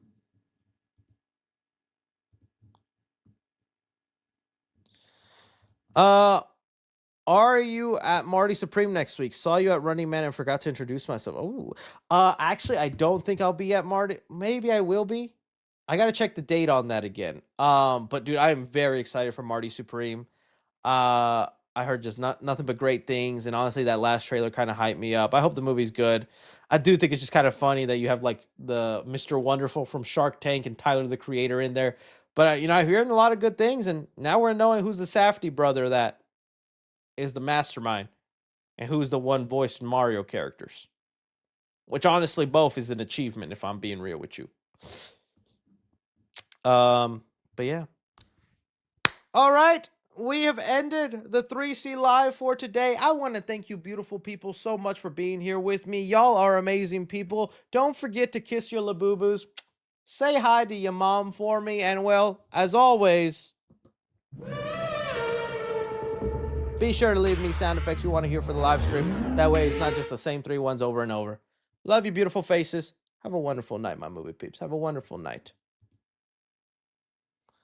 Are you at Marty Supreme next week? Saw you at Running Man and forgot to introduce myself. Oh, actually, I don't think I'll be at Marty. Maybe I will be. I gotta check the date on that again. But dude, I am very excited for Marty Supreme. I heard just nothing but great things, and honestly, that last trailer kind of hyped me up. I hope the movie's good. I do think it's just kind of funny that you have like the Mr. Wonderful from Shark Tank and Tyler the Creator in there. But you know, I'm hearing a lot of good things, and now we're knowing who's the Safdie brother that is the mastermind, and who's the one voiced Mario characters. Which honestly, both is an achievement if I'm being real with you. But yeah. All right. We have ended the 3C Live for today. I want to thank you beautiful people so much for being here with me. Y'all are amazing people. Don't forget to kiss your Labubus. Say hi to your mom for me. And well, as always, be sure to leave me sound effects you want to hear for the live stream. That way it's not just the same 3 ones over and over. Love you beautiful faces. Have a wonderful night, my movie peeps. Have a wonderful night.